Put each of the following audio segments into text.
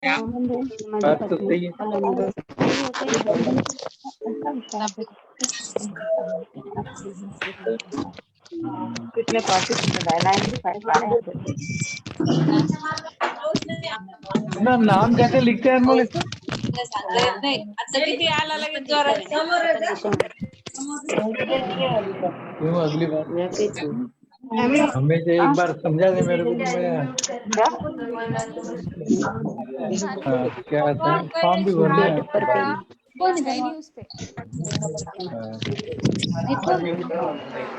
बात तो सही है। कितने पार्टिसिपेंट है? 95 आ रहे हैं। ना नाम कैसे लिखते हैं अनमोल इसमें? क्यों अगली बार हमें से एक बार समझा दे मेरे को तो मैं। क्या आता है फॉर्म भी भरना है उसके बाद। कौन है नहीं उस पे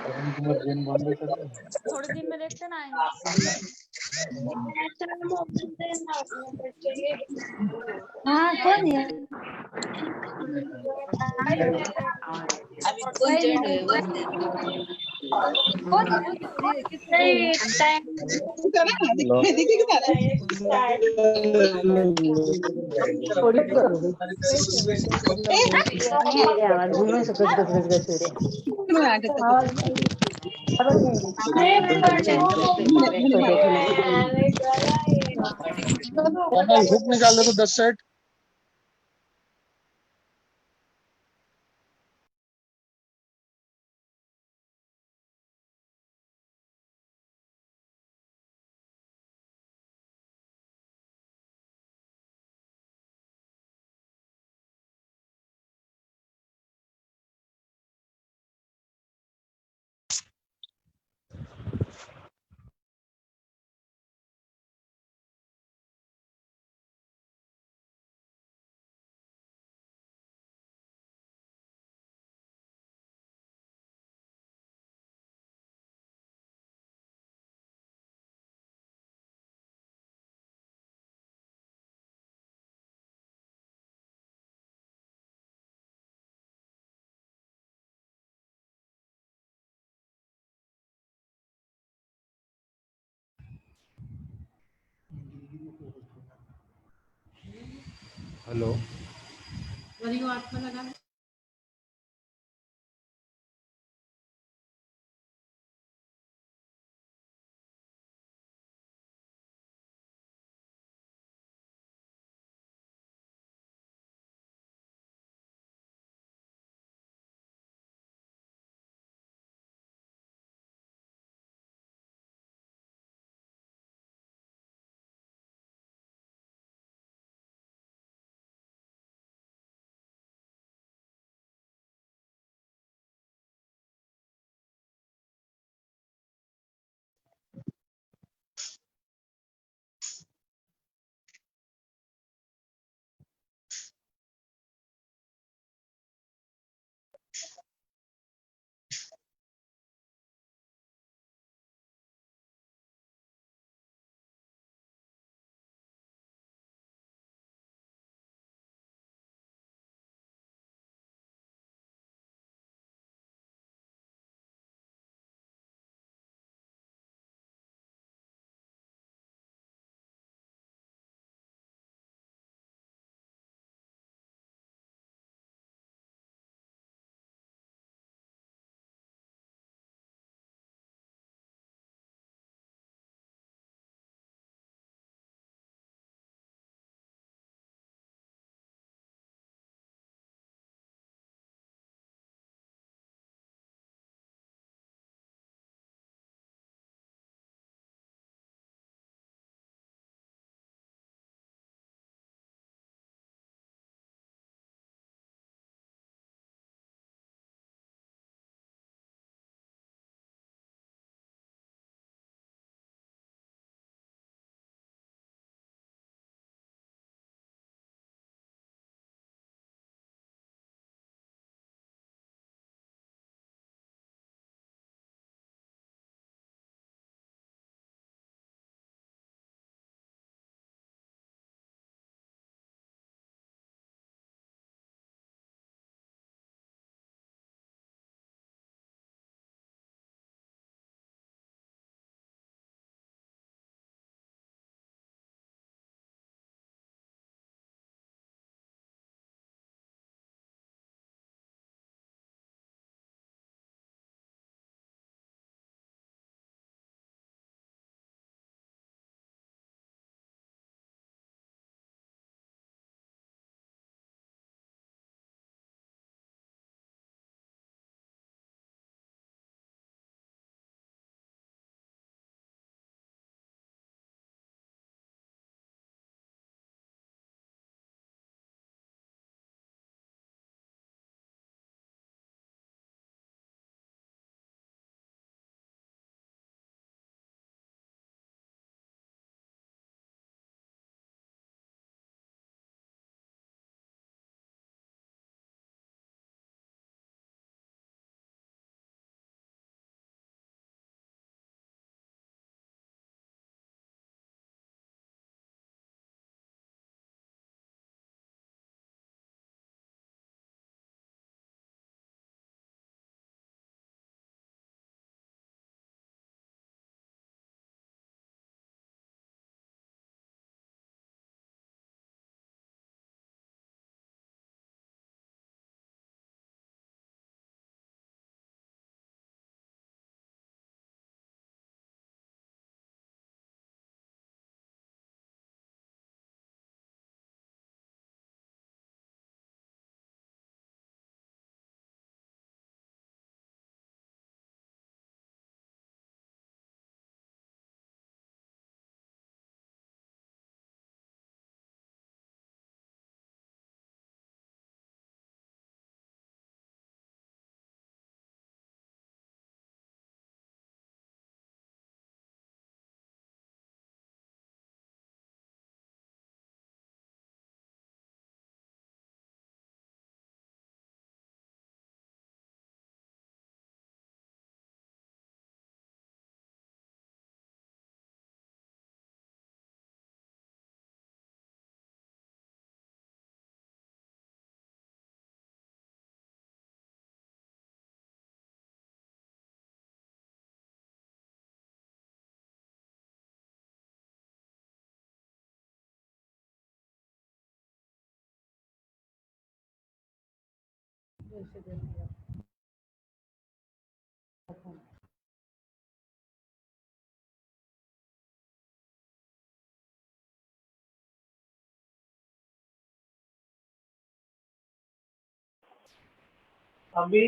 अरुण कुमार जैन बॉम्बे कर रहे हैं। थोड़े दिन में देखते ना आएंगे। हाँ कौन है? कौन है? आवाज घूमने से गज गज गज गज हुक निकाल दे तो 10 सेट। हेलो। अभी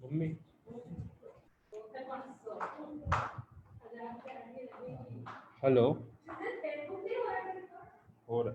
मम्मी हेलो और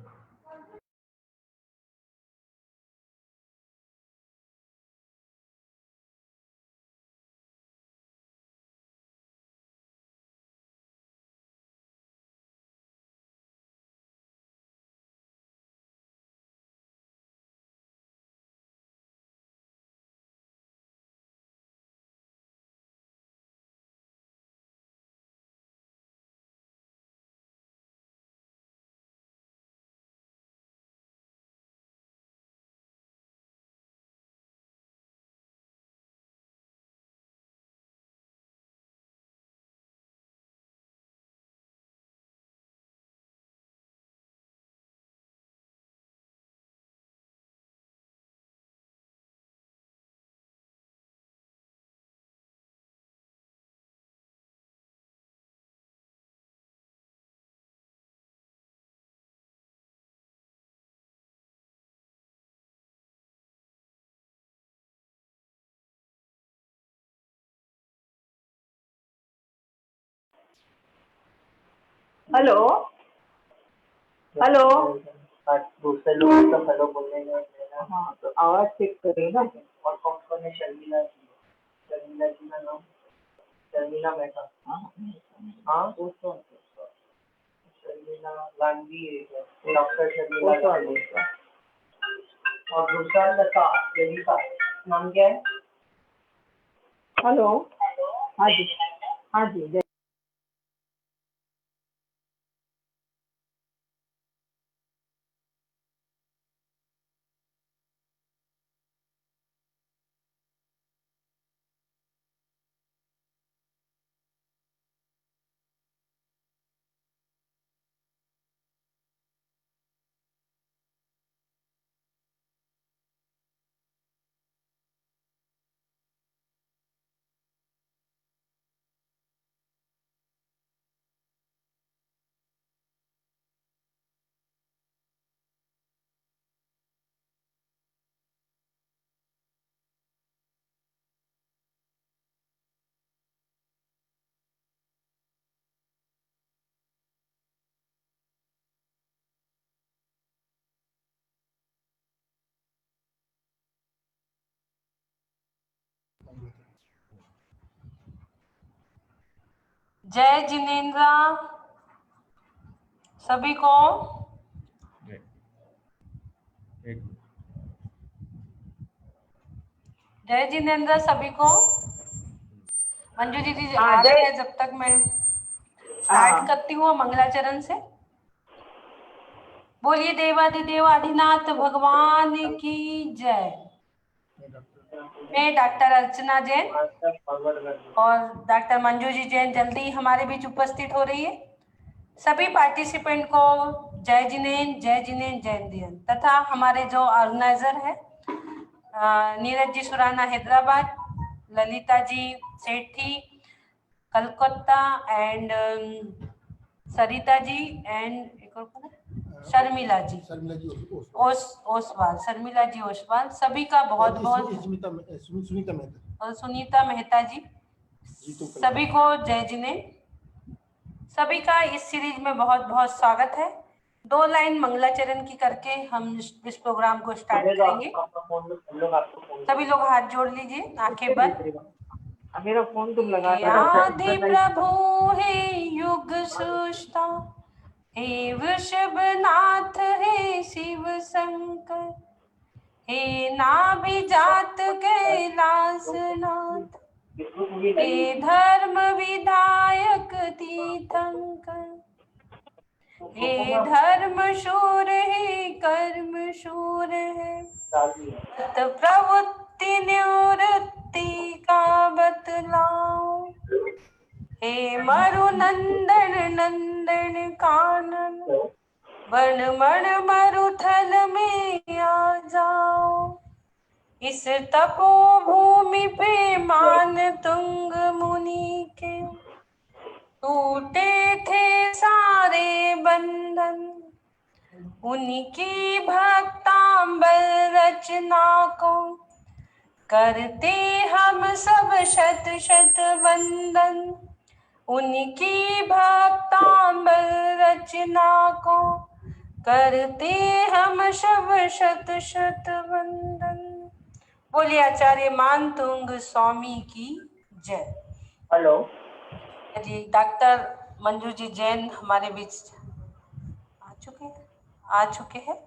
हेलो हेलो दूसरे लोग तो हेलो बोलने में हाँ तो आवाज चेक करिए ना। और कौन कौन है? शर्मिला जी, शर्मिला जी का नाम शर्मिला मेहता। हाँ हाँ वो तो शर्मिला गांधी है, डॉक्टर शर्मिला गांधी। और दूसरा लता ललिता नाम क्या है? हेलो हाँ जी हाँ जी। जय जिनेन्द्र सभी को। एक जय जिनेन्द्र सभी को। मंजू दीदी हाँ, आ रहे जय- हैं, जब तक मैं स्टार्ट करती हूँ मंगलाचरण से। बोलिए देवाधिदेव आदिनाथ भगवान की जय। में डॉक्टर अर्चना जैन फॉरवर्ड कर दो। और डॉक्टर मंजू जी जैन जल्दी ही हमारे बीच उपस्थित हो रही है। सभी पार्टिसिपेंट को जय जिनेन्द्र, जय जिनेन्द्र, जय हिंद। तथा हमारे जो ऑर्गेनाइजर है नीरज जी सुराना हैदराबाद, ललिता जी सेठी कलकत्ता एंड सरिता जी एंड शर्मिला जी ओसवाल, शर्मिला जी ओसवाल, सभी का बहुत बहुत, और सुनीता मेहता जी, सभी को जय जिनेन्द्र। सभी का इस सीरीज में बहुत बहुत स्वागत है। 2 लाइन मंगलाचरण की करके हम इस प्रोग्राम को स्टार्ट करेंगे। सभी लोग हाथ जोड़ लीजिए, आंखें बंद। मेरा फोन तुम लगा आदि प्रभु हे युग सृष्टा, हे वृषभनाथ, हे शिव शंकर, हे नाभिजात कैलासनाथ, हे धर्म विधायक तीर्थंकर, हे धर्म शूर, हे कर्म शूर है, प्रवृत्ति निवृत्ति का बतलाओ, हे मरु नंदन नंदन कानन, वन मण मरुथल में आ जाओ। इस तपोभूमि पे मान तुंग मुनि के टूटे थे सारे बंधन, उनकी भक्तांबर रचना को करते हम सब शत शत वंदन। उनकी भक्तांबर रचना को करते हम सब शत शत वंदन। बोलिए आचार्य मानतुंग स्वामी की जय। हेलो जी, डॉक्टर मंजू जी जैन हमारे बीच आ चुके हैं।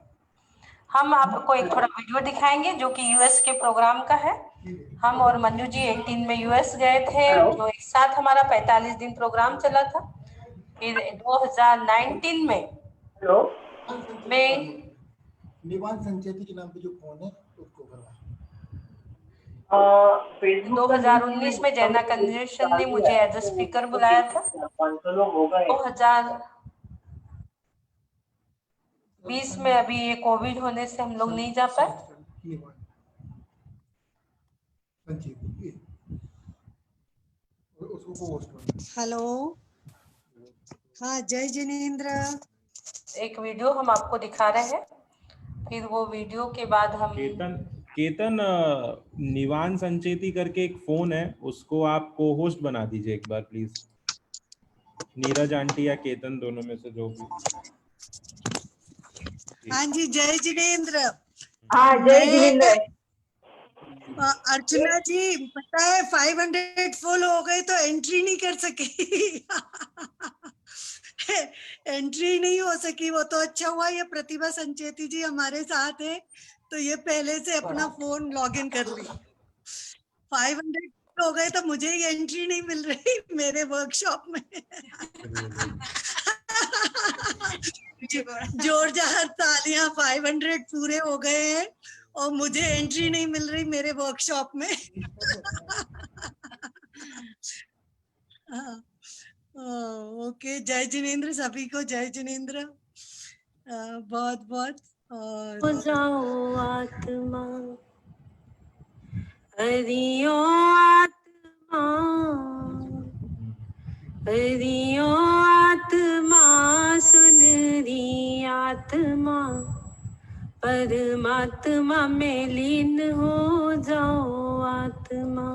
हम आपको एक थोड़ा वीडियो दिखाएंगे जो कि यूएस के प्रोग्राम का है। हम और मंजू जी 18 में यूएस गए थे, जो एक साथ हमारा 45 दिन प्रोग्राम चला था। फिर 2019 में निवान संचेती के नाम पे जो फोन है उसको करवा। 2019 में जैना कन्वेंशन ने मुझे एज ए स्पीकर बुलाया था। 2020 में अभी ये कोविड होने से हम लोग नहीं जा पाए। हेलो, हाँ जय जिनेन्द्र। एक वीडियो हम आपको दिखा रहे हैं, फिर वो वीडियो के बाद हम केतन निवान संचेती करके एक फोन है, उसको आप को होस्ट बना दीजिए एक बार प्लीज। नीरज आंटी या केतन दोनों में से जो भी। हाँ जी जय जिनेन्द्र। हाँ जय जिनेन्द्र। अर्चना जी पता है 500 फुल हो गए तो एंट्री नहीं कर सकी। एंट्री नहीं हो सकी। वो तो अच्छा हुआ ये प्रतिभा संचेती जी हमारे साथ है, तो ये पहले से अपना फोन लॉगिन कर ली। 500 हो गए तो मुझे ही एंट्री नहीं मिल रही मेरे वर्कशॉप में। जोरदार तालियां। 500 पूरे हो गए हैं और मुझे एंट्री नहीं मिल रही मेरे वर्कशॉप में। ओके, जय जिनेन्द्र सभी को, जय जिनेन्द्र बहुत बहुत। और जाओ आत्मा, हरियो आत्मा, हरियो आत्मा, सुन री आत्मा, परमात्मा में लीन हो जाओ आत्मा।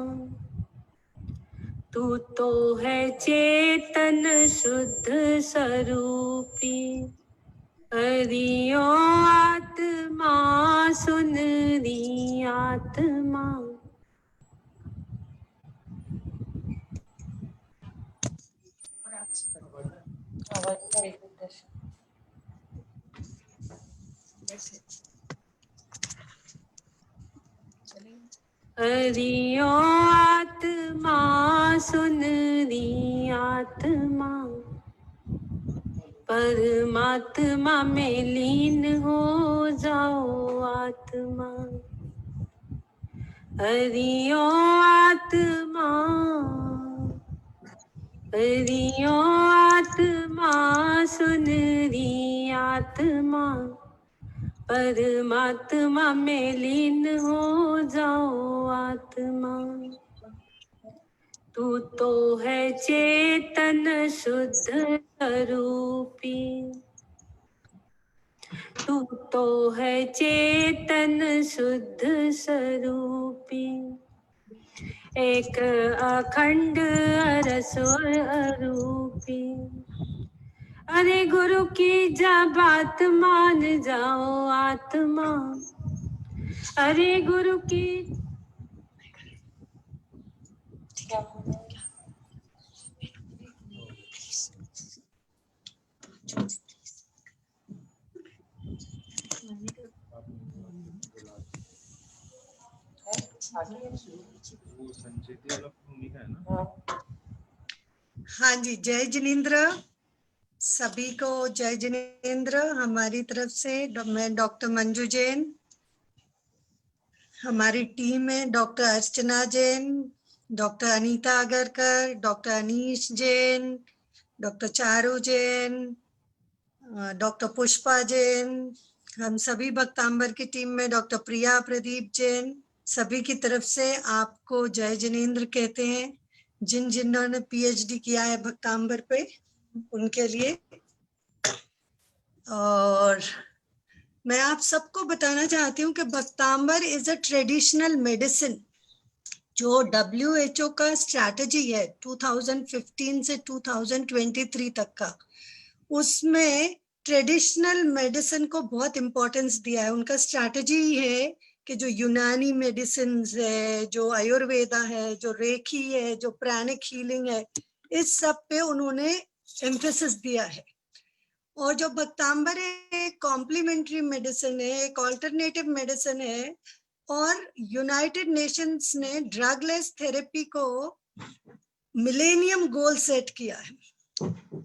तू तो है चेतन शुद्ध स्वरूपी, हरियो आत्मा, सुन री आत्मा। हरियो आत्मा, सुन री आत्मा, परमात्मा में लीन हो जाओ आत्मा। हरिओ आत्मा, हरिओ आत्मा, सुन री आत्मा, परमात्मा में लीन हो जाओ आत्मा। तू तो है चेतन शुद्ध स्वरूपी, तू तो है चेतन शुद्ध स्वरूपी, एक अखंड अरसोर अरूपी। अरे गुरु की जा बात मान जाओ आत्मा, अरे गुरु की वो संचेती वाला फोन लिखा है ना। हाँ जी, जय जिनेंद्र सभी को, जय जिनेंद्र हमारी तरफ से। मैं डॉक्टर मंजू जैन, हमारी टीम में doctor Archana Jain, doctor Anita Agarkar, doctor Anish Jain, doctor Charu Jain, doctor Pushpa Jain, हम सभी भक्तांबर की टीम में डॉक्टर प्रिया प्रदीप जैन, सभी की तरफ से आपको जय जिनेंद्र कहते हैं। जिन्होंने पीएचडी किया है भक्तांबर पे उनके लिए। और मैं आप सबको बताना चाहती हूँ कि भक्तांबर इज अ ट्रेडिशनल मेडिसिन। जो WHO का स्ट्रैटेजी है 2015 से 2023 तक का, उसमें ट्रेडिशनल मेडिसिन को बहुत इंपॉर्टेंस दिया है। उनका स्ट्रैटेजी है कि जो यूनानी मेडिसिन है, जो आयुर्वेदा है, जो रेकी है, जो प्राणिक हीलिंग है, इस सब पे उन्होंने एम्फेसिस दिया है। और जो भक्तांबर है एक कॉम्प्लीमेंट्री मेडिसिन है, एक ऑल्टरनेटिव मेडिसिन है। और यूनाइटेड नेशंस ने ड्रगलेस थेरेपी को मिलेनियम गोल सेट किया है।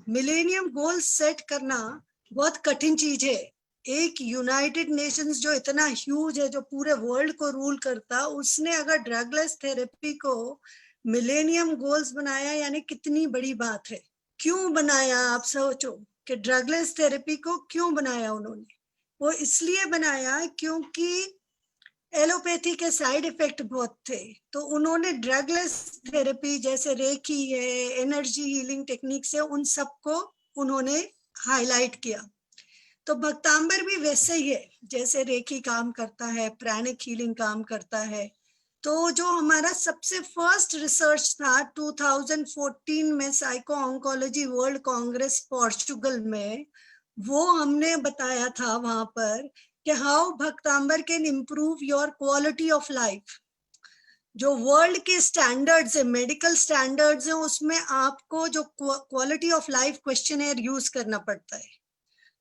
मिलेनियम गोल सेट करना बहुत कठिन चीज है। एक यूनाइटेड नेशंस जो इतना ह्यूज है, जो पूरे वर्ल्ड को रूल करता, उसने अगर ड्रगलेस थेरेपी को मिलेनियम गोल्स बनाया, यानी कितनी बड़ी बात है। क्यों बनाया आप सोचो कि ड्रगलेस थेरेपी को क्यों बनाया उन्होंने? वो इसलिए बनाया क्योंकि एलोपैथी के साइड इफेक्ट बहुत थे। तो उन्होंने ड्रगलेस थेरेपी जैसे रेकी है, एनर्जी हीलिंग टेक्निक से उन सबको उन्होंने हाईलाइट किया। तो भक्तांबर भी वैसे ही है, जैसे रेकी काम करता है, प्राणिक हीलिंग काम करता है। तो जो हमारा सबसे फर्स्ट रिसर्च था 2014 में psycho oncology world congress Portugal में, वो हमने बताया था वहां पर कि how Bhaktambar can improve your quality of life. जो वर्ल्ड के स्टैंडर्ड्स है, मेडिकल स्टैंडर्ड्स है, उसमें आपको जो quality of life questionnaire use करना पड़ता है।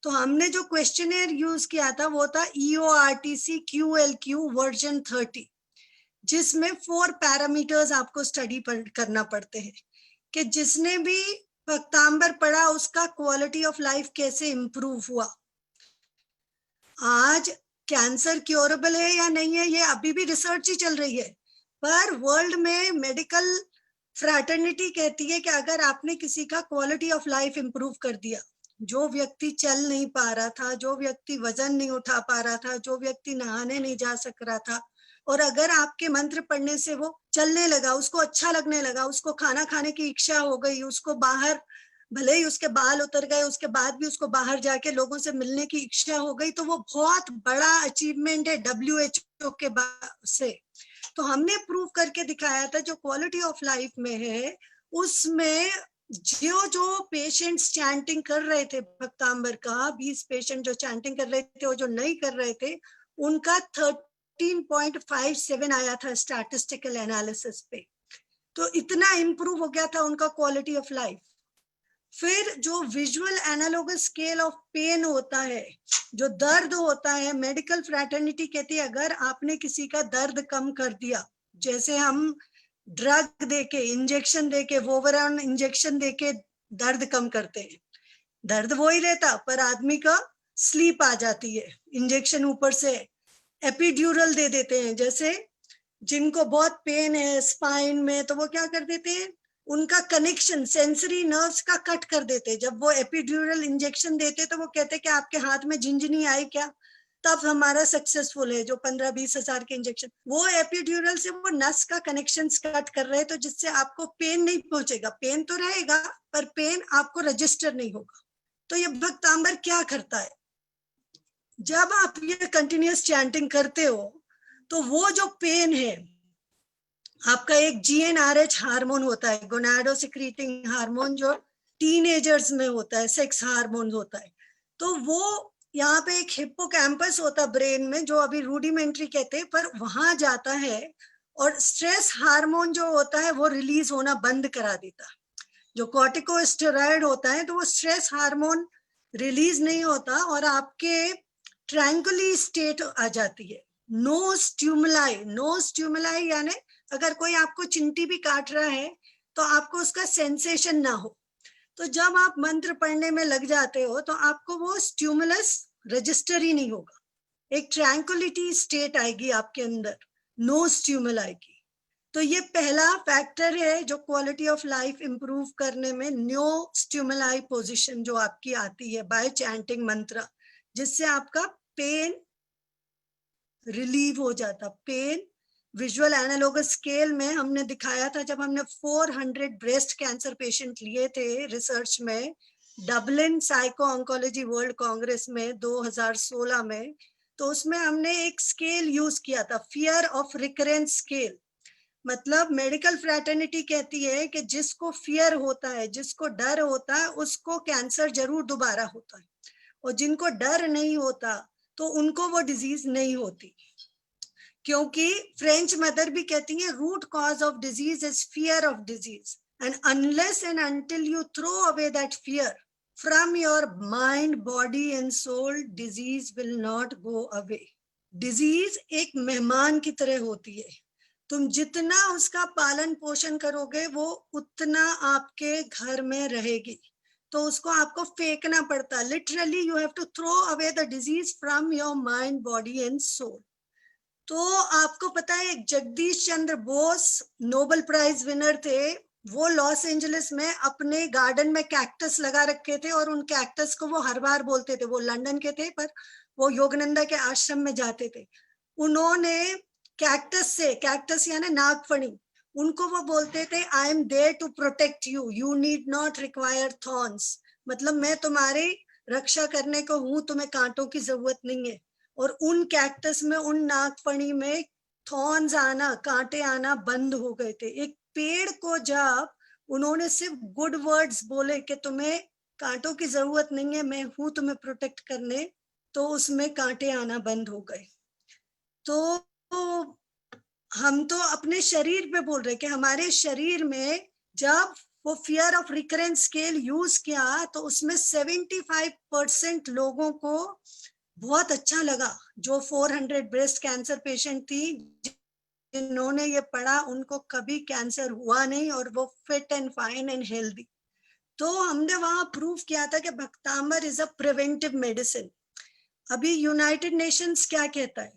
तो हमने जो क्वेश्चनर यूज किया था वो था EORTC QLQ वर्जन 30, जिसमें 4 पैरामीटर्स आपको स्टडी करना पड़ते हैं कि जिसने भी भक्तांबर पढ़ा उसका क्वालिटी ऑफ लाइफ कैसे इंप्रूव हुआ। आज कैंसर क्योरेबल है या नहीं है, ये अभी भी रिसर्च ही चल रही है, पर वर्ल्ड में मेडिकल फ्रैटर्निटी कहती है कि अगर आपने किसी का क्वालिटी ऑफ लाइफ इंप्रूव कर दिया, जो व्यक्ति चल नहीं पा रहा था, जो व्यक्ति वजन नहीं उठा पा रहा था, जो व्यक्ति नहाने नहीं जा सक रहा था, और अगर आपके मंत्र पढ़ने से वो चलने लगा, उसको अच्छा लगने लगा, उसको खाना खाने की इच्छा हो गई, उसको बाहर, भले ही उसके बाल उतर गए उसके बाद भी उसको बाहर जाके लोगों से मिलने की इच्छा हो गई, तो वो बहुत बड़ा अचीवमेंट है WHO के से। तो हमने प्रूव करके दिखाया था जो क्वालिटी ऑफ लाइफ में है, उसमें जो पेशेंट्स चैंटिंग कर रहे थे भक्तांबर का, 20 पेशेंट जो चैंटिंग कर रहे थे और जो नहीं कर रहे थे, उनका 13.57 आया था स्टैटिस्टिकल एनालिसिस पे। तो इतना इंप्रूव हो गया था उनका क्वालिटी ऑफ लाइफ। फिर जो visual analogous scale of pain होता है, जो दर्द होता है, मेडिकल फ्रैटर्निटी कहती है अगर आपने किसी का दर्द कम कर दिया, जैसे हम ड्रग देके, इंजेक्शन देके, वोवरान इंजेक्शन देके दर्द कम करते हैं, दर्द वो ही रहता पर आदमी का स्लीप आ जाती है, इंजेक्शन ऊपर से एपिड्यूरल दे देते हैं, जैसे जिनको बहुत पेन है स्पाइन में, तो वो क्या कर देते हैं, उनका कनेक्शन सेंसरी नर्व्स का कट कर देते। जब वो एपिड्यूरल इंजेक्शन देते तो वो कहते कि आपके हाथ में झिंझनी आई क्या, तब हमारा सक्सेसफुल है। जो 15-20 हजार के इंजेक्शन, वो एपिड्यूरल से वो नस का कनेक्शन कट कर रहे हैं, तो जिससे आपको पेन नहीं पहुंचेगा। पेन तो रहेगा पर पेन आपको रजिस्टर नहीं होगा। तो ये भक्तांबर क्या करता है, जब आप ये कंटिन्यूअस चैंटिंग करते हो तो वो जो पेन है, आपका एक GnRH हार्मोन होता है, गोनाडोसेक्रीटिंग हार्मोन, जो टीनेजर्स में होता है, सेक्स हार्मोन होता है। तो वो यहाँ पे एक हिप्पोकैम्पस होता है ब्रेन में, जो अभी रूडिमेंट्री कहते हैं, पर वहां जाता है और स्ट्रेस हार्मोन जो होता है वो रिलीज होना बंद करा देता। जो कॉर्टिकोस्टेरॉइड होता है तो वो स्ट्रेस हार्मोन रिलीज नहीं होता और आपके ट्रैंकुली स्टेट आ जाती है। नो स्टिमुलाई, नो स्टिमुलाई यानी अगर कोई आपको चिंटी भी काट रहा है तो आपको उसका सेंसेशन ना हो। तो जब आप मंत्र पढ़ने में लग जाते हो तो आपको वो स्टिमुलस रजिस्टर ही नहीं होगा, एक ट्रैंकुलिटी स्टेट आएगी आपके अंदर, नो स्टिमुलाई की। तो ये पहला फैक्टर है जो क्वालिटी ऑफ लाइफ इंप्रूव करने में, नो स्टिमुलाई पोजीशन जो आपकी आती है बाय चैंटिंग मंत्र, जिससे आपका पेन रिलीव हो जाता। पेन विजुअल एनालॉगस स्केल में हमने दिखाया था, जब हमने 400 ब्रेस्ट कैंसर पेशेंट लिए थे रिसर्च में, Dublin psycho oncology world Congress में 2016 में, तो उसमें हमने एक स्केल यूज किया था, फियर ऑफ रिकरेंस स्केल। मतलब मेडिकल फ्रैटर्निटी कहती है कि जिसको फियर होता है, जिसको डर होता है, उसको कैंसर जरूर दोबारा होता है, और जिनको डर नहीं होता तो उनको वो डिजीज नहीं होती। क्योंकि फ्रेंच मदर भी कहती है root cause of disease is fear of disease, and unless and until you throw away that fear from your mind, body and soul, disease will not go away. Disease एक मेहमान की तरह होती है, तुम जितना उसका पालन पोषण करोगे वो उतना आपके घर में रहेगी। तो उसको आपको फेंकना पड़ता है, literally you have to throw away the disease from your mind, body and soul. तो आपको पता है Jagdish Chandra Bose Nobel prize winner थे, वो लॉस एंजलिस में अपने गार्डन में कैक्टस लगा रखे थे और उन कैक्टस को वो हर बार बोलते थे, वो लंदन के थे पर वो योगानंदा के आश्रम में जाते थे, उन्होंने कैक्टस से, कैक्टस यानी नागफणी, उनको वो बोलते थे I am there to protect you, you need not require thorns, मतलब मैं तुम्हारी रक्षा करने को हूं, तुम्हें कांटों की जरूरत नहीं है। और उन कैक्टस में, उन नागफणी में थॉर्न्स आना, कांटे आना बंद हो गए थे। एक पेड़ को जब उन्होंने सिर्फ गुड वर्ड्स बोले कि तुम्हें कांटों की जरूरत नहीं है, मैं हूं तुम्हें प्रोटेक्ट करने, तो उसमें कांटे आना बंद हो गए। तो हम तो अपने शरीर पे बोल रहे कि हमारे शरीर में जब वो fear of recurrence scale use किया तो उसमें 75% लोगों को बहुत अच्छा लगा। जो 400 ब्रेस्ट कैंसर पेशेंट थी जिन्होंने ये पढ़ा, उनको कभी कैंसर हुआ नहीं और वो fit and fine and healthy. तो हमने वहां प्रूव किया था कि भक्तांबर इज अ प्रिवेंटिव मेडिसिन। अभी यूनाइटेड नेशंस क्या कहता है,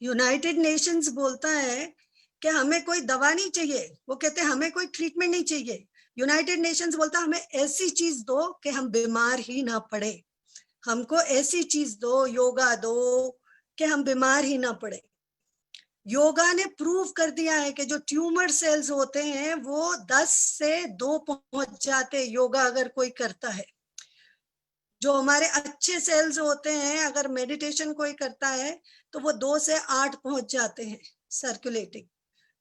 यूनाइटेड नेशंस बोलता है कि हमें कोई दवा नहीं चाहिए, वो कहते हैं हमें कोई ट्रीटमेंट नहीं चाहिए। यूनाइटेड नेशंस बोलता है हमें ऐसी चीज दो कि हम बीमार ही ना पड़े, हमको ऐसी चीज दो, योगा दो कि हम बीमार ही ना पड़े। योगा ने प्रूव कर दिया है कि जो ट्यूमर सेल्स होते हैं वो 10 से 2 पहुंच जाते, योगा अगर कोई करता है। जो हमारे अच्छे सेल्स होते हैं, अगर मेडिटेशन कोई करता है तो वो 2 से 8 पहुंच जाते हैं सर्कुलेटिंग।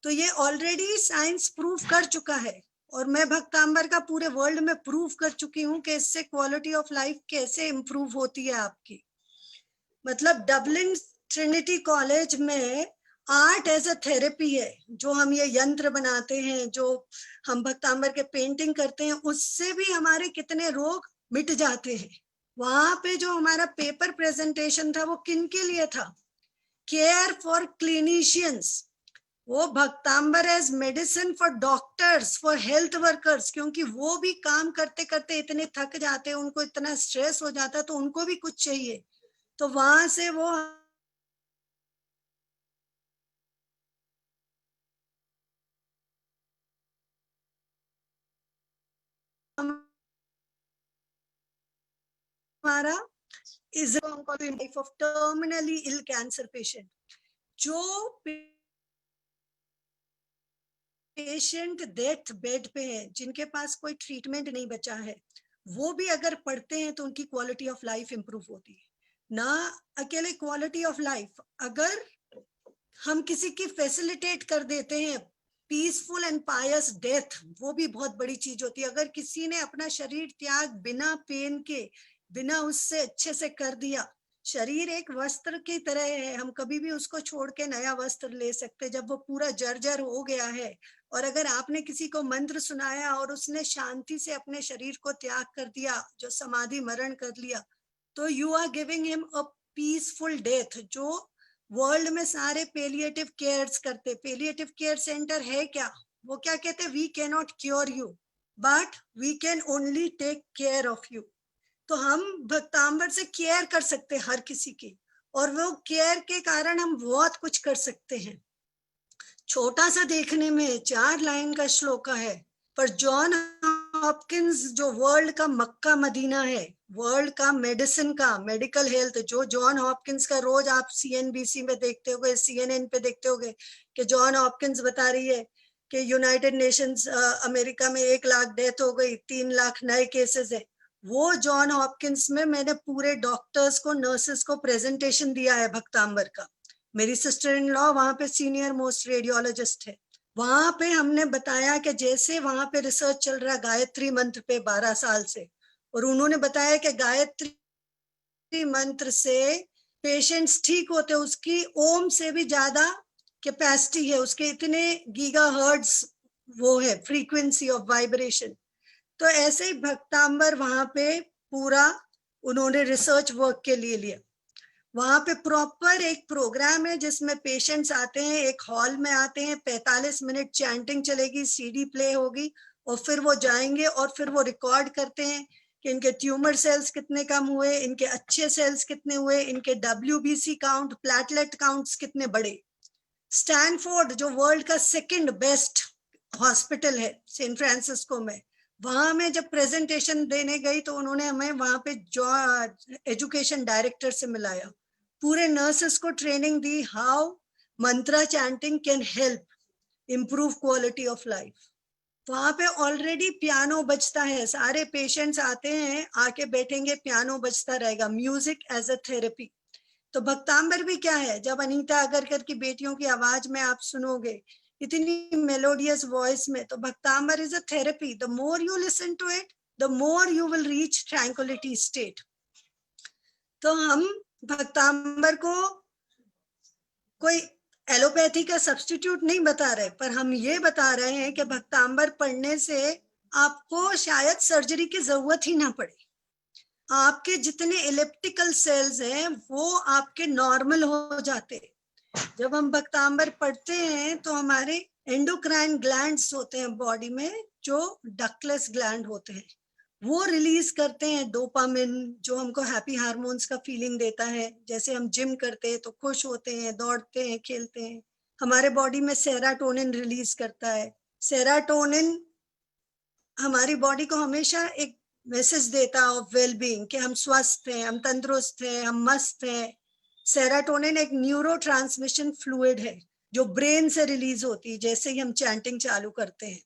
तो ये ऑलरेडी साइंस प्रूव कर चुका है और मैं भक्तांबर का पूरे वर्ल्ड में प्रूव कर चुकी हूँ कि इससे क्वालिटी ऑफ लाइफ कैसे इंप्रूव होती है आपकी। मतलब डबलिन ट्रिनिटी कॉलेज में आर्ट एज अ थेरेपी है। जो हम ये यंत्र बनाते हैं, जो हम भक्तांबर के पेंटिंग करते हैं, उससे भी हमारे कितने रोग मिट जाते हैं। वहां पे जो हमारा पेपर प्रेजेंटेशन था वो किन के लिए था, केयर फॉर क्लिनिशियंस, वो Bhaktambar as medicine for doctors, for health workers, क्योंकि वो भी काम करते करते इतने थक जाते हैं, उनको इतना स्ट्रेस हो जाता है, तो उनको भी कुछ चाहिए। तो वहां से वो हमारा is life of terminally ill cancer patient. जो पेशेंट डेथ बेड पे है, जिनके पास कोई ट्रीटमेंट नहीं बचा है, वो भी अगर पढ़ते हैं तो उनकी क्वालिटी ऑफ लाइफ इंप्रूव होती है। ना अकेले क्वालिटी ऑफ लाइफ, अगर हम किसी की फैसिलिटेट कर देते हैं पीसफुल एंड पायस डेथ, वो भी बहुत बड़ी चीज होती है। अगर किसी ने अपना शरीर त्याग बिना पेन के, बिना उससे अच्छे से कर दिया, शरीर एक वस्त्र की तरह है, हम कभी भी उसको छोड़ के नया वस्त्र ले सकते जब वो पूरा जर्जर हो गया है। और अगर आपने किसी को मंत्र सुनाया और उसने शांति से अपने शरीर को त्याग कर दिया, जो समाधि मरण कर लिया, तो you are giving him a peaceful death. जो वर्ल्ड में सारे पेलिएटिव केयर्स करते, पेलिएटिव केयर सेंटर है क्या, वो क्या कहते, we can not cure you but we can only take care of you. तो हम भक्तांबर से केयर कर सकते हैं हर किसी की, और वो केयर के कारण हम बहुत कुछ कर सकते हैं। छोटा सा देखने में 4 लाइन का श्लोक है, पर जॉन हॉपकिंस जो वर्ल्ड का मक्का मदीना है, वर्ल्ड का मेडिसिन का, मेडिकल हेल्थ, जो जॉन हॉपकिंस का रोज आप CNBC में देखते होगे, CNN पे देखते होगे कि जॉन हॉपकिंस बता रही है कि यूनाइटेड नेशंस अमेरिका में 1 लाख डेथ हो गई, 3 लाख नए केसेस है। वो जॉन हॉपकिंस में मैंने पूरे डॉक्टर्स को, नर्सेस को प्रेजेंटेशन दिया है भक्तांबर का। मेरी सिस्टर इन लॉ वहां पे सीनियर मोस्ट रेडियोलॉजिस्ट है। वहां पे हमने बताया कि जैसे वहां पे रिसर्च चल रहा है गायत्री मंत्र पे 12 साल से, और उन्होंने बताया कि गायत्री मंत्र से पेशेंट्स ठीक होते, उसकी ओम से भी ज्यादा कैपेसिटी है, उसके इतने गीगाहर्ट्ज वो है फ्रीक्वेंसी ऑफ वाइब्रेशन। तो ऐसे ही भक्तांबर वहां पे पूरा उन्होंने रिसर्च वर्क के लिए लिया। वहां पे प्रॉपर एक प्रोग्राम है जिसमें पेशेंट्स आते हैं, एक हॉल में आते हैं, 45 मिनट चैंटिंग चलेगी, CD प्ले होगी, और फिर वो जाएंगे और फिर वो रिकॉर्ड करते हैं कि इनके ट्यूमर सेल्स कितने कम हुए, इनके अच्छे सेल्स कितने हुए, इनके WBC काउंट, प्लेटलेट काउंट्स कितने बढ़े। स्टैनफोर्ड जो वर्ल्ड का 2nd बेस्ट हॉस्पिटल है सैन फ्रांसिस्को में, वहां में जब प्रेजेंटेशन देने गई तो उन्होंने हमें वहां पे जो एजुकेशन डायरेक्टर से मिलाया, पूरे नर्सेस को training the, how Mantra chanting can help improve quality of life. वहां पे ऑलरेडी पियानो बजता है, सारे पेशेंट्स आते हैं, आके बैठेंगे, पियानो बजता रहेगा, म्यूजिक एज अ थेरेपी। तो भक्तांबर भी क्या है, जब अनीता अगरकर की बेटियों की आवाज में आप सुनोगे इतनी मेलोडियस वॉइस में, तो Bhaktambar is a therapy. The more you listen to it, the more you will reach tranquillity state. तो हम भक्तांबर को कोई एलोपैथी का सब्स्टिट्यूट नहीं बता रहे, पर हम ये बता रहे हैं कि भक्तांबर पढ़ने से आपको शायद सर्जरी की जरूरत ही ना पड़े। आपके जितने इलेप्टिकल सेल्स हैं वो आपके नॉर्मल हो जाते। जब हम भक्तांबर पढ़ते हैं तो हमारे एंडोक्राइन ग्लैंड्स होते हैं बॉडी में, जो डक्टलेस ग्लैंड होते हैं, वो रिलीज करते हैं डोपामिन, जो हमको हैप्पी हार्मोन्स का फीलिंग देता है। जैसे हम जिम करते हैं तो खुश होते हैं, दौड़ते हैं, खेलते हैं, हमारे बॉडी में सेराटोनिन रिलीज करता है। सेराटोनिन हमारी बॉडी को हमेशा एक मैसेज देता है ऑफ वेलबींग कि हम स्वस्थ हैं, हम तंदुरुस्त हैं, हम मस्त हैं। सेराटोनिन एक न्यूरो ट्रांसमिशन फ्लूइड है जो ब्रेन से रिलीज होती है जैसे ही हम चैंटिंग चालू करते हैं।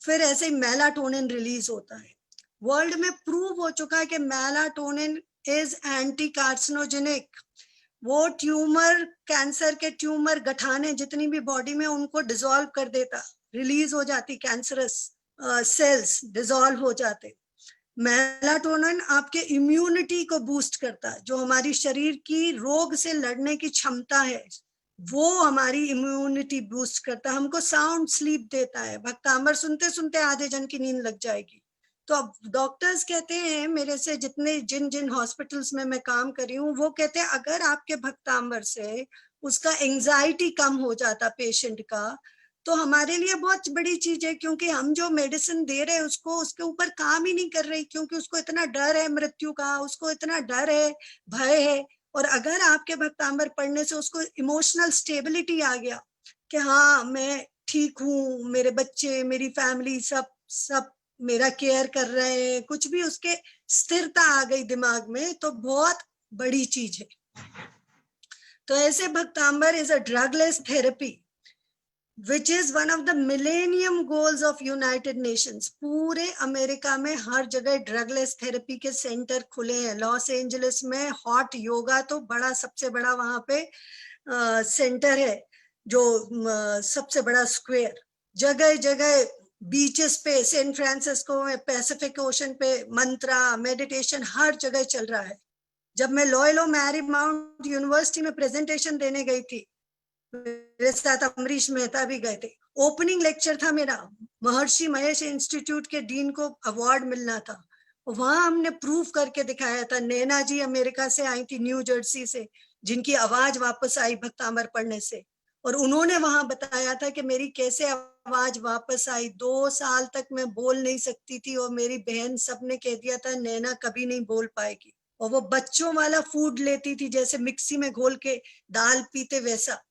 फिर ऐसे ही मेलाटोनिन रिलीज होता है। वर्ल्ड में प्रूव हो चुका है कि मेलाटोनिन इज एंटी कार्सिनोजेनिक। वो ट्यूमर, कैंसर के ट्यूमर गठाने जितनी भी बॉडी में, उनको डिसॉल्व कर देता, रिलीज हो जाती, कैंसरस सेल्स डिसॉल्व हो जाते। मेलाटोनिन आपके इम्यूनिटी को बूस्ट करता है, जो हमारी शरीर की रोग से लड़ने की क्षमता है वो हमारी इम्यूनिटी बूस्ट करता है, हमको साउंड स्लीप देता है। भक्तांबर सुनते सुनते आधे जन की नींद लग जाएगी। तो अब डॉक्टर्स कहते हैं मेरे से, जितने जिन हॉस्पिटल्स में मैं काम कर रही हूँ, वो कहते हैं अगर आपके भक्तांबर से उसका एंजाइटी कम हो जाता पेशेंट का, तो हमारे लिए बहुत बड़ी चीज है, क्योंकि हम जो मेडिसिन दे रहे हैं उसको, उसके ऊपर काम ही नहीं कर रही, क्योंकि उसको इतना डर है मृत्यु का, उसको इतना डर है, भय है। और अगर आपके भक्तांबर पढ़ने से उसको इमोशनल स्टेबिलिटी आ गया कि हाँ मैं ठीक हूँ, मेरे बच्चे, मेरी फैमिली सब मेरा केयर कर रहे हैं, कुछ भी उसके स्थिरता आ गई दिमाग में, तो बहुत बड़ी चीज है। तो ऐसे Bhaktambar is a drugless therapy which is one of the millennium goals of United Nations. पूरे अमेरिका में हर जगह ड्रगलेस थेरेपी के सेंटर खुले हैं। लॉस एंजलिस में हॉट योगा तो बड़ा, सबसे बड़ा वहां पे सेंटर है, जो सबसे बड़ा स्क्वायर, जगह जगह बीचेस पे, सैन फ्रांसिस्को में, पैसिफिक ओशन पे मंत्रा मेडिटेशन हर जगह चल रहा है। जब मैं लॉयलो मैरीमाउंट यूनिवर्सिटी में प्रेजेंटेशन देने गई थी, मेरे साथ अमरीश मेहता भी गए थे, ओपनिंग लेक्चर था मेरा, महर्षि महेश इंस्टीट्यूट के डीन को अवार्ड मिलना था। वहां हमने प्रूफ करके दिखाया था। नैना जी अमेरिका से आई थी, न्यू जर्सी से, जिनकी आवाज वापस आई भक्तांबर पढ़ने से, और उन्होंने वहां बताया था कि मेरी कैसे आवाज वापस आई। 2 साल तक मैं बोल नहीं सकती थी और मेरी बहन सबने कह दिया था नैना कभी नहीं बोल पाएगी। और वो बच्चों वाला फूड लेती थी, जैसे मिक्सी में घोल के दाल पीते वैसा,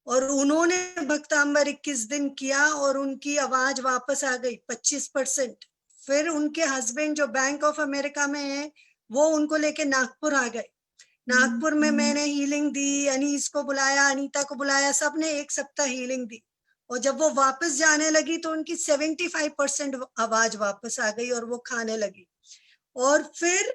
और उन्होंने भक्तांबर 21 दिन किया और उनकी आवाज वापस आ गई 25%। फिर उनके हस्बैंड जो बैंक ऑफ अमेरिका में है, वो उनको लेके नागपुर आ गए। नागपुर में मैंने हीलिंग दी, अनीस को बुलाया, अनीता को बुलाया, सबने 1 सप्ताह हीलिंग दी। और जब वो वापस जाने लगी तो उनकी 75% आवाज वापस आ गई और वो खाने लगी। और फिर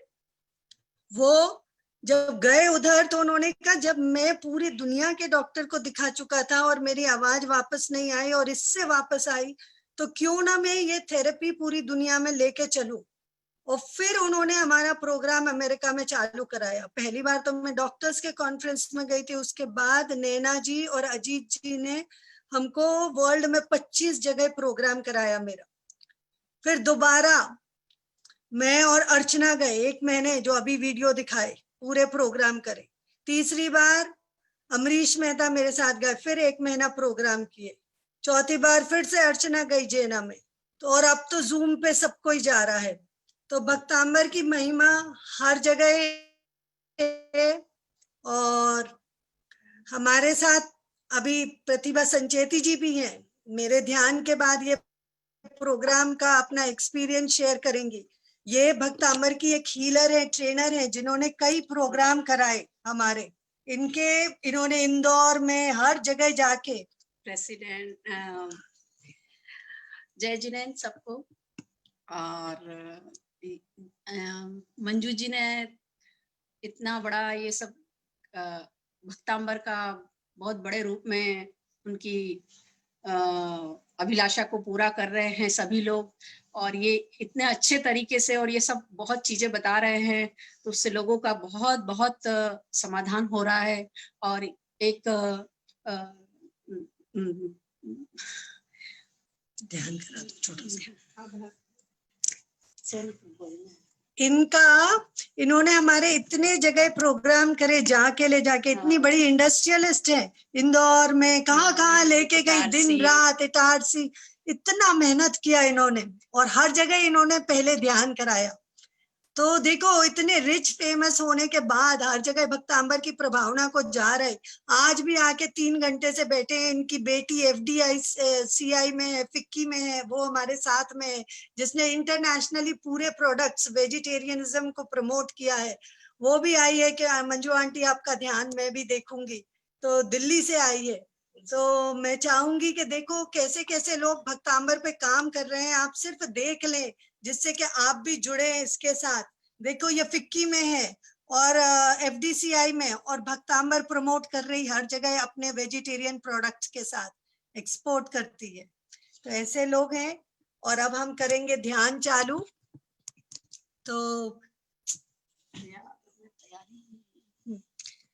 वो जब गए उधर तो उन्होंने कहा, जब मैं पूरी दुनिया के डॉक्टर को दिखा चुका था और मेरी आवाज वापस नहीं आई और इससे वापस आई, तो क्यों ना मैं ये थेरेपी पूरी दुनिया में लेके चलूं। और फिर उन्होंने हमारा प्रोग्राम अमेरिका में चालू कराया। पहली बार तो मैं डॉक्टर्स के कॉन्फ्रेंस में गई थी, उसके बाद नैना जी और अजीत जी ने हमको वर्ल्ड में 25 जगह प्रोग्राम कराया मेरा। फिर दोबारा मैं और अर्चना गए, 1 महीने, जो अभी वीडियो दिखाए, पूरे प्रोग्राम करे। तीसरी बार अमरीश मेहता मेरे साथ गए, फिर 1 महीना प्रोग्राम किए। चौथी बार फिर से अर्चना गई जेना में। तो और अब तो जूम पे सब कोई जा रहा है। तो भक्तांबर की महिमा हर जगह है। और हमारे साथ अभी प्रतिभा संचेती जी भी हैं, मेरे ध्यान के बाद ये प्रोग्राम का अपना एक्सपीरियंस शेयर करेंगी। ये भक्तांबर की एक हीलर है, ट्रेनर है, जिन्होंने कई प्रोग्राम कराए हमारे। इन्होंने इंदौर में हर जगह जाके प्रेसिडेंट जय जिनेन सबको, और मंजू जी ने इतना बड़ा ये सब भक्तांबर का बहुत बड़े रूप में उनकी अभिलाषा को पूरा कर रहे हैं सभी लोग, और ये इतने अच्छे तरीके से और ये सब बहुत चीजें बता रहे हैं, तो उससे लोगों का बहुत बहुत समाधान हो रहा है। और एक ध्यान करा दो छोटा सा। इन्होंने हमारे इतने जगह प्रोग्राम करे, जाके ले जाके, इतनी बड़ी इंडस्ट्रियलिस्ट है, इंदौर में कहाँ लेके गई, दिन रात, इटारसी, इतना मेहनत किया इन्होंने, और हर जगह इन्होंने पहले ध्यान कराया। तो देखो, इतने रिच फेमस होने के बाद हर जगह भक्तांबर की प्रभावना को जा रहे। आज भी आके 3 घंटे से बैठे हैं। इनकी बेटी FDICI में है, फिक्की में है, वो हमारे साथ में है, जिसने इंटरनेशनली पूरे प्रोडक्ट्स वेजिटेरियनिज्म को प्रमोट किया है। वो भी आई है कि मंजू आंटी आपका ध्यान मैं भी देखूंगी, तो दिल्ली से आई है। तो मैं चाहूंगी कि देखो कैसे कैसे लोग भक्तांबर पे काम कर रहे हैं, आप सिर्फ देख लें, जिससे कि आप भी जुड़े हैं इसके साथ। देखो, ये फिक्की में है और FDCI में, और भक्तांबर प्रमोट कर रही हर जगह अपने वेजिटेरियन प्रोडक्ट्स के साथ, एक्सपोर्ट करती है। तो ऐसे लोग हैं। और अब हम करेंगे ध्यान चालू। तो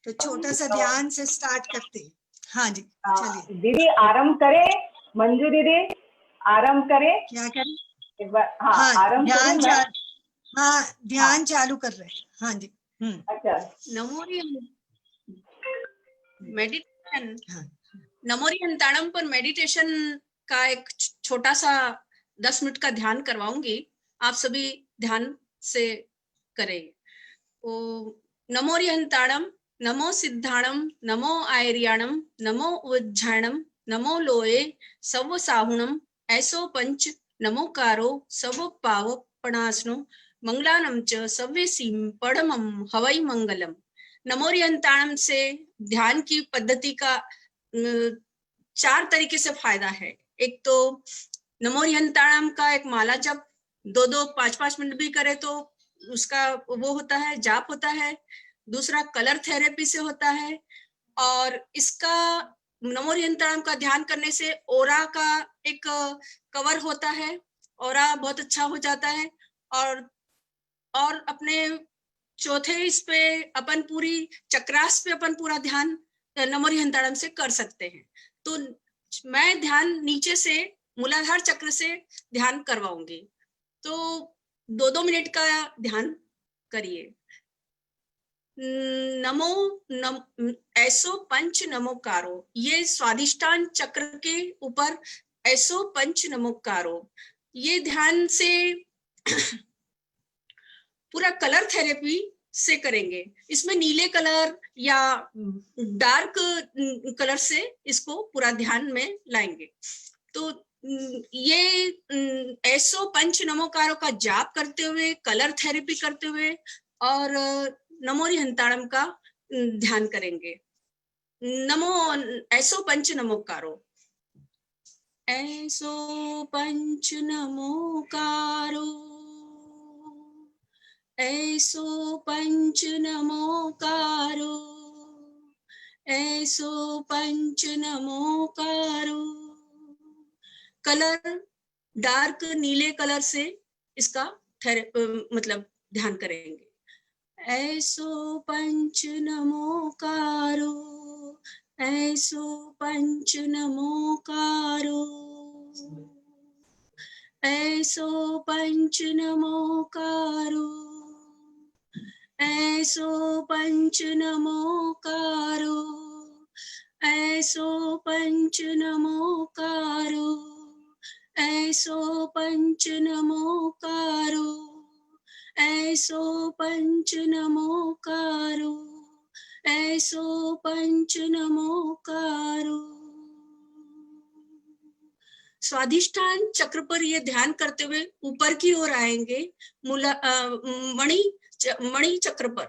छोटा सा ध्यान से स्टार्ट करते हैं। हाँ जी, चलिए दीदी आरंभ करें। मंजू दीदी आरंभ करें। क्या करें? एक बार हाँ, आरंभ ध्यान चालू कर रहे हैं। हाँ जी। अच्छा, नमोरियंताणम पर मेडिटेशन का एक छोटा सा 10 मिनट का ध्यान करवाऊंगी, आप सभी ध्यान से करें। ओ नमोरियंताणम, नमो सिद्धाणम, नमो आयर्याणम, नमो उज्जाणम, नमो लोये सव साहुणम, ऐसो पंच नमोकारो सवपावपणास्नो मंगलानम च सव्यसीम परमम हवै मंगलम। नमोरियंताणम से ध्यान की पद्धति का 4 तरीके से फायदा है। एक तो नमोरियंताणम का एक माला जप 2-2 5-5 मिनट भी करे तो उसका वो होता है, जाप होता है। दूसरा कलर थेरेपी से होता है, और इसका नमोरियंताणम का ध्यान करने से ओरा का एक कवर होता है, ओरा बहुत अच्छा हो जाता है। और अपने चौथे इस पे अपन पूरी चक्रास पे अपन पूरा ध्यान नमोरियंताणम से कर सकते हैं। तो मैं ध्यान नीचे से मूलाधार चक्र से ध्यान करवाऊंगी, तो 2-2 मिनट का ध्यान करिए। ऐसो पंच नमोकारो, ये स्वादिष्टान चक्र के ऊपर ऐसो पंच नमोकारो, ये ध्यान से पूरा कलर थेरेपी से करेंगे। इसमें नीले कलर या डार्क कलर से इसको पूरा ध्यान में लाएंगे। तो ये ऐसो पंच नमोकारों का जाप करते हुए, कलर थेरेपी करते हुए और नमोरियंताणम का ध्यान करेंगे। नमो ऐसो पंच नमोकारो, ऐसो पंच नमोकारो, ऐसो पंच नमोकारो, ऐसो पंच नमोकारो। कलर डार्क नीले कलर से इसका मतलब ध्यान करेंगे। ऐसो पंच नमोकारो, ऐसो पंच नमोकारो, ऐसो पंच नमोकारो, ऐसो पंच नमोकारो, ऐसो पंच नमोकारो, ऐसो पंच नमोकारो, ऐसो पंच नमोकारो, ऐसो पंच नमोकारो। स्वाधिष्ठान चक्र पर ये ध्यान करते हुए ऊपर की ओर आएंगे, मणि चक्र पर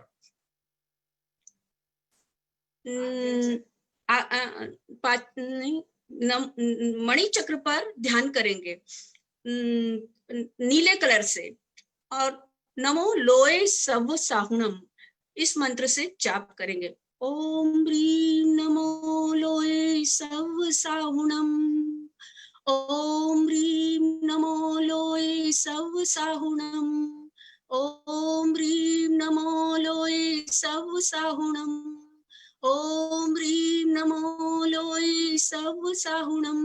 मणि चक्र पर ध्यान करेंगे नीले कलर से, और नमो लोए सव साहुणम इस मंत्र से जाप करेंगे। ओम ह्रीं नमो लोए सव साहुणम, ओम ह्रीं नमो लोए सव साहुणम, ओम ह्रीं नमो लोए सव साहुणम, ओम ह्रीं नमो लोए सव साहुणम,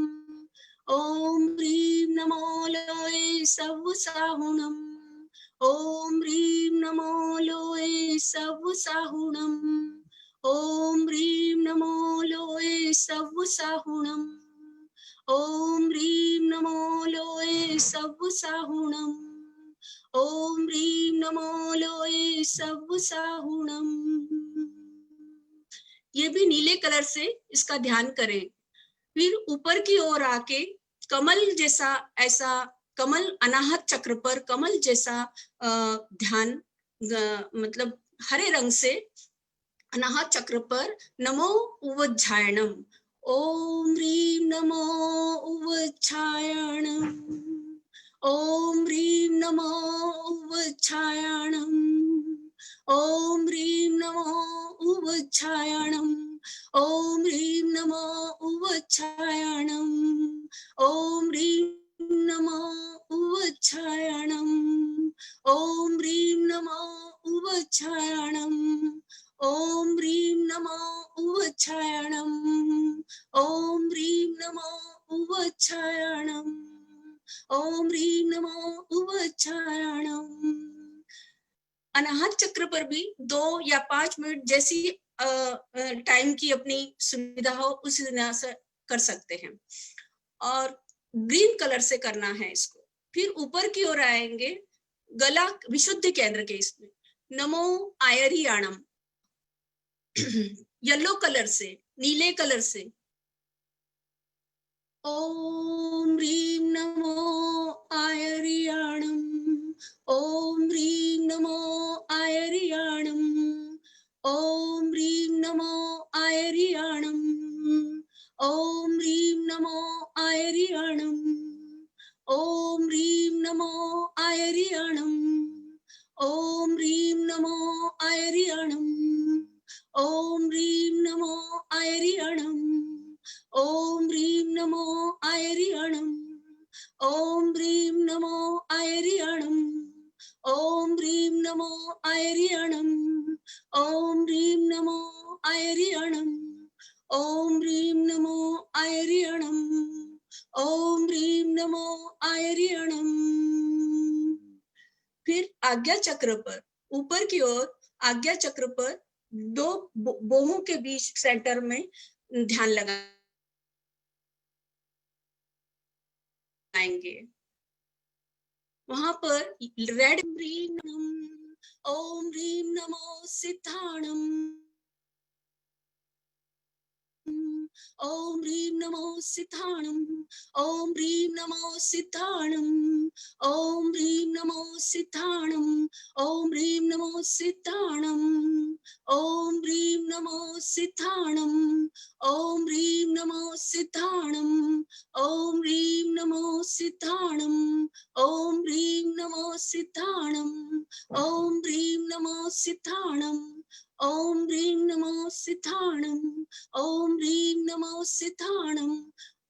ओम ह्रीं नमो लोए सव साहुणम, ओम ह्रीं नमो लोए सव साहुणम, ओम ह्रीं नमो लोए सव साहुणम, ओम ह्रीं नमो लोए सव साहुणम, ओम ह्रीं नमो लोए सव साहुणम। ये भी नीले कलर से इसका ध्यान करें। फिर ऊपर की ओर आके कमल जैसा, ऐसा कमल अनाहत चक्र पर कमल जैसा ध्यान, मतलब हरे रंग से अनाहत चक्र पर नमो उवज्झायणम, ओम ह्रीं नमो उवज्झायणम, ओम ह्रीं नमो उवज्झायणम, ओम ह्रीं नमो उवज्झायणम, ओम ह्रीं नमो उवज्झायणम, ओम ह्रीं नमो उवज्झायणम, ओम ह्रीं नमो उवज्झायणम, ओम ह्रीं नमो उवज्झायणम, ओम ह्रीं नमो उवज्झायणम, ओम ह्रीं नमो उवज्झायणम। अनाहत चक्र पर भी 2 या 5 मिनट जैसी टाइम की अपनी सुविधा हो उस तरह से कर सकते हैं, और ग्रीन कलर से करना है इसको। फिर ऊपर की ओर आएंगे, गला विशुद्ध केंद्र के इसमें नमो आयरियाणम येलो कलर से, नीले कलर से, ओम ह्रीं नमो आयर्याणम् ॐ ह्रीं नमो आयर्याणम् ॐ ह्रीं नमो आयर्याणम् ॐ ह्रीं नमो आयर्याणम् ॐ ह्रीं नमो आयर्याणम् ॐ ह्रीं नमो आयर्याणम् ॐ ह्रीं नमो आयर्याणम् ॐ ह्रीं नमो आयर्याणम् ॐ ह्रीं नमो आयर्याणम् ॐ ह्रीं नमो आयर्याणम् ॐ ह्रीं नमो आयर्याणम् ॐ ह्रीं नमो आयर्याणम् ॐ ह्रीं नमो आयर्याणम्। फिर आज्ञा चक्र पर ऊपर की ओर आज्ञा चक्र पर दो बोहों के बीच सेंटर में ध्यान लगाएंगे। वहां पर रेड ह्रीं ॐ ह्रीं नमो सिद्धाणम् ॐ ह्रीं नमो सिद्धाणम् ॐ ह्रीं नमो सिद्धाणम् ॐ ह्रीं नमो सिद्धाणम् ॐ ह्रीं नमो सिद्धाणम् ॐ ह्रीं नमो सिद्धाणम् ॐ ह्रीं नमो सिद्धाणम् ॐ ह्रीं नमो सिद्धाणम् ॐ ह्रीं नमो सिद्धाणम् ॐ ह्रीं नमो सिद्धाणम् ॐ ह्रीं नमो सिद्धाणम् ॐ ह्रीं नमो सिद्धाणम्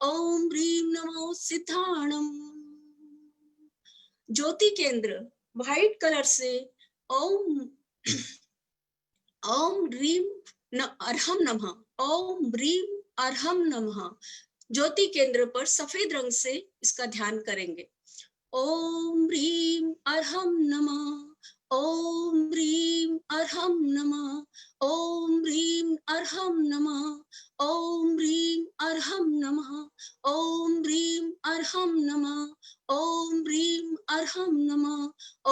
ॐ ह्रीं नमो सिद्धाणम्। ज्योति केंद्र व्हाइट कलर से ओम ह्रीं अर्हम नमः ओम ह्रीं अर्हम नमः ज्योति केंद्र पर सफेद रंग से इसका ध्यान करेंगे। ओम ह्रीं अर्हम नमः ॐ ह्रीं अर्हम नमः ॐ ह्रीं अर्हम नमः ॐ ह्रीं अर्हम नमः ॐ ह्रीं अर्हम नमः ॐ ह्रीं अर्हम नमः ॐ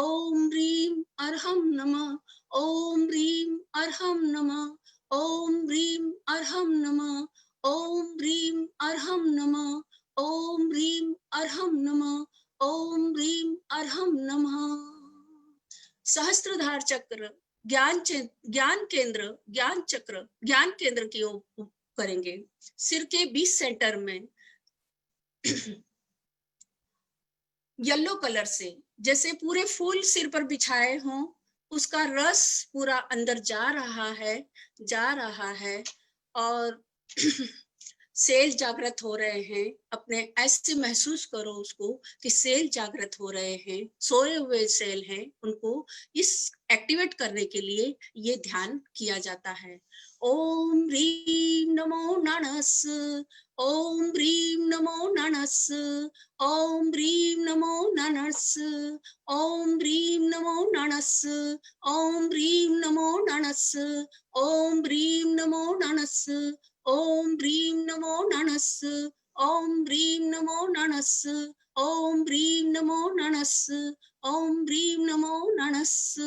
ह्रीं अर्हम नमः ॐ ह्रीं अर्हम नमः ॐ ह्रीं अर्हम नमः ॐ ह्रीं अर्हम नमः ॐ ह्रीं अर्हम नमः ॐ ह्रीं अर्हम नमः। सहस्त्रधार चक्र ज्ञान केंद्र की ओर करेंगे। सिर के 20 सेंटर में येलो कलर से जैसे पूरे फूल सिर पर बिछाए हों, उसका रस पूरा अंदर जा रहा है और सेल जागृत हो रहे हैं। अपने ऐसे महसूस करो उसको कि सेल जागृत हो रहे हैं, सोए हुए सेल हैं, उनको इस एक्टिवेट करने के लिए ये ध्यान किया जाता है। ओम ह्रीं नमो नमस् ओम ह्रीं नमो नमस् ओम ह्रीं नमो नमस् ओम ह्रीं नमो नमस् ओम ह्रीं नमो नमस् ओम ह्रीं नमो नमस् ओम ह्रीं नमो नमस् ओम ह्रीं नमो नमस् ओम ह्रीं नमो नमस् ओम ह्रीं नमो नमस्।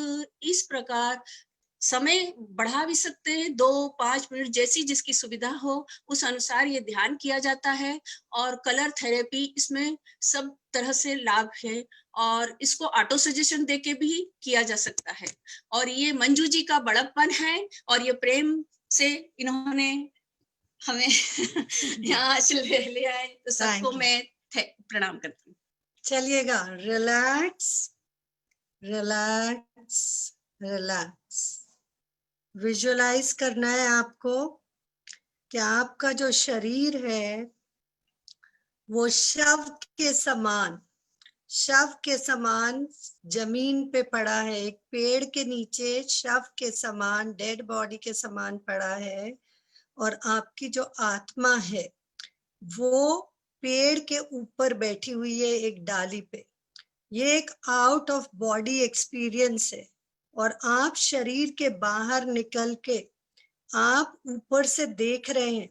इस प्रकार समय बढ़ा भी सकते हैं, 2-5 मिनट जैसी जिसकी सुविधा हो उस अनुसार ये ध्यान किया जाता है। और कलर थेरेपी इसमें सब तरह से लाभ है और इसको ऑटो सजेशन देके भी किया जा सकता है। और ये मंजू जी का बड़प्पन है और ये प्रेम से इन्होंने हमें यहाँ आज ले लिया है, तो सबको मैं प्रणाम करती हूँ। चलिएगा, रिलैक्स रिलैक्स रिलैक्स। विजुअलाइज करना है आपको कि आपका जो शरीर है वो शव के समान जमीन पे पड़ा है, एक पेड़ के नीचे शव के समान, डेड बॉडी के समान पड़ा है। और आपकी जो आत्मा है वो पेड़ के ऊपर बैठी हुई है एक डाली पे। ये एक आउट ऑफ बॉडी एक्सपीरियंस है और आप शरीर के बाहर निकल के आप ऊपर से देख रहे हैं।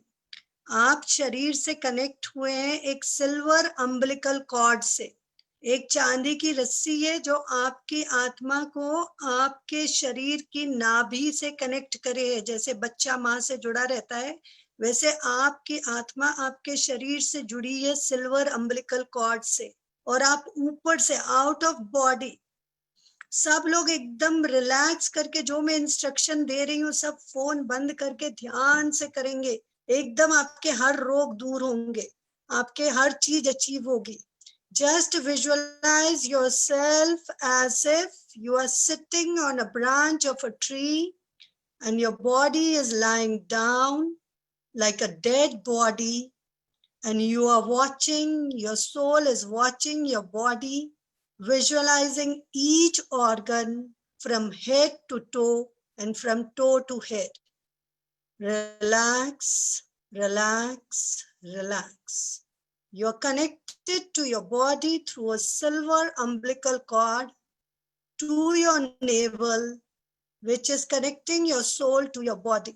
आप शरीर से कनेक्ट हुए हैं एक सिल्वर अम्बिलिकल कॉर्ड से। एक चांदी की रस्सी है जो आपकी आत्मा को आपके शरीर की नाभि से कनेक्ट करे है। जैसे बच्चा माँ से जुड़ा रहता है, वैसे आपकी आत्मा आपके शरीर से जुड़ी है सिल्वर अम्बिलिकल कॉर्ड से। और आप ऊपर से आउट ऑफ बॉडी सब लोग एकदम रिलैक्स करके, जो मैं इंस्ट्रक्शन दे रही हूँ सब फोन बंद करके ध्यान से करेंगे। एकदम आपके हर रोग दूर होंगे, आपके हर चीज अचीव होगी। Just visualise yourself as if you are sitting on a branch of a tree and your body is lying down like a dead body, and you are watching, your soul is watching your body, visualizing each organ from head to toe and from toe to head. Relax, relax, relax. You are connected to your body through a silver umbilical cord to your navel, which is connecting your soul to your body.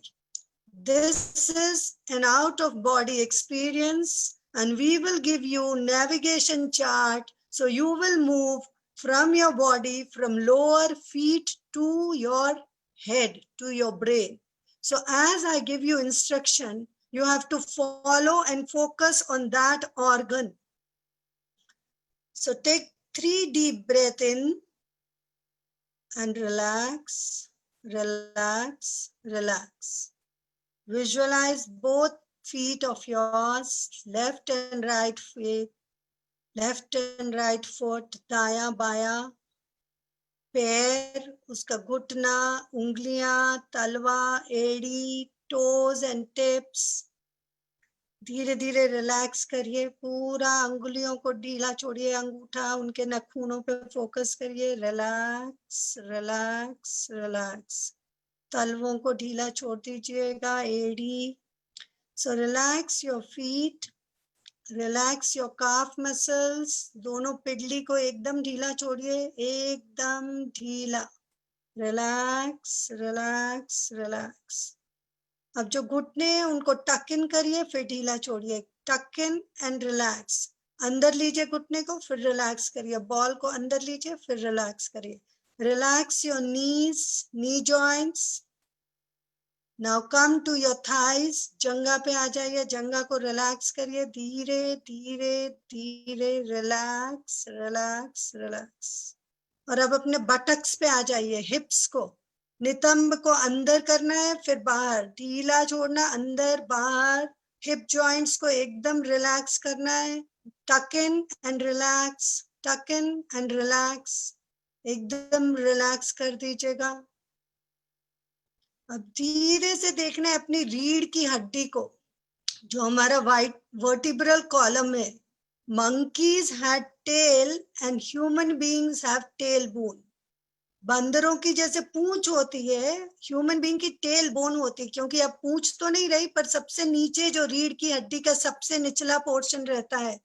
This is an out of body experience, and we will give you navigation chart, so you will move from your body, from lower feet to your head, to your brain. So as I give you instruction, you have to follow and focus on that organ. So take 3 deep breaths in and relax, relax, relax. Visualize both feet of yours, left and right feet, left and right foot, दाया बाया पैर, उसका घुटना, उंगलियां, तलवा, एड़ी, toes and tips. धीरे धीरे रिलैक्स करिए, पूरा अंगुलियों को ढीला छोड़िए, अंगूठा उनके नाखूनों पे फोकस करिए। Relax, relax, relax. तलवों को ढीला छोड़ दीजिएगा, एड़ी। So relax your feet, relax your calf muscles, दोनों पिडली को एकदम ढीला छोड़िए, एकदम ढीला। Relax, relax, relax. अब जो घुटने हैं उनको टक इन करिए, फिर ढीला छोड़िए। टक इन एंड रिलैक्स। अंदर लीजिए घुटने को, फिर रिलैक्स करिए। बॉल को अंदर लीजिए, फिर रिलैक्स करिए। Relax your knees, knee joints. Now come to your thighs, जंगा पे आ जाइए, जंगा को रिलैक्स करिए। धीरे धीरे धीरे रिलैक्स, रिलैक्स, रिलैक्स। और अब अपने बटक्स पे आ जाइए, हिप्स को, नितंब को अंदर करना है, फिर बाहर, ढीला छोड़ना, अंदर बाहर। हिप जॉइंट्स को एकदम रिलैक्स करना है। टक इन एंड रिलैक्स, टक इन एंड रिलैक्स, एकदम रिलैक्स कर दीजिएगा। अब धीरे से देखना है अपनी रीढ़ की हड्डी को, जो हमारा वर्टिब्रल कॉलम है। monkeys had tail and human beings have tailbone. बंदरों की जैसे पूंछ होती है, ह्यूमन बीइंग की टेल बोन होती है, क्योंकि अब पूंछ तो नहीं रही, पर सबसे नीचे जो रीढ़ की हड्डी का सबसे निचला पोर्शन रहता है,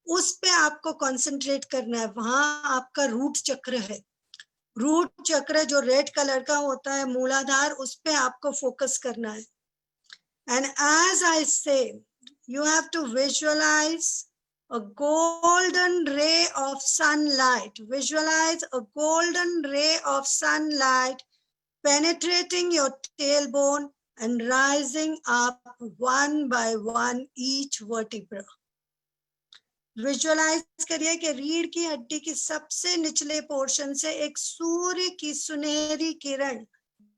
उस पे आपको कंसंट्रेट करना है। वहां आपका रूट चक्र है। रूट चक्र जो रेड कलर का होता है, मूलाधार, उस पे आपको फोकस करना है। And as I say, you have to visualise a golden ray of sunlight. Visualize a golden ray of sunlight penetrating your tailbone and rising up one by one each vertebra. Visualize करिए कि रीढ़ की हड्डी की सबसे निचले portion से एक सूर्य की सुनहरी किरण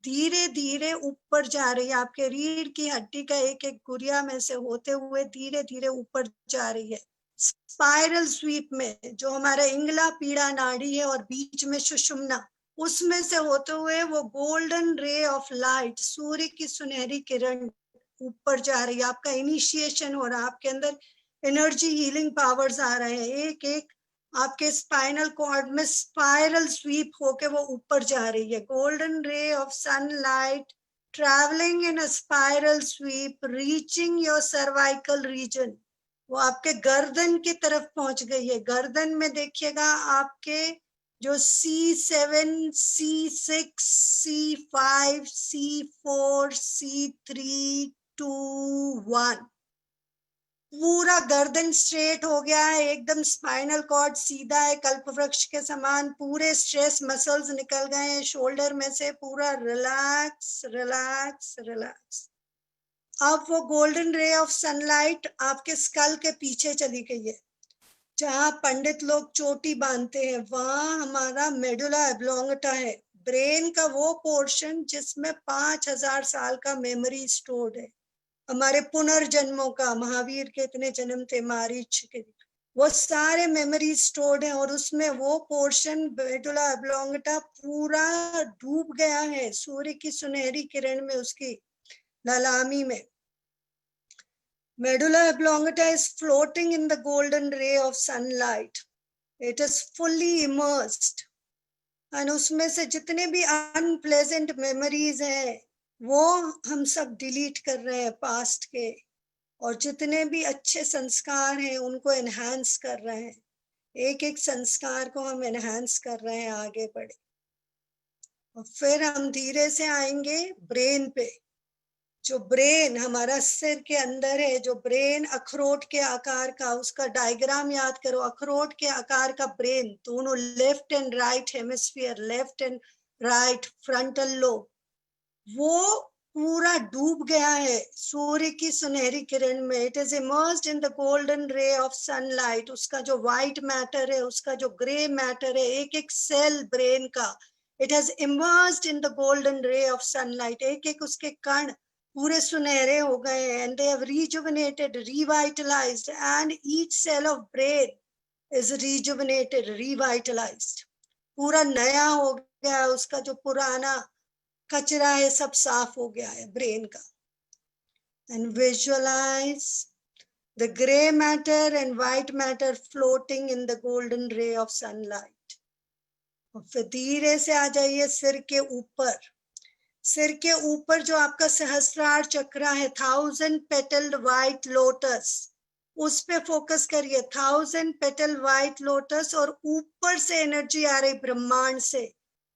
धीरे धीरे ऊपर जा रही है। आपके रीढ़ की हड्डी का एक एक गुरिया में से होते हुए धीरे धीरे ऊपर जा रही है। स्पाइरल स्वीप में, जो हमारा इंगला पीड़ा नाड़ी है और बीच में सुषुम्ना, उसमें से होते हुए वो गोल्डन रे ऑफ लाइट, सूर्य की सुनहरी किरण ऊपर जा रही है। आपका इनिशिएशन हो रहा है, आपके अंदर एनर्जी हीलिंग पावर्स आ रहे हैं। एक एक आपके स्पाइनल कॉर्ड में स्पाइरल स्वीप होके वो ऊपर जा रही है। Golden ray of sunlight travelling in a spiral sweep reaching your cervical region. वो आपके गर्दन की तरफ पहुंच गई है। गर्दन में देखिएगा आपके जो C7, C6, C5, C4, C3, 2, 1, पूरा गर्दन स्ट्रेट हो गया है, एकदम स्पाइनल कॉर्ड सीधा है, कल्पवृक्ष के समान। पूरे स्ट्रेस मसल्स निकल गए हैं शोल्डर में से। पूरा रिलैक्स, रिलैक्स, रिलैक्स। अब वो गोल्डन रे ऑफ सनलाइट आपके स्कल के पीछे चली गई है। जहाँ पंडित लोग चोटी बांधते हैं वहां हमारा मेडुला ऑब्लोंगेटा है, ब्रेन का वो पोर्शन जिसमें 5000 साल का मेमोरी स्टोर्ड है, हमारे पुनर्जन्मों का, महावीर के इतने जन्म थे, मारीच के, वो सारे मेमोरी स्टोर्ड है। और उसमें वो पोर्शन मेडुला ऑब्लोंगेटा पूरा डूब गया है सूर्य की सुनहरी किरण में, उसकी ललामी में। Medulla oblongata is floating in the golden ray of sunlight. It is fully immersed. And उसमें से जितने भी unpleasant memories हैं वो हम सब डिलीट कर रहे हैं पास्ट के, और जितने भी अच्छे संस्कार हैं उनको एनहांस कर रहे हैं। एक एक संस्कार को हम एनहांस कर रहे हैं, आगे बढ़े। और फिर हम धीरे से आएंगे ब्रेन पे। जो ब्रेन हमारा सिर के अंदर है, जो ब्रेन अखरोट के आकार का, उसका डायग्राम याद करो, अखरोट के आकार का ब्रेन, दोनों left and right hemisphere, left and right frontal lobe, वो पूरा डूब गया है सूर्य की सुनहरी किरण में। It is immersed in the golden ray of sunlight. उसका जो व्हाइट मैटर है, उसका जो ग्रे मैटर है, एक एक सेल ब्रेन का, it has immersed in the golden ray of sunlight. एक एक उसके कण पूरे सुनहरे हो गए हैं, and they have rejuvenated, revitalized, and each cell of brain is rejuvenated, revitalized, पूरा नया हो गया है। उसका जो पुराना कचरा है सब साफ हो गया है ब्रेन का। And visualize the gray matter and white matter floating in the golden ray of sunlight. और फिर धीरे से आ जाइए सिर के ऊपर। सिर के ऊपर जो आपका सहस्त्रार चक्र है, 1000 petaled white lotus, उस पे फोकस करिए। 1000 petal white lotus, और ऊपर से एनर्जी आ रही ब्रह्मांड से,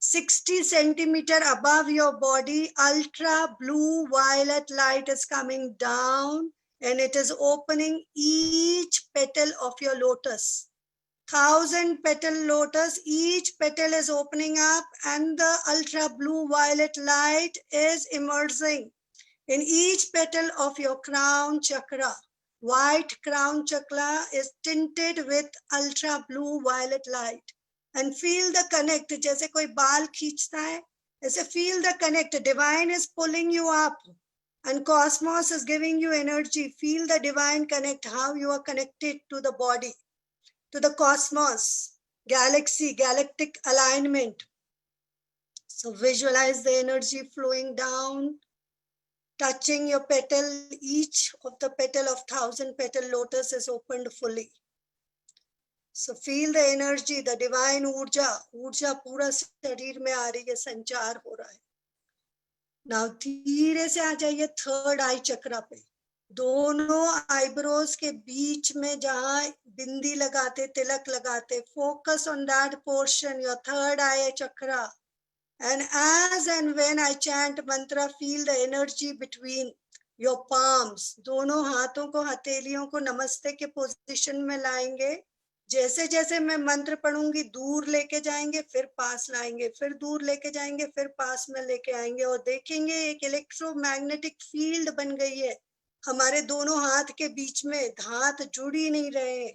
60 centimeter above your body, ultra blue violet light is coming down and it is opening each petal of your lotus. 1000 petal lotus, each petal is opening up and the ultra blue violet light is immersing in each petal of your crown chakra. White crown chakra is tinted with ultra blue violet light. And feel the connect, जैसे कोई बाल खींचता है, ऐसे feel the connect. Divine is pulling you up and cosmos is giving you energy. Feel the divine connect, how you are connected to the body, to the cosmos, galaxy, galactic alignment. So visualize the energy flowing down, touching your petal. Each of the petal of 1000 petal lotus is opened fully. So feel the energy, the divine ऊर्जा, ऊर्जा पूरा शरीर में आ रही है, संचार हो रहा है। Now धीरे से आ जाइए थर्ड आई चक्रा पे। दोनों आईब्रोज के बीच में जहां बिंदी लगाते, तिलक लगाते, focus on that portion, your third I chakra. And as and when I chant mantra, feel the energy between your palms. दोनों हाथों को, हथेलियों को नमस्ते के पोजीशन में लाएंगे। जैसे जैसे मैं मंत्र पढ़ूंगी दूर लेके जाएंगे, फिर पास लाएंगे, फिर दूर लेके जाएंगे, फिर पास में लेके आएंगे, और देखेंगे एक इलेक्ट्रोमैग्नेटिक फील्ड बन गई है हमारे दोनों हाथ के बीच में। हाथ जुड़ ही नहीं रहे,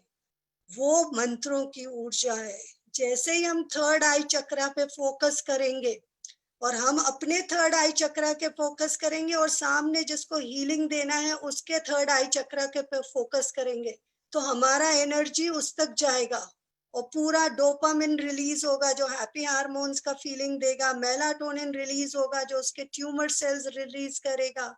वो मंत्रों की ऊर्जा है। जैसे ही हम थर्ड आई चक्रा पे फोकस करेंगे, और हम अपने थर्ड आई चक्रा के फोकस करेंगे, और सामने जिसको हीलिंग देना है उसके थर्ड आई चक्रा के पे फोकस करेंगे, तो हमारा एनर्जी उस तक जाएगा और पूरा डोपामिन रिलीज होगा जो हैप्पी हार्मोन्स का फीलिंग देगा। मेलाटोनिन रिलीज होगा जो उसके ट्यूमर सेल्स रिलीज करेगा।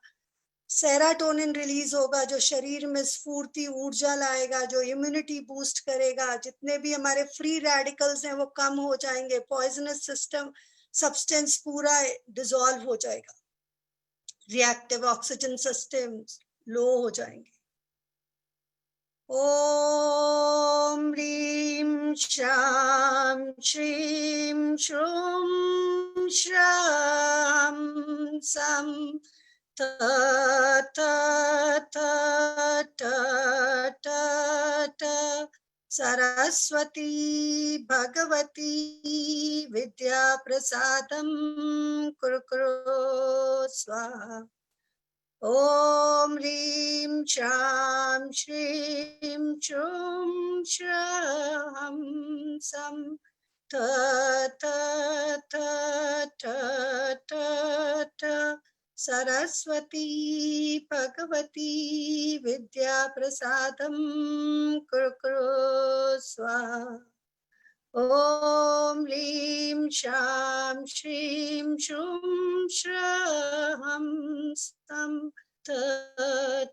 सेराटोनिन रिलीज होगा जो शरीर में स्फूर्ति, ऊर्जा लाएगा, जो इम्यूनिटी बूस्ट करेगा। जितने भी हमारे फ्री रेडिकल्स हैं वो कम हो जाएंगे। पॉइजनस सिस्टम सब्सटेंस पूरा डिसॉल्व हो जाएगा। रिएक्टिव ऑक्सीजन सिस्टम लो हो जाएंगे। ओम ह्रीं श्रां श्रीं श्रूं श्रां सं त त त त त त सरस्वती भगवती विद्या प्रसादं कुरु कुरु स्वाहा। ओम ह्रीं शां श्रीं श्रूं श्रहं सं थ थ थ ठ ठ ठ सरस्वती भगवती विद्या प्रसादं कुरु स्वाहा। ॐ ह्रीं शां श्रीं श्रूं श्रहं सं थ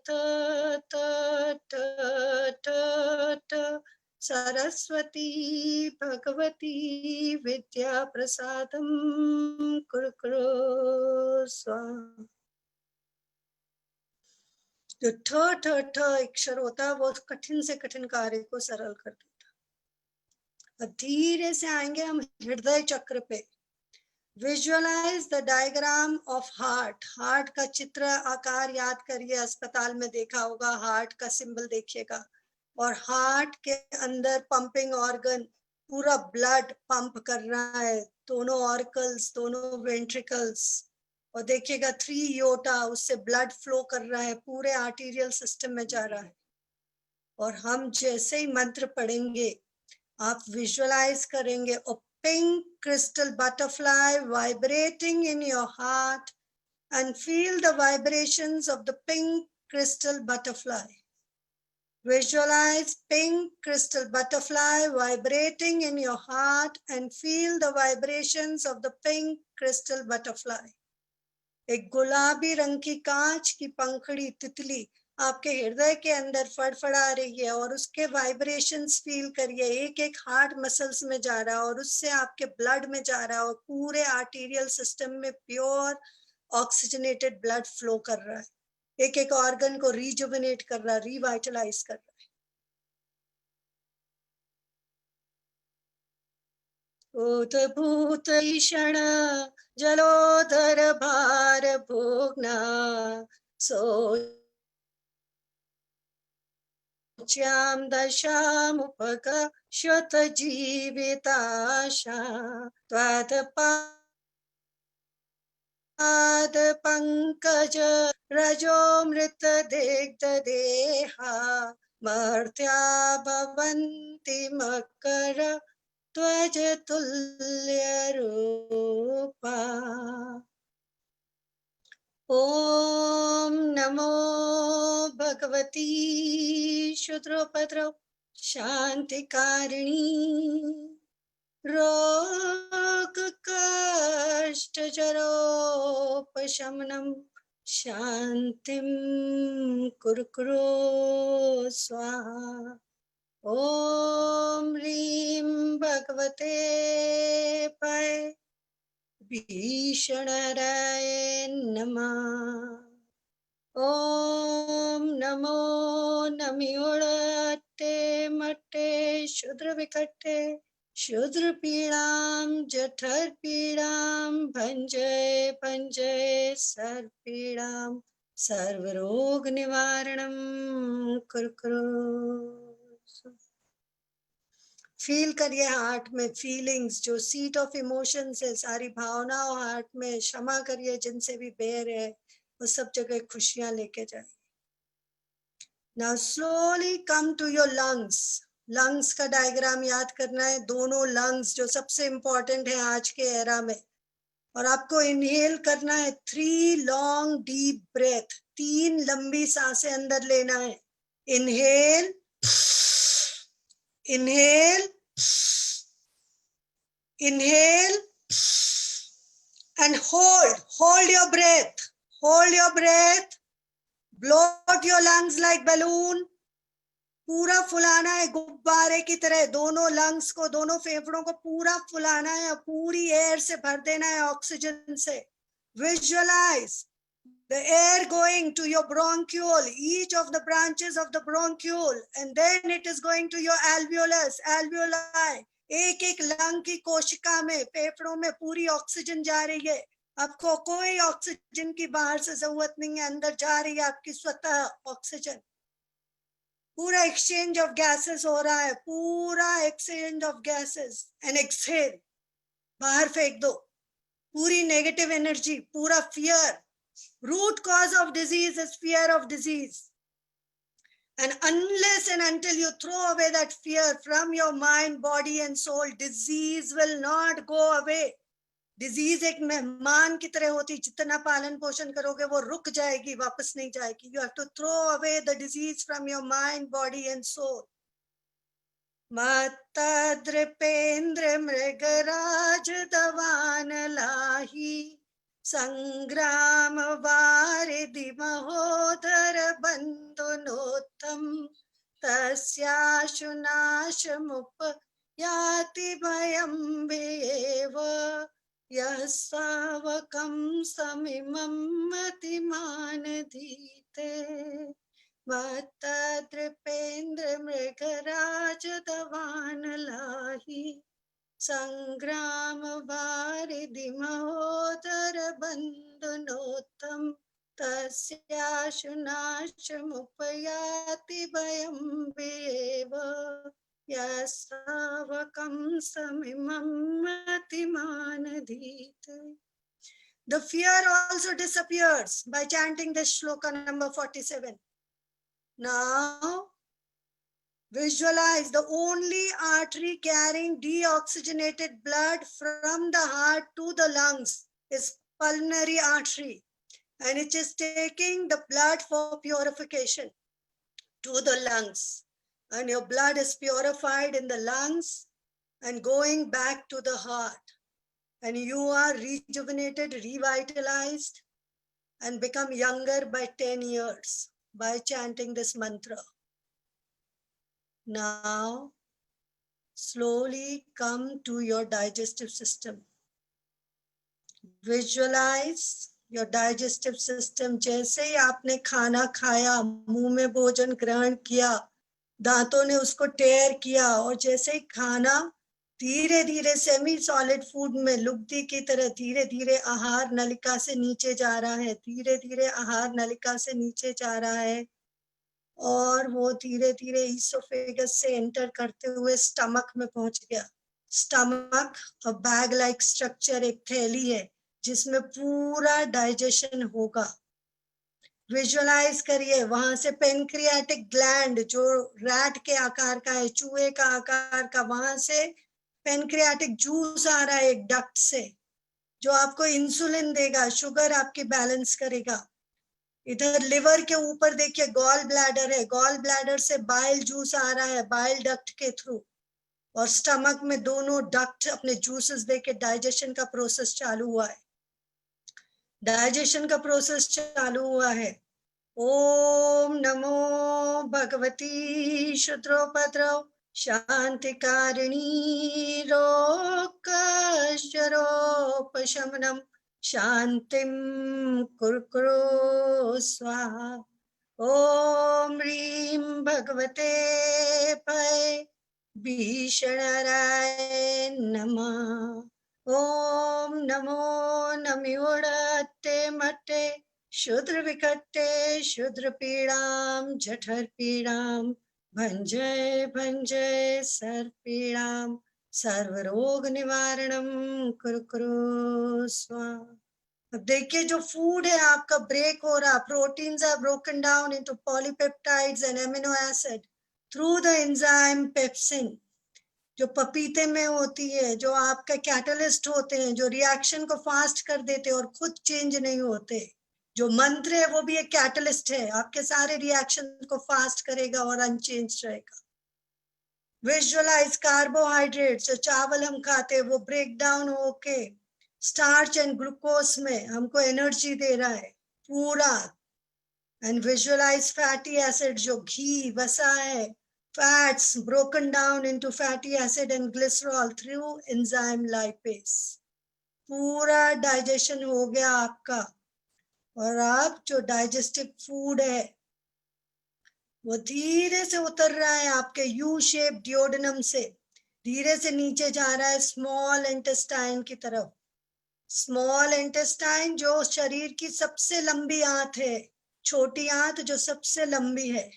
थ थ ठ ठ ठ सरस्वती भगवती विद्या प्रसादं कुरु स्वाहा। जो ठ ठ ठ अक्षर होता है वो कठिन से कठिन कार्य को सरल कर देता। अब धीरे से आएंगे हम हृदय चक्र पे। Visualise the diagram of heart. Heart का चित्र आकार याद करिए, अस्पताल में देखा होगा, हार्ट का सिंबल देखिएगा। और हार्ट के अंदर पंपिंग ऑर्गन, पूरा ब्लड पंप कर रहा है, दोनों ऑर्कल्स, दोनों वेंट्रिकल्स। और देखिएगा 3 योटा, उससे ब्लड फ्लो कर रहा है, पूरे आर्टीरियल सिस्टम में जा रहा है। और हम जैसे ही मंत्र पढ़ेंगे आप विजुअलाइज करेंगे a pink crystal butterfly vibrating in your heart and feel the vibrations of the pink crystal butterfly. Visualize pink crystal butterfly vibrating in your heart and feel the vibrations of the pink crystal butterfly. एक गुलाबी रंग की कांच की पंखड़ी तितली आपके हृदय के अंदर फड़फड़ा रही है और उसके वाइब्रेशंस फील करिए। एक एक हार्ट मसल्स में जा रहा है और उससे आपके ब्लड में जा रहा है और पूरे आर्टीरियल सिस्टम में प्योर ऑक्सीजनेटेड ब्लड फ्लो कर रहा है। एक एक ऑर्गन को रिजुविनेट कर रहा है, रिवाइटलाइज कर रहा है। भूत भूत ईषण जलोधर भार भोगना सो च्याम दशामुपक शत जीविताशा त्वाद पाद पंकज रजो मृत दिग्ध देहा मर्त्या भवन्ति मकर त्वज तुल्य रूपा। ओम नमो भगवती शुद्रोपद्रव शांतिकारिणी रोग कष्ट जरोपशमनम शांतिम कुरु स्वाहा। ओम ह्रीं भगवते पय भीषणराय नमः। ओम नमो नमियोड़ते मट्टे शूद्र विकट्टे शूद्र पीड़ाम जठर पीड़ाम भंजय भंजय सर्व पीड़ाम सर्व रोग निवारणम कुरु। फील करिए हार्ट में फीलिंग्स, जो सीट ऑफ इमोशंस है, सारी भावनाओं हार्ट में। क्षमा करिए जिनसे भी बैर है, वो सब जगह खुशियां लेके जाए। Now slowly come to your lungs. Lungs का डायग्राम याद करना है, दोनों लंग्स जो सबसे इंपॉर्टेंट है आज के एरा में। और आपको इनहेल करना है 3 लॉन्ग डीप ब्रेथ, 3 लंबी सांसें अंदर लेना है। Inhale, inhale, inhale and hold your breath, blow out your lungs like balloon। पूरा फुलाना है गुब्बारे की तरह, दोनों लंग्स को, दोनों फेफड़ों को पूरा फुलाना है, पूरी एयर से भर देना है, ऑक्सीजन से। Visualise the air going to your bronchiole, each of the branches of the bronchiole, and then it is going to your alveolus, alveoli। एक एक लंग की कोशिका में, फेफड़ों में पूरी ऑक्सीजन जा रही है। आपको कोई ऑक्सीजन की बाहर से जरूरत नहीं है, अंदर जा रही है आपकी स्वतः ऑक्सीजन। पूरा एक्सचेंज ऑफ गैसेस हो रहा है, पूरा exchange of gases. And exhale, बाहर फेंक दो पूरी नेगेटिव एनर्जी, पूरा fear. Root cause of disease is fear of disease. And unless and until you throw away that fear from your mind, body and soul, disease will not go away. Disease एक मेहमान की तरह होती, जितना पालन पोषण करोगे वो रुक जाएगी, वापस नहीं जाएगी. You have to throw away the disease from your mind, body and soul. माता द्रपेंद्र मृगराज दवान लाही, संग्राम वारिधि महोदर बंधुनोत्तम, तस्याशु नाशमुपयाति भयं वेव, यः सावकं समिमं मतिमानधीते. माता द्रपेंद्र मृगराज दवान लाही, संग्राम वारिधि महोदर बंधुनोत्तम, तस्याशु नाशमुपयाति भयं वेव, यः सावकं समिमं मतिमानधीते. The fear also disappears by chanting this shloka number 47. Now, visualize the only artery carrying deoxygenated blood from the heart to the lungs is pulmonary artery, and it is taking the blood for purification to the lungs, and your blood is purified in the lungs and going back to the heart, and you are rejuvenated, revitalized, and become younger by 10 years by chanting this mantra. Now, slowly come to your digestive system. Visualize your digestive system. जैसे ही आपने खाना खाया, मुंह में भोजन ग्रहण किया, दांतों ने उसको टेयर किया, और जैसे ही खाना धीरे धीरे सेमी सॉलिड फूड में लुगदी की तरह धीरे धीरे आहार नलिका से नीचे जा रहा है, धीरे धीरे आहार नलिका से नीचे जा रहा है, और वो धीरे धीरे ईसोफेगस से एंटर करते हुए स्टमक में पहुंच गया. स्टमक अ बैग लाइक स्ट्रक्चर, एक थैली है जिसमें पूरा डाइजेशन होगा. विजुअलाइज करिए, वहां से पेनक्रियाटिक ग्लैंड जो रैट के आकार का है, चूहे का आकार का, वहां से पेनक्रियाटिक जूस आ रहा है एक डक्ट से, जो आपको इंसुलिन देगा, शुगर आपकी बैलेंस करेगा. इधर लिवर के ऊपर देखिए गॉल ब्लैडर है, गॉल ब्लैडर से बाइल जूस आ रहा है बाइल डक्ट के थ्रू, और स्टमक में दोनों डक्ट अपने जूसेस देके डाइजेशन का प्रोसेस चालू हुआ है. डाइजेशन का प्रोसेस चालू हुआ है. ओम नमो भगवती शुद्रोपद्रव शांतिकारिणी रोगशरोपशमनम शांतिम कुरकुरो स्वाहा. ओम ह्रीं भगवते भय भीषणराय नमः. ओम नमो नमिवोड़ते मट्टे शूद्र विकट्टे शूद्र पीड़ाम जठर पीड़ाम भंजय भंजय सर्व पीड़ाम सर्व रोग निवारणम कुरकुरो स्वाहा. अब देखिए जो फूड है आपका ब्रेक हो रहा, proteins are broken down into polypeptides and amino acid through the enzyme pepsin, जो पपीते में होती है, जो आपका कैटलिस्ट होते हैं, जो रिएक्शन को फास्ट कर देते और खुद चेंज नहीं होते. जो मंत्र है वो भी एक कैटलिस्ट है, आपके सारे रिएक्शन को फास्ट करेगा और अनचेंज रहेगा. विजुअलाइज कार्बोहाइड्रेट्स, जो चावल हम खाते हैं वो ब्रेक डाउन होके स्टार्च एंड ग्लूकोज में हमको एनर्जी दे रहा है पूरा. एंड विजुअलाइज फैटी एसिड, जो घी वसा है, fats broken down into fatty acid and glycerol through enzyme lipase. पूरा डाइजेशन हो गया आपका, और आप जो डाइजेस्टिव फूड है वो धीरे से उतर रहा है आपके यू शेप डिओडेनम से, धीरे से नीचे जा रहा है स्मॉल इंटेस्टाइन की तरफ. स्मॉल इंटेस्टाइन जो शरीर की सबसे लंबी आंत है, छोटी आंत जो सबसे लंबी है.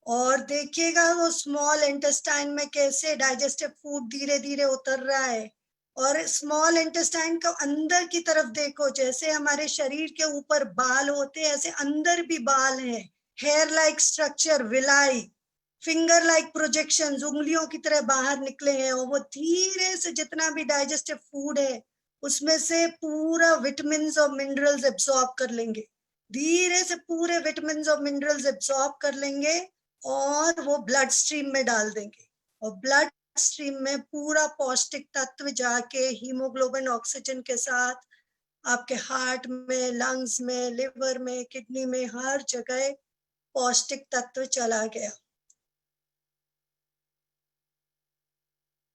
और देखिएगा वो स्मॉल इंटेस्टाइन में कैसे डाइजेस्टिव फूड धीरे धीरे उतर रहा है. और स्मॉल इंटेस्टाइन को अंदर की तरफ देखो, जैसे हमारे शरीर के ऊपर बाल होते हैं ऐसे अंदर भी बाल हैं, hair like structure villi, finger like projections, उंगलियों की तरह बाहर निकले हैं, और वो धीरे से जितना भी डाइजेस्टिव फूड है उसमें से पूरा विटामिन्स और मिनरल्स एब्सॉर्ब कर लेंगे, धीरे से पूरे विटामिन्स और मिनरल्स एब्सॉर्ब कर लेंगे और वो ब्लड स्ट्रीम में डाल देंगे, और ब्लड स्ट्रीम में पूरा पौष्टिक तत्व जाके हीमोग्लोबिन ऑक्सीजन के साथ आपके हार्ट में, लंग्स में, लिवर में, किडनी में, हर जगह पौष्टिक तत्व चला गया।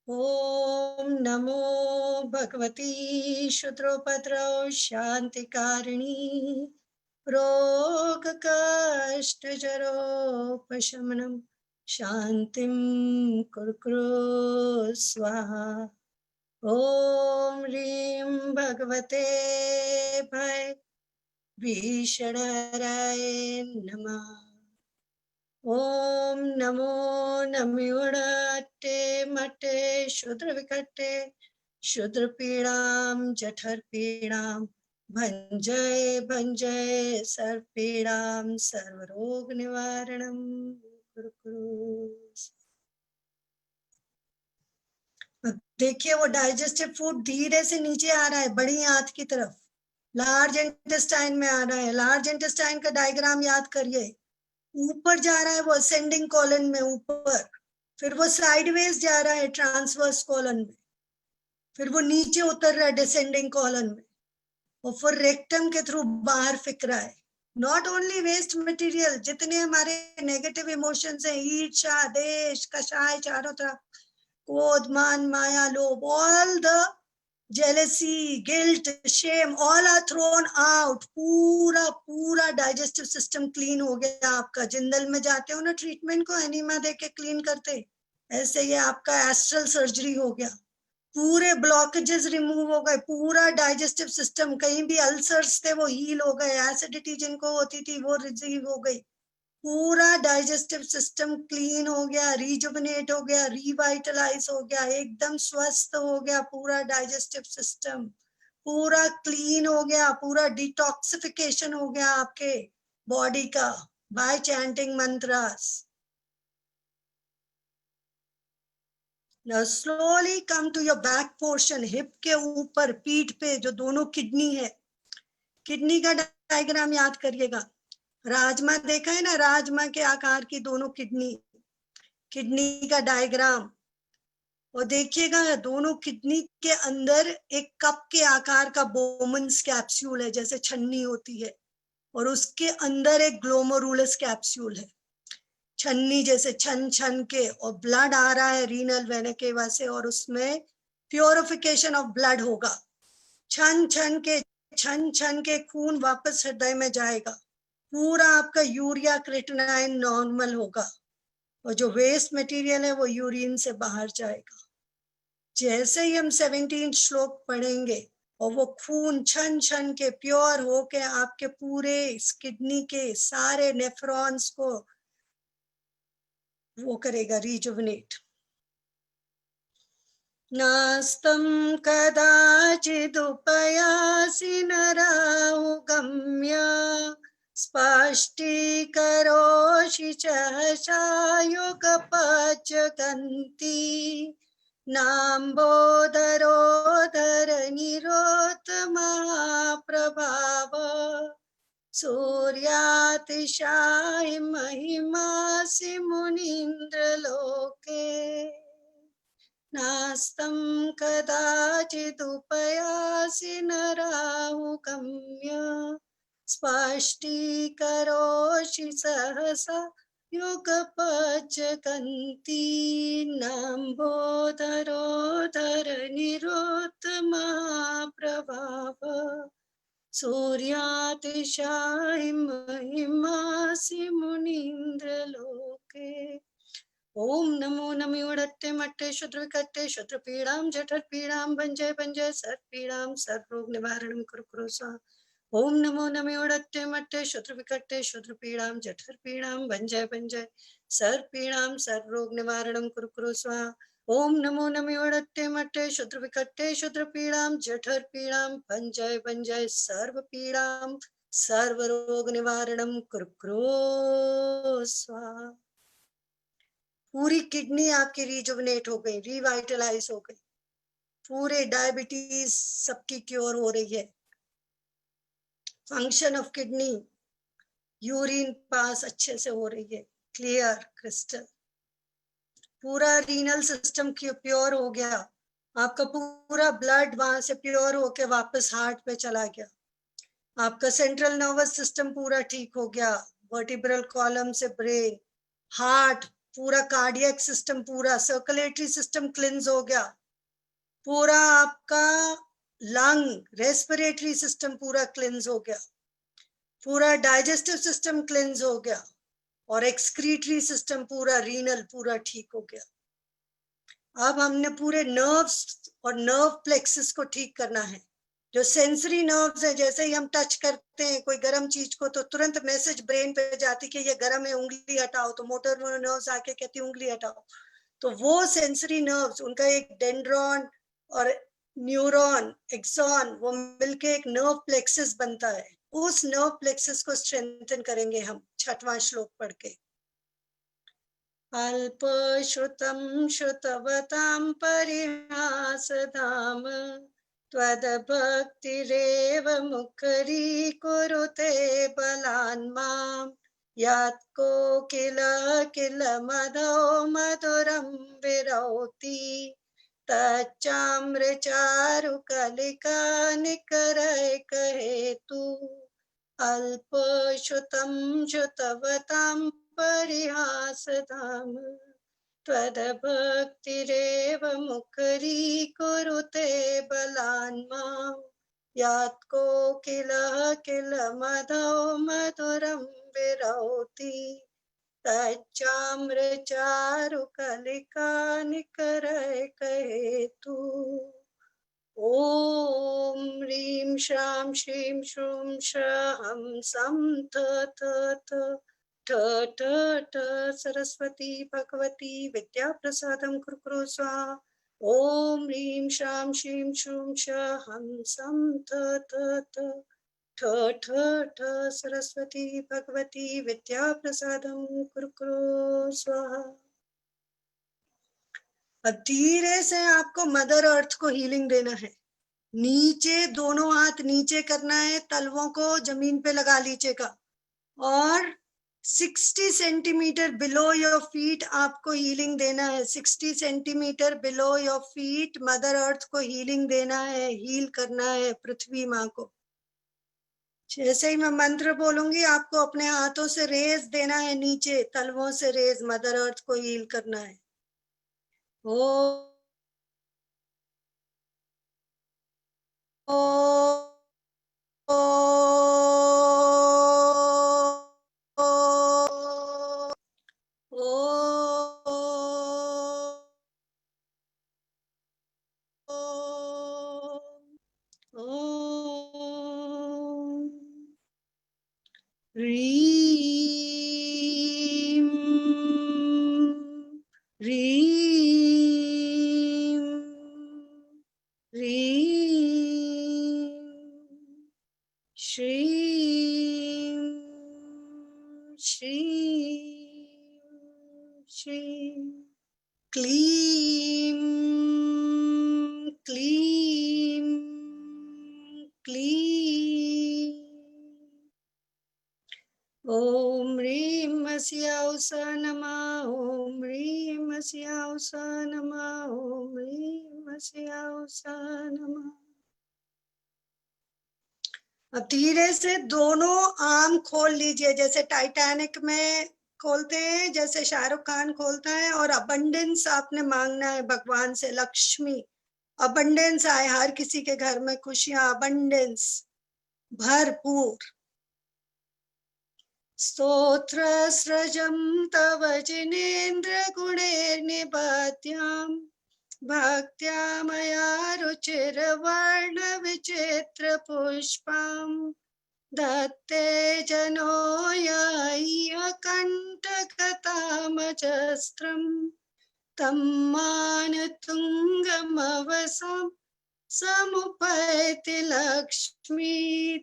ओम नमो भगवती शुद्रोपद्रव शांतिकारिणी रोग कष्ट जरोपशमनम शांतिम कुरु स्वाहा। ओम ह्रीं भगवते भय भीषणाय नमः। ओम नमो नमिवड़ते मटे शूद्र विकटे शूद्र पीड़ाम जठर पीड़ाम भंजय भंजय सर्व पीड़ाम सर्व रोग निवारणम कुरु कुरु। देखिए वो डाइजेस्टिव फूड धीरे से नीचे आ रहा है, बड़ी आंत की तरफ, लार्ज इंटेस्टाइन में आ रहा है। लार्ज इंटेस्टाइन का डायग्राम याद करिए, ऊपर जा रहा है वो असेंडिंग कॉलन में ऊपर, फिर वो साइडवेज जा रहा है ट्रांसवर्स कॉलन में, फिर वो नीचे उतर रहा है डिसेंडिंग कॉलन में, और फिर रेक्टम के थ्रू बाहर फेंक रहा है। नॉट ओनली वेस्ट मटेरियल, जितने हमारे नेगेटिव इमोशंस हैं, ईर्ष्या, देश, कषाय, चारों तरफ, क्रोध, मान, माया, लोभ, all the jealousy, guilt, shame, all are thrown out। पूरा डाइजेस्टिव सिस्टम क्लीन हो गया आपका। जिंदल में जाते हो ना ट्रीटमेंट को, एनीमा देके क्लीन करते, ऐसे ये आपका एस्ट्रल सर्जरी हो गया। पूरे ब्लॉकेजेस रिमूव हो गए, पूरा डाइजेस्टिव सिस्टम, कहीं भी अल्सर्स थे वो हील हो गए, एसिडिटी जिनको होती थी वो रिलीव हो गई, पूरा डाइजेस्टिव सिस्टम क्लीन हो गया, रिजुविनेट हो गया, रिवाइटलाइज हो गया, एकदम स्वस्थ हो गया। पूरा डाइजेस्टिव सिस्टम पूरा क्लीन हो गया, पूरा डिटॉक्सिफिकेशन हो गया आपके बॉडी का by chanting mantras. Now slowly come to your back portion, hip के ऊपर, पीठ पे जो दोनों किडनी है, किडनी का डायग्राम याद करिएगा। राजमा देखा है ना, राजमा के आकार की दोनों किडनी, किडनी का डायग्राम। और देखिएगा दोनों किडनी के अंदर एक कप के आकार का बोमन्स कैप्सूल है, जैसे छन्नी होती है, और उसके अंदर एक ग्लोमेरुलस कैप्सूल है, छन्नी जैसे छन छन के, और ब्लड आ रहा है रीनल वेना केवा से, और उसमें प्योरिफिकेशन ऑफ ब्लड होगा। छन छन के खून वापस हृदय में जाएगा, पूरा आपका यूरिया क्रिएटिनाइन नॉर्मल होगा, और जो वेस्ट मटेरियल है वो यूरिन से बाहर जाएगा। जैसे ही हम 17 श्लोक पढ़ेंगे और वो खून छन छन के प्योर होके आपके पूरे किडनी के सारे नेफ्रॉन्स को वो करेगा रिजुविनेट। नास्तं कदाचिदुपयासि नराहु गम्य स्पष्टीकरोषि च शायुगपचगन्ति नाम्बोदरोदर निरोधमहाप्रभाव सूर्यातिशायि महिमासि मुनीन्द्रलोके नास्तं कदाचिदुपयासि नराहु गम्य स्पष्टीकरोषि सहसा युगपचगन्ति नाम्बोदरोदर निरोधमहाप्रभाव सूर्यातिशायि महिमासि मुनीन्द्रलोके। ओम नमो नमिवड़ते मट्टे शूद्र विकट्टे शूद्र पीड़ाम जठर पीड़ाम भंजय भंजय सर्व पीड़ाम सर्व रोग निवारणम कुरु कुरु स्वाहा। ओम नमो नमिवड़ते मट्टे शूद्र विकट्टे शूद्र पीड़ाम जठर पीड़ाम भंजय भंजय सर्व पीड़ाम सर्व रोग निवारणम कुरु कुरु स्वाहा। ओम नमो नमिवड़ते मट्टे शूद्र विकट्टे शूद्र पीड़ाम जठर पीड़ाम भंजय भंजय सर्व पीड़ाम सर्व रोग निवारणम कुरु कुरु स्वाहा। पूरी किडनी आपकी रिजुवनेट हो गई, रिवाइटलाइज हो गई, पूरे डायबिटीज सबकी क्योर हो रही है। Function of kidney, urine pass अच्छे से हो रही है, क्लियर क्रिस्टल। पूरा रीनल सिस्टम प्योर हो गया, आपका पूरा ब्लड वहां से प्योर होके वापस हार्ट पे चला गया। आपका सेंट्रल नर्वस सिस्टम पूरा ठीक हो गया, वर्टिब्रल कॉलम से ब्रेन, हार्ट, पूरा कार्डियक सिस्टम, पूरा सर्कुलेटरी सिस्टम क्लिंज हो गया, पूरा आपका लंग, रेस्पिरेटरी सिस्टम पूरा क्लिंज हो गया, पूरा डाइजेस्टिव सिस्टम क्लिंज हो गया, और एक्सक्रीटरी सिस्टम पूरा, रीनल पूरा ठीक हो गया। अब हमने पूरे नर्व्स और नर्व प्लेक्सिस को ठीक करना है। जो सेंसरी नर्व्स है, जैसे ही हम टच करते हैं कोई गर्म चीज को तो तुरंत मैसेज ब्रेन पे जाती कि ये गर्म है, उंगली हटाओ, तो मोटर नर्व्स आके कहती उंगली हटाओ। तो वो सेंसरी नर्व्स, उनका एक डेंड्रॉन और न्यूरॉन, एक्सॉन, वो मिलके एक नर्व प्लेक्सिस बनता है। उस नर्व प्लेक्सिस को स्ट्रेंथन करेंगे हम 6वां श्लोक पढ़ के। अल्प श्रुतं श्रुतवतां परिहासधाम त्वद्भक्तिरेव मुखरीकुरुते बलान् माम् यत् किल मदो मधुरं विरौति तच्चाम्रचारुकलिका निकरैकहेतु अल्पश्रुतं श्रुतवतां परिहासधाम त्वद्भक्तिरेव मुखरीकुरुते बलान् माम् यत् किल मदो मधुरं विरौति तच्चाम्रचारुकलिका निकरैकहेतु। ॐ ह्रीं श्रां श्रीं श्रूं श्रहं सं थ थ थ ठ ठ ठ सरस्वती भगवती विद्याप्रसादं कुरु स्वाहा। ॐ ह्रीं श्रां श्रीं श्रूं श्रहं सं थ थ थ ठ ठ ठ सरस्वती भगवती विद्याप्रसादं कुरु स्वाहा। अब धीरे से आपको मदर अर्थ को हीलिंग देना है। नीचे दोनों हाथ नीचे करना है, तलवों को जमीन पे लगा लीजिएगा, और 60 सेंटीमीटर बिलो योर फीट आपको हीलिंग देना है। 60 centimetre below your feet mother earth को हीलिंग देना है, हील करना है पृथ्वी माँ को। जैसे ही मैं मंत्र बोलूंगी आपको अपने हाथों से रेज देना है, नीचे तलवों से रेज मदर अर्थ को हील करना है। ओ क्लीं क्लीं क्लीं। ॐ ह्रीं अस्याौस नमः, ॐ ह्रीं अस्याौस नमः, ॐ ह्रीं अस्याौस नमः। अब धीरे से दोनों आर्म खोल लीजिए, जैसे टाइटैनिक में खोलते हैं, जैसे शाहरुख खान खोलता है। और अबंडेंस आपने मांगना है भगवान से, लक्ष्मी अबंडेंस आए हर किसी के घर में, खुशियां, अबंडेंस भरपूर। स्तोत्र सृजं तव जिनेन्द्र गुणैर्निबध्याम् भक्त्या मया रुचिर्वर्ण विचित्र पुष्पम् दत्ते जनो यकण्टकतामजस्त्रम् तं मानतुङ्गमवसम् समुपैति लक्ष्मी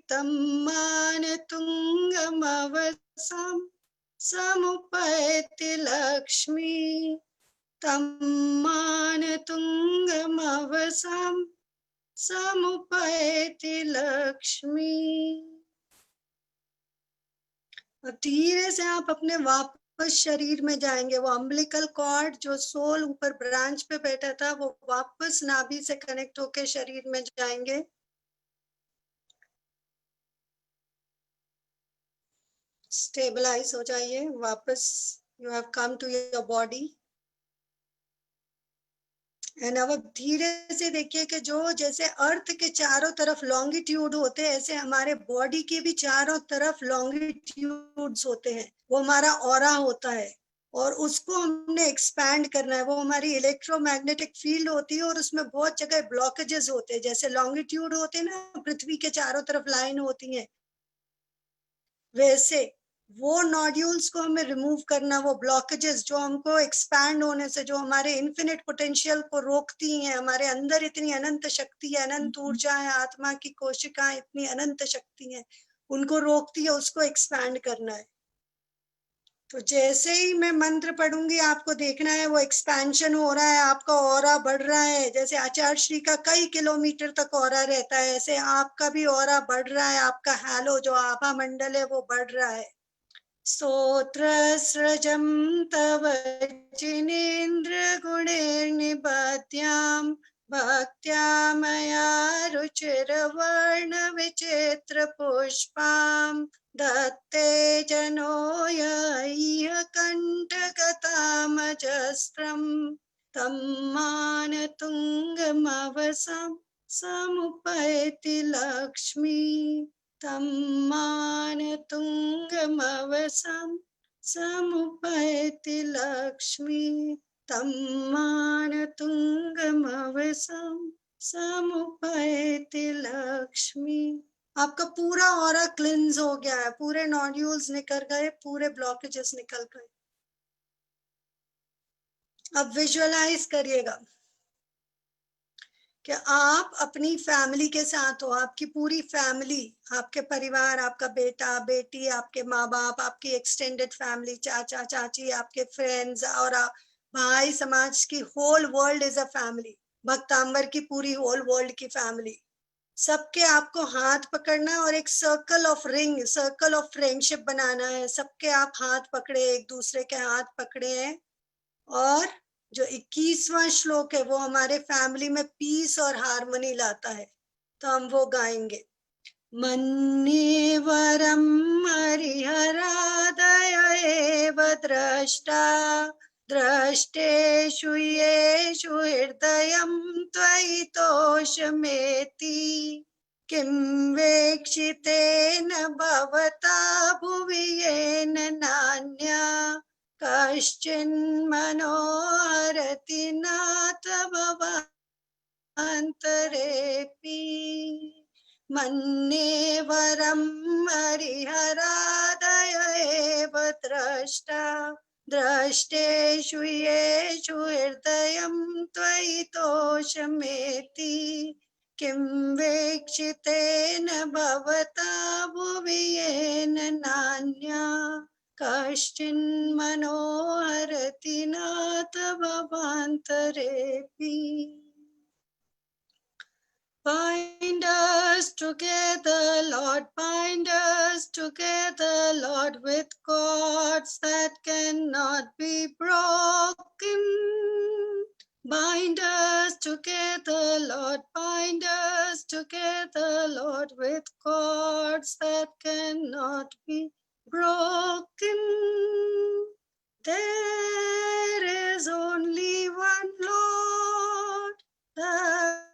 तं मानतुङ्गमवसम् समुपैति लक्ष्मी तं मानतुङ्गमवसं समुपैति लक्ष्मी। और धीरे से आप अपने वापस शरीर में जाएंगे। वो अम्बिलिकल कॉर्ड जो सोल ऊपर ब्रांच पे बैठा था वो वापस नाभि से कनेक्ट होके शरीर में जाएंगे। स्टेबलाइज हो जाइए वापस। You have come to your body. एंड अब धीरे से देखिए कि जो जैसे अर्थ के चारों तरफ लॉन्गिट्यूड होते हैं ऐसे हमारे बॉडी के भी चारों तरफ लॉन्गिट्यूड्स होते हैं। वो हमारा ऑरा होता है और उसको हमने एक्सपैंड करना है। वो हमारी इलेक्ट्रोमैग्नेटिक फील्ड होती है और उसमें बहुत जगह ब्लॉकेजेस होते हैं। जैसे लॉन्गिट्यूड होते हैं ना, पृथ्वी के चारों तरफ लाइन होती है, वैसे वो नॉड्यूल्स को हमें रिमूव करना। वो ब्लॉकेजेस जो हमको एक्सपैंड होने से, जो हमारे इन्फिनिट पोटेंशियल को रोकती हैं। हमारे अंदर इतनी अनंत शक्ति है, अनंत ऊर्जा है, आत्मा की कोशिकाएं इतनी अनंत शक्ति है, उनको रोकती है, उसको एक्सपैंड करना है। तो जैसे ही मैं मंत्र पढ़ूंगी आपको देखना है वो एक्सपेंशन हो रहा है, आपका ऑरा बढ़ रहा है। जैसे आचार्य श्री का कई किलोमीटर तक ऑरा रहता है, ऐसे आपका भी ऑरा बढ़ रहा है। आपका हैलो जो आभा मंडल है वो बढ़ रहा है। स्तोत्रस्रजं तव जिनेन्द्र गुणैर्निबध्यां भक्त्या मया रुचिरवर्ण विचित्र पुष्पां दत्ते जनो यैह कण्ठगतामजस्रं तं मानतुङ्गमवसं समुपैति लक्ष्मी तं मानतुङ्गमवसं समुपैति लक्ष्मी तं मानतुङ्गमवसं समुपैति लक्ष्मी। आपका पूरा ऑरा क्लिंज हो गया है, पूरे नॉड्यूल्स निकल गए, पूरे ब्लॉकेजेस निकल गए। अब विजुअलाइज करिएगा कि आप अपनी फैमिली के साथ हो। आपकी पूरी फैमिली, आपके परिवार, आपका बेटा बेटी, आपके माँ बाप, आपकी एक्सटेंडेड फैमिली, चाचा चाची, आपके फ्रेंड्स और भाई समाज की whole world is a family. Bhaktambar की पूरी होल वर्ल्ड की फैमिली, सबके आपको हाथ पकड़ना है और एक circle of ring, circle of friendship बनाना है। सबके आप हाथ पकड़े, एक दूसरे के हाथ पकड़े हैं। और जो 21वां श्लोक है वो हमारे फैमिली में पीस और हार्मनी लाता है, तो हम वो गाएंगे। मन्ये वरम हरिहरादय एव द्रष्टा द्रष्टेषु येषु हृदयं त्वयि तोषमेति किं वेक्षितेन भवता भुवि येन नान्या कश्चिन्मनोहरति नाथ भवान्तरेऽपि मन्ये वरं हरिहरादय एव द्रष्टा द्रष्टेषु येषु हृदयं त्वयि तोषमेति किं वेक्षितेन भवता भुवि येन नान्या कश्चिन्मनोहरति नाथ भवान्तरेऽपि। Bind us together, Lord, bind us together, Lord, with cords that cannot be broken. Bind us together, Lord, bind us together, Lord, with cords that cannot be broken. There is only one Lord, that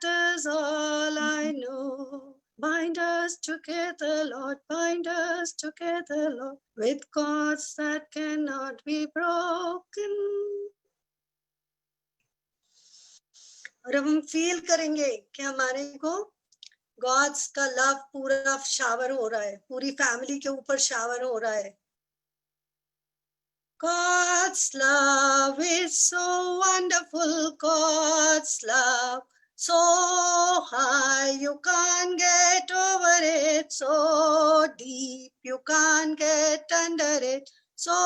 is all I know. Bind us together, Lord, bind us together, Lord, with cords that cannot be broken. और अब हम feel करेंगे कि हमारे को God's का love पूरा shower हो रहा है, पूरी फैमिली के ऊपर शावर हो रहा है। God's love is so wonderful, God's love So high you can't get over it, so deep you can't get under it, so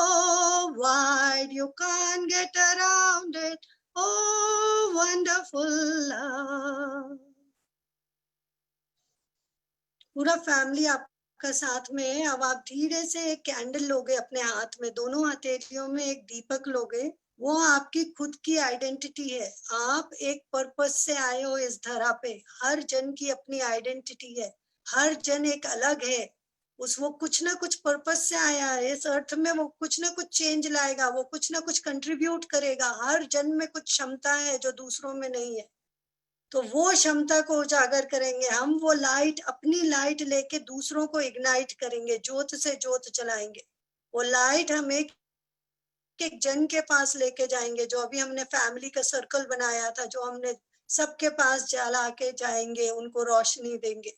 wide you can't get around it. Oh, wonderful love. पूरा family आपका साथ में है। अब आप धीरे से एक कैंडल लोगे अपने हाथ में, दोनों हथेलियों में एक दीपक लोगे। वो आपकी खुद की आइडेंटिटी है। आप एक पर्पस से आए हो इस धरा पे। हर जन की अपनी आइडेंटिटी है, हर जन एक अलग है। वो कुछ ना कुछ पर्पस से आया है इस अर्थ में। वो कुछ ना कुछ चेंज लाएगा, वो कुछ ना कुछ कंट्रीब्यूट करेगा। हर जन में कुछ क्षमता है जो दूसरों में नहीं है, तो वो क्षमता को उजागर करेंगे हम। वो लाइट, अपनी लाइट लेके दूसरों को इग्नाइट करेंगे, ज्योत से ज्योत जलाएंगे। वो लाइट हम एक जन के पास लेके जाएंगे। जो अभी हमने फैमिली का सर्कल बनाया था, जो हमने सबके पास जला के जाएंगे, उनको रोशनी देंगे।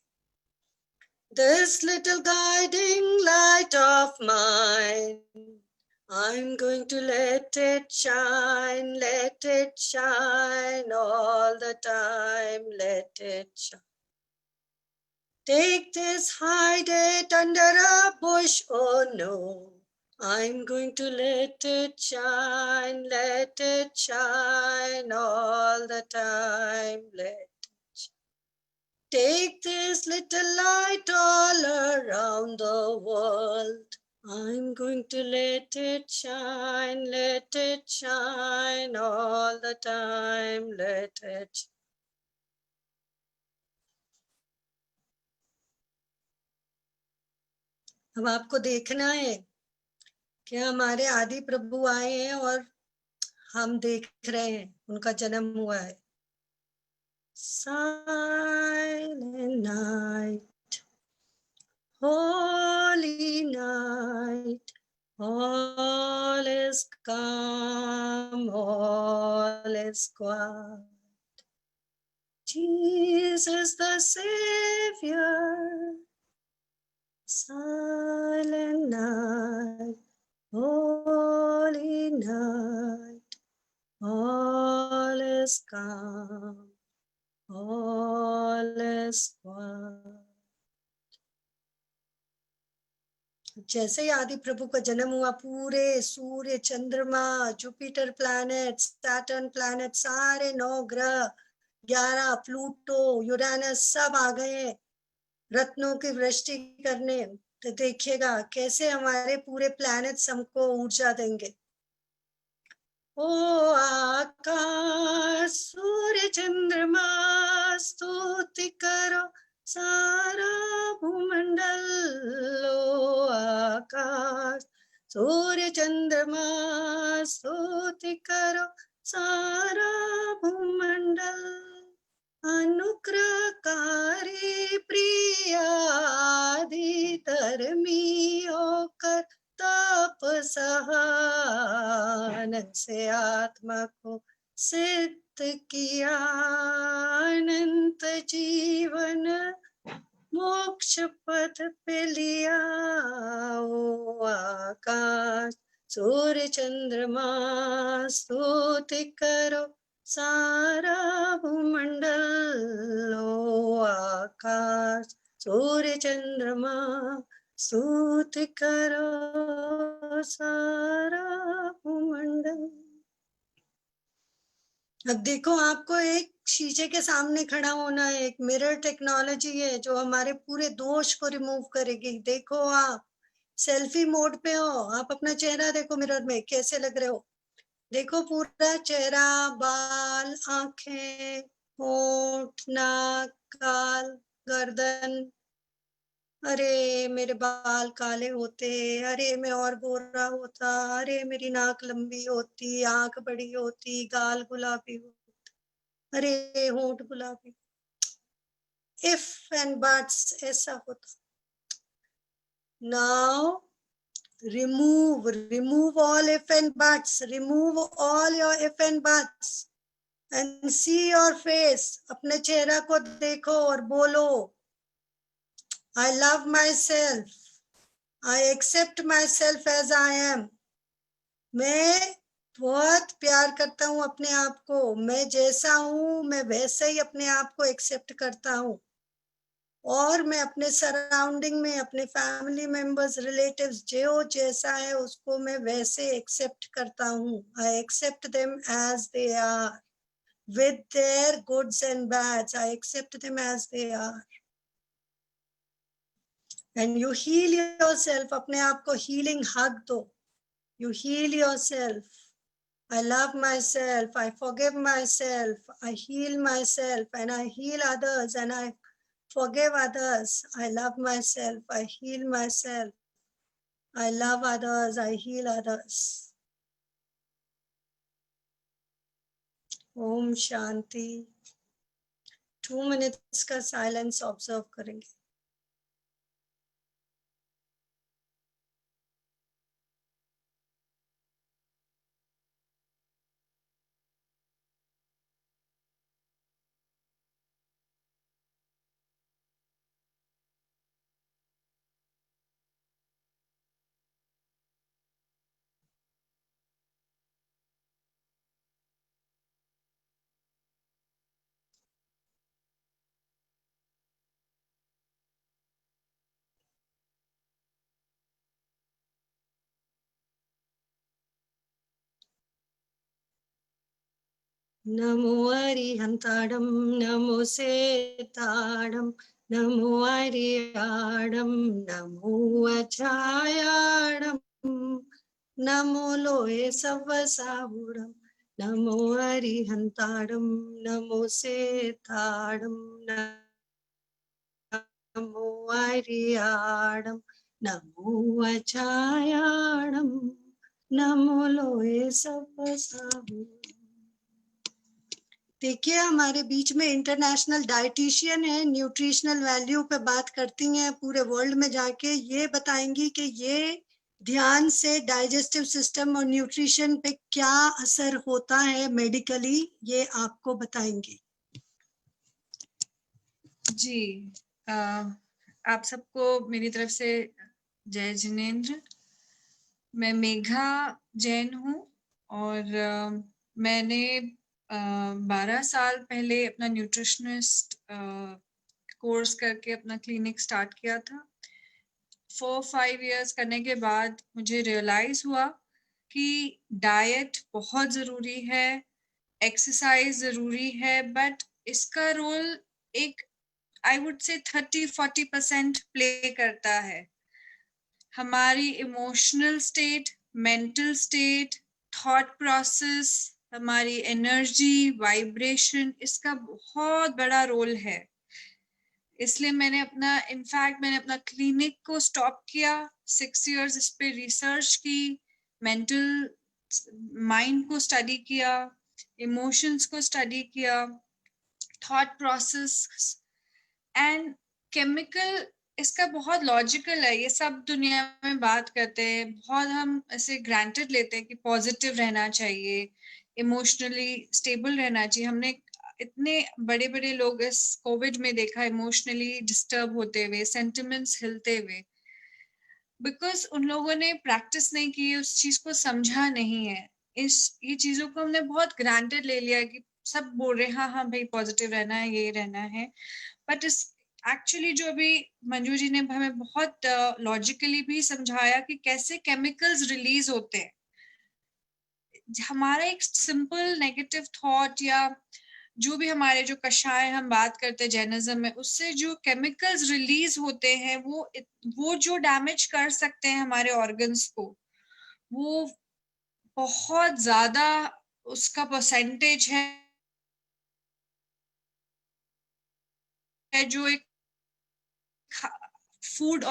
This little guiding light of mine, I'm going to let it shine all the time, let it shine. Take this, hide it under a bush, oh no, I'm going to let it shine all the time, let it shine. Take this little light all around the world, I'm going to let it shine all the time, let it shine. अब आपको देखना है कि हमारे आदि प्रभु आए हैं और हम देख रहे हैं, उनका जन्म हुआ है। Silent night, holy night, all is calm, all is quiet. Jesus the Savior, silent night, holy night, all is calm, all is quiet. जैसे ही आदि प्रभु का जन्म हुआ, पूरे सूर्य, चंद्रमा, जुपिटर प्लैनेट, सैटर्न प्लैनेट, सारे 9 ग्रह, 11 प्लूटो, यूरेनस सब आ गए रत्नों की वृष्टि करने। तो देखिएगा कैसे हमारे पूरे प्लैनेट्स हमको ऊर्जा देंगे। ओ आकाश सूर्य चंद्रमा स्तुति करो सारा भूमंडल। ओ आकाश सूर्य चंद्रमा स्तुति करो सारा भूमंडल। अनुग्रहकारी प्रियादि धर्मी होकर तप सहानन से आत्मा को सिद्ध किया। अनंत जीवन मोक्ष पथ पे लिया। ओ आकाश सूर्य चंद्रमा स्तुति करो सारा भूमंडल। ओ आकाश सूर्य चंद्रमा स्तुति करो सारा भूमंडल। अब देखो, आपको एक शीशे के सामने खड़ा होना है। एक मिरर टेक्नोलॉजी है जो हमारे पूरे दोष को रिमूव करेगी। देखो, आप सेल्फी मोड पे हो, आप अपना चेहरा देखो मिरर में, कैसे लग रहे हो। देखो पूरा चेहरा, बाल, आंखें, होंठ, नाक, गाल, गर्दन। अरे मेरे बाल काले होते, अरे मैं और गोरा होता, अरे मेरी नाक लंबी होती, आंख बड़ी होती, गाल गुलाबी होते, अरे होंठ गुलाबी। इफ एंड बट्स ऐसा होता। Now remove all if and buts, remove all your if and buts and see your face. अपने चेहरा को देखो और बोलो, I love myself, I accept myself as I am. मैं बहुत प्यार करता हूँ अपने आप को। मैं जैसा हूँ मैं वैसे ही अपने आप को एक्सेप्ट करता हूँ, और मैं अपने सराउंडिंग में अपने फैमिली मेंबर्स, रिलेटिव्स जो जैसा है उसको मैं वैसे एक्सेप्ट करता हूँ। I accept them as they are with their goods and bads. I accept them as they are. And you heal yourself. अपने आप को healing hug दो. You heal yourself. I love myself. I forgive myself. I heal myself and I heal others and I forgive others. I love myself. I heal myself. I love others. I heal others. Om Shanti. 2 minutes का silence observe करेंगे. नमो अरिहंताडं नमो सेताडं नमो अरियाडं नमो अचायाडं नमो लोए सवसाहुडं नमो अरिहंताडं नमो सेताडं नमो अरियाडं नमो अचायाडं नमो लोए सवसाहुडं। देखिए हमारे बीच में international dietitian है, nutritional value पे बात करती हैं, पूरे वर्ल्ड में जाके ये बताएंगी कि ये ध्यान से डाइजेस्टिव सिस्टम और न्यूट्रिशन पे क्या असर होता है मेडिकली, ये आपको बताएंगी। जी आप सबको मेरी तरफ से जय जिनेंद्र। मैं मेघा जैन हूँ और मैंने 12 साल पहले अपना न्यूट्रिशनिस्ट कोर्स करके अपना क्लिनिक स्टार्ट किया था। 4-5 इयर्स करने के बाद मुझे रियलाइज हुआ कि डाइट बहुत ज़रूरी है, एक्सरसाइज ज़रूरी है, बट इसका रोल एक आई वुड से 30-40% प्ले करता है। हमारी emotional state, mental state, thought process, हमारी एनर्जी, वाइब्रेशन, इसका बहुत बड़ा रोल है। इसलिए मैंने अपना क्लिनिक को स्टॉप किया, 6 इयर्स इस पे रिसर्च की, मेंटल माइंड को स्टडी किया, इमोशंस को स्टडी किया, थॉट प्रोसेस एंड केमिकल। इसका बहुत लॉजिकल है, ये सब दुनिया में बात करते हैं, बहुत हम ऐसे ग्रांटेड लेते हैं कि पॉजिटिव रहना चाहिए, इमोशनली स्टेबल रहना चाहिए। हमने इतने बड़े बड़े लोग इस कोविड में देखा इमोशनली डिस्टर्ब होते हुए, सेंटिमेंट्स हिलते हुए, बिकॉज उन लोगों ने प्रैक्टिस नहीं की, उस चीज को समझा नहीं है। ये चीजों को हमने बहुत ग्रांटेड ले लिया कि सब बोल रहे हैं हाँ हाँ भाई पॉजिटिव रहना है, ये रहना है, बट इस एक्चुअली जो अभी मंजू जी ने हमें बहुत लॉजिकली भी समझाया कि कैसे केमिकल्स रिलीज होते हैं। हमारा एक सिंपल नेगेटिव थॉट या जो भी हमारे जो कषाय हम बात करते हैं जैनिज्म में, उससे जो केमिकल्स रिलीज होते हैं वो जो डैमेज कर सकते हैं हमारे ऑर्गन्स को, वो बहुत ज्यादा उसका परसेंटेज है जो एक फूड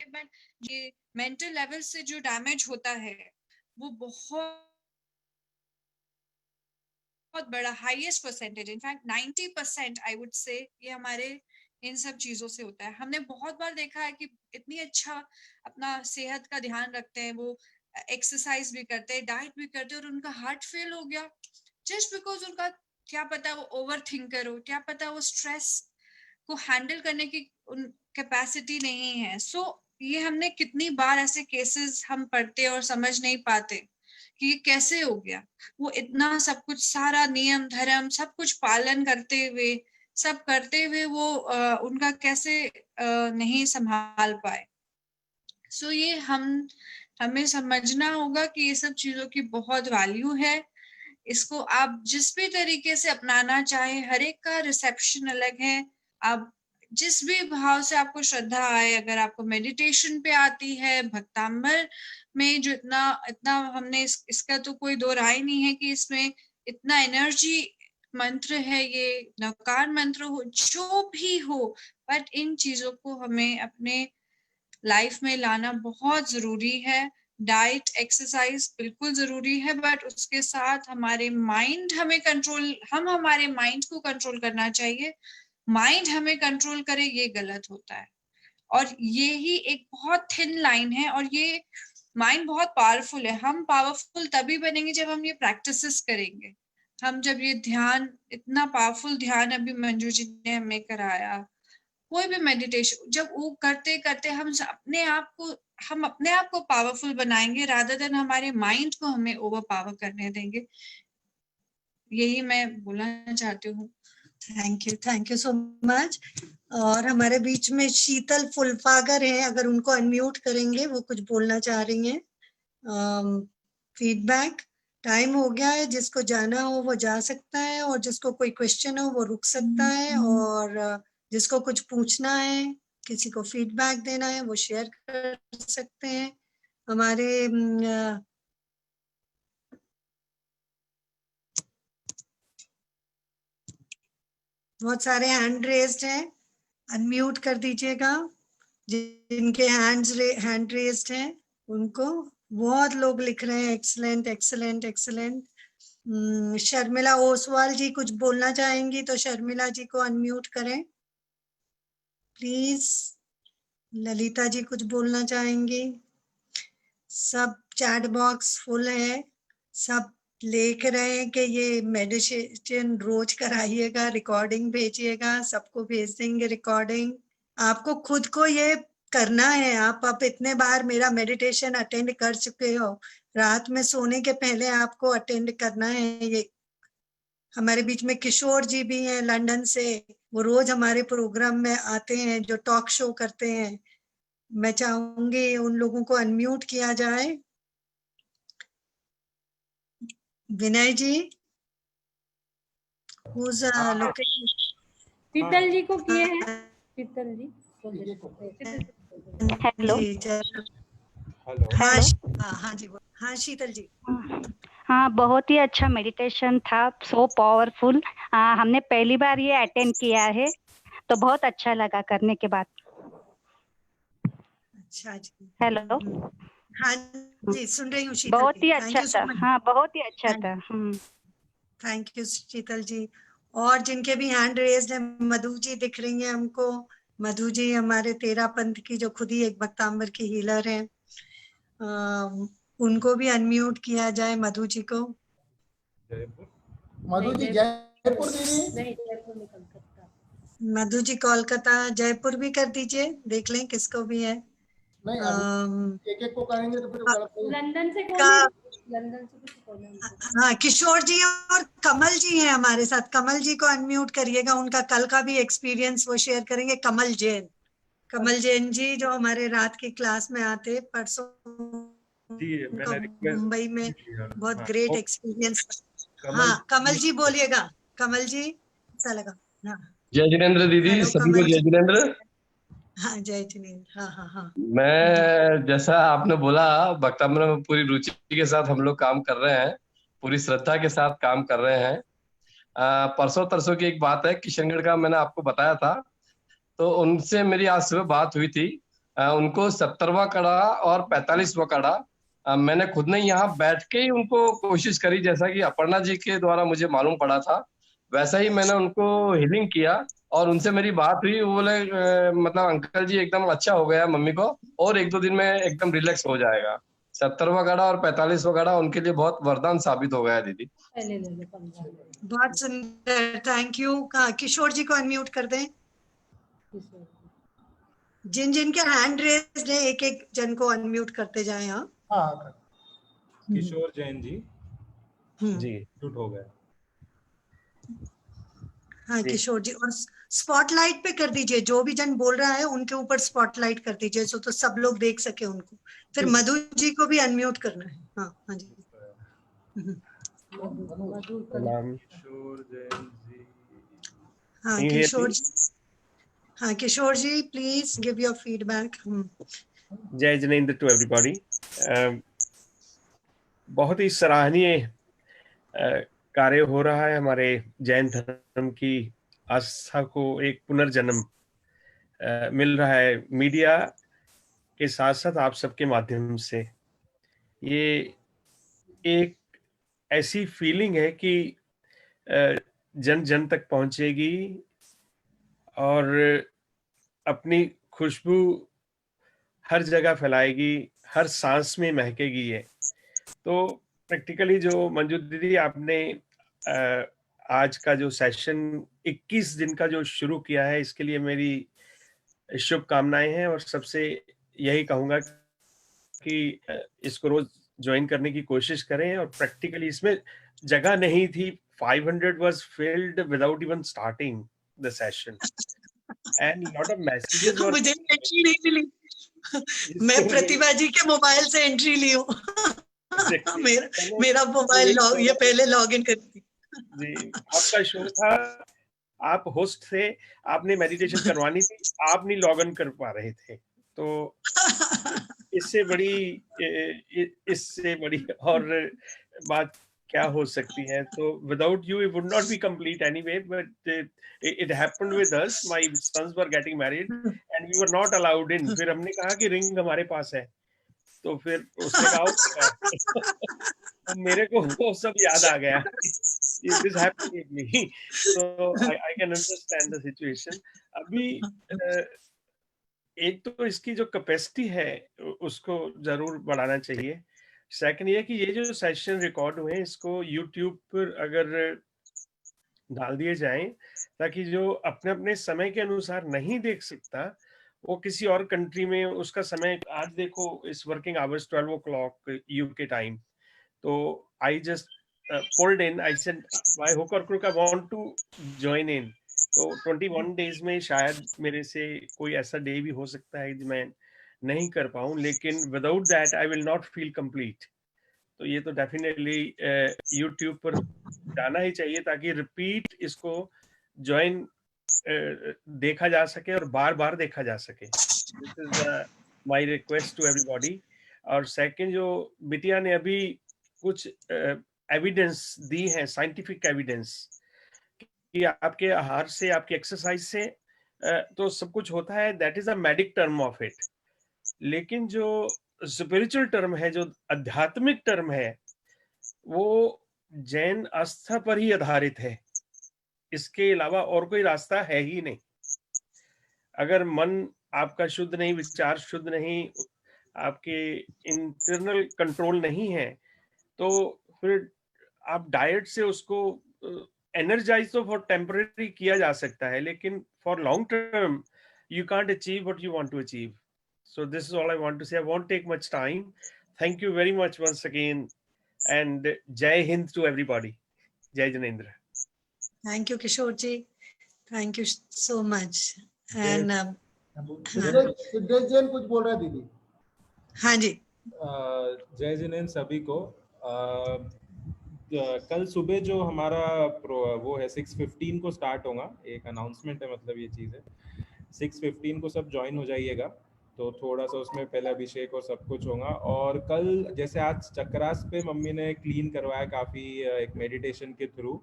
ये मेंटल लेवल से जो डैमेज होता है वो बहुत बड़ा highest percentage, in fact 90% I would say ये हमारे इन सब चीजों से होता है। हमने बहुत बार देखा है कि इतनी अच्छा अपना सेहत का ध्यान रखते हैं, वो एक्सरसाइज भी करते हैं, डाइट भी करते हैं, और उनका हार्ट फेल हो गया जस्ट बिकॉज उनका क्या पता वो ओवर थिंकर हो, क्या पता वो स्ट्रेस को हैंडल करने की उन कैपेसिटी नहीं है। सो ये हमने कितनी बार ऐसे केसेस हम पढ़ते और समझ नहीं पाते कि ये कैसे हो गया। वो इतना सब कुछ, सारा नियम धर्म सब कुछ पालन करते हुए, सब करते हुए वो उनका कैसे नहीं संभाल पाए। सो ये हमें समझना होगा कि ये सब चीजों की बहुत वैल्यू है। इसको आप जिस भी तरीके से अपनाना चाहे, हर एक का रिसेप्शन अलग है। आप जिस भी भाव से आपको श्रद्धा आए, अगर आपको मेडिटेशन पे आती है, भक्तांबर में जो इतना हमने इसका तो कोई दो राय नहीं है कि इसमें इतना एनर्जी मंत्र है, ये नवकार मंत्र हो, जो भी हो, बट इन चीजों को हमें अपने लाइफ में लाना बहुत जरूरी है। डाइट, एक्सरसाइज बिल्कुल जरूरी है, बट उसके साथ हमारे माइंड हम हमारे माइंड को कंट्रोल करना चाहिए। माइंड हमें कंट्रोल करे ये गलत होता है, और ये ही एक बहुत थिन लाइन है। और ये माइंड बहुत पावरफुल है। हम पावरफुल तभी बनेंगे जब हम ये प्रैक्टिसेस करेंगे। हम जब ये ध्यान, इतना पावरफुल ध्यान अभी मंजू जी ने हमें कराया, कोई भी मेडिटेशन जब वो करते करते हम अपने आप को पावरफुल बनाएंगे, रादर देन हमारे माइंड को हमें ओवर पावर करने देंगे। यही मैं बोलना चाहती हूँ। Thank you so much. और हमारे बीच में शीतल फुलफागर है, अगर उनको अनम्यूट करेंगे, वो कुछ बोलना चाह रही हैं। फीडबैक टाइम हो गया है, जिसको जाना हो वो जा सकता है, और जिसको कोई क्वेश्चन हो वो रुक सकता है, और जिसको कुछ पूछना है, किसी को फीडबैक देना है, वो शेयर कर सकते हैं। हमारे बहुत सारे हैंड रेज्ड हैं, अनम्यूट कर दीजिएगा जिनके हैंड रेज्ड हैं उनको। बहुत लोग लिख रहे हैं excellent excellent excellent. Sharmila Oswal ji कुछ बोलना चाहेंगी तो शर्मिला जी को अनम्यूट करें प्लीज। ललिता जी कुछ बोलना चाहेंगी। सब चैट बॉक्स फुल है, सब लिख रहे हैं कि ये मेडिटेशन रोज कराइएगा, रिकॉर्डिंग भेजिएगा, सबको भेज देंगे रिकॉर्डिंग। आपको खुद को ये करना है। आप इतने बार मेरा मेडिटेशन अटेंड कर चुके हो, रात में सोने के पहले आपको अटेंड करना है। ये हमारे बीच में किशोर जी भी हैं लंदन से, वो रोज हमारे प्रोग्राम में आते हैं, जो टॉक शो करते हैं। मैं चाहूंगी उन लोगों को अनम्यूट किया जाए। विनय जी, शीतल जी को किए हैं। शीतल जी, हेलो। हाँ जी, हाँ शीतल जी। हाँ, बहुत ही अच्छा मेडिटेशन था, सो पावरफुल। हमने पहली बार ये अटेंड किया है, तो बहुत अच्छा लगा करने के बाद। अच्छा जी। हेलो। हाँ जी, सुन रही हूँ शीतल। बहुत ही अच्छा था। हाँ, बहुत ही अच्छा था। थैंक यू शीतल जी। और जिनके भी हैंड रेज्ड है, मधु जी दिख रही हैं हमको। मधु जी हमारे तेरा पंथ की, जो खुद ही एक भक्तांबर की हीलर है, उनको भी अनम्यूट किया जाए। मधु जी को। मधु जी जयपुर दीदी। मधु जी कोलकाता, जयपुर भी कर दीजिए, देख लें किसको भी है। नहीं, एक को करेंगे तो फिर लंदन से हाँ, किशोर जी और कमल जी हैं हमारे साथ। कमल जी को अनम्यूट करिएगा, उनका कल का भी एक्सपीरियंस वो शेयर करेंगे। कमल जैन जी जो हमारे रात की क्लास में आते, परसों मुंबई में बहुत ग्रेट एक्सपीरियंस। हाँ, कमल जी बोलिएगा। कमल जी, अच्छा लगा। हाँ, जय जिनेंद्र दीदी, सभी को जय जिनेंद्र। हाँ, जय जिनेंद्र। हाँ। मैं, जैसा आपने बोला, भक्तांबर में पूरी रुचि के साथ हम लोग काम कर रहे हैं, पूरी श्रद्धा के साथ काम कर रहे हैं। परसों तरसों की एक बात है, किशनगढ़ का मैंने आपको बताया था, तो उनसे मेरी आज सुबह बात हुई थी। उनको 70वां कड़ा और 45वां कड़ा मैंने खुद ने यहाँ बैठ के ही उनको कोशिश करी, जैसा कि अपर्णा जी के द्वारा मुझे मालूम पड़ा था, वैसा ही मैंने उनको हीलिंग किया। और उनसे मेरी बात हुई, वो बोले मतलब अंकल जी एकदम अच्छा हो गया मम्मी को, और 1-2 दिन में एकदम रिलैक्स हो जाएगा। 70वां कड़ा और 45वां कड़ा उनके लिए बहुत वरदान साबित हो गया दीदी। बहुत सुंदर, थैंक यू। किशोर जी को अनम्यूट कर दें। जिनके हैंड रेज्ड है, एक जन को अनम्यूट करते जाएं। हाँ, किशोर जैन जी जी शूट हो गया। हाँ किशोर जी, और स्पॉटलाइट पे कर दीजिए, जो भी जन बोल रहा है उनके ऊपर स्पॉटलाइट कर दीजिए तो सब लोग देख सके उनको। फिर मधु जी को भी अनम्यूट करना है। हाँ हाँ जी। सलाम। किशोर जैन जी। हाँ Can you hear Kishore me? जी, हाँ किशोर जी प्लीज गिव योर फीडबैक। जय जिनेंद्र टू एवरीबॉडी। बहुत ही सराहनीय कार्य हो रहा है। हमारे जैन धर्म की आस्था को एक पुनर्जन्म मिल रहा है मीडिया के साथ साथ आप सबके माध्यम से। ये एक ऐसी फीलिंग है कि जन जन तक पहुंचेगी और अपनी खुशबू हर जगह फैलाएगी, हर सांस में महकेगी ये। तो प्रैक्टिकली जो मंजू दीदी आपने आज का जो सेशन 21 दिन का जो शुरू किया है, इसके लिए मेरी शुभकामनाएं हैं और सबसे यही कहूंगा कि इसको रोज ज्वाइन करने की कोशिश करें। और प्रैक्टिकली इसमें जगह नहीं थी, 500 was filled without even starting the session and lot of messages were मुझे एंट्री नहीं मिली। मैं प्रतिभा जी के मोबाइल से एंट्री ली हूँ। मेरा मोबाइल ये पहले लॉग इन करती। जी, आपका शो था, आप होस्ट थे, आपने मेडिटेशन करवानी थी, आप नहीं लॉग इन कर पा रहे थे। तो इससे बड़ी और बात क्या हो सकती है। तो without you it would not be complete anyway, but it happened with us. My sons were getting married and we were not allowed in. फिर हमने कहा कि रिंग हमारे पास है, तो फिर उसने कहा मेरे को वो सब याद आ गया। This happened with me, so I can understand the situation. अभी एक तो इसकी जो कैपेसिटी है उसको जरूर बढ़ाना चाहिए। सेकंड ये कि ये जो सेशन रिकॉर्ड हुए हैं इसको YouTube पर अगर डाल दिए जाएं, ताकि जो अपने अपने समय के अनुसार नहीं देख सकता वो किसी और कंट्री में उसका समय, आज देखो इस working hours 12 o'clock UK time, तो I just pulled in, I said by hook or crook I want to join in। तो 21 days में शायद मेरे से कोई ऐसा डे भी हो सकता है मैं नहीं कर पाऊँ, लेकिन without that I will not feel complete. तो ये तो डेफिनेटली यूट्यूब पर जाना ही चाहिए ताकि रिपीट इसको ज्वाइन देखा जा सके और बार बार देखा जा सके। This is my request to everybody. और सेकंड, जो बिटिया ने अभी कुछ एविडेंस दी है, साइंटिफिक एविडेंस, कि आपके आहार से, आपकी एक्सरसाइज से तो सब कुछ होता है, that is a medic term of it. लेकिन जो स्पिरिचुअल टर्म है, जो आध्यात्मिक टर्म है, वो जैन आस्था पर ही आधारित है। इसके अलावा और कोई रास्ता है ही नहीं। अगर मन आपका शुद्ध नहीं, विचार शुद्ध नहीं, आपके इंटरनल कंट्रोल नहीं है, तो फिर आप डाइट से उसको एनर्जाइज तो फॉर टेम्पररी किया जा सकता है, लेकिन for long term you can't achieve what you want to achieve. So this is all I want to say. I won't take much time. Thank you very much once again and Jai Hind to everybody. Jai Jinendra. Thank you Kishore ji, thank you so much. And Siddhesh Jain कुछ बोल रहा है दीदी। हाँ जी। जय जिनेंद्र सभी को। कल सुबह जो हमारा वो है 6:15 को स्टार्ट होगा, एक अनाउंसमेंट है, मतलब ये चीज़ है 6:15 को सब ज्वाइन हो जाइएगा। तो थोड़ा सा उसमें पहले अभिषेक और सब कुछ होगा। और कल जैसे आज चक्रास पे मम्मी ने क्लीन करवाया काफ़ी एक मेडिटेशन के थ्रू,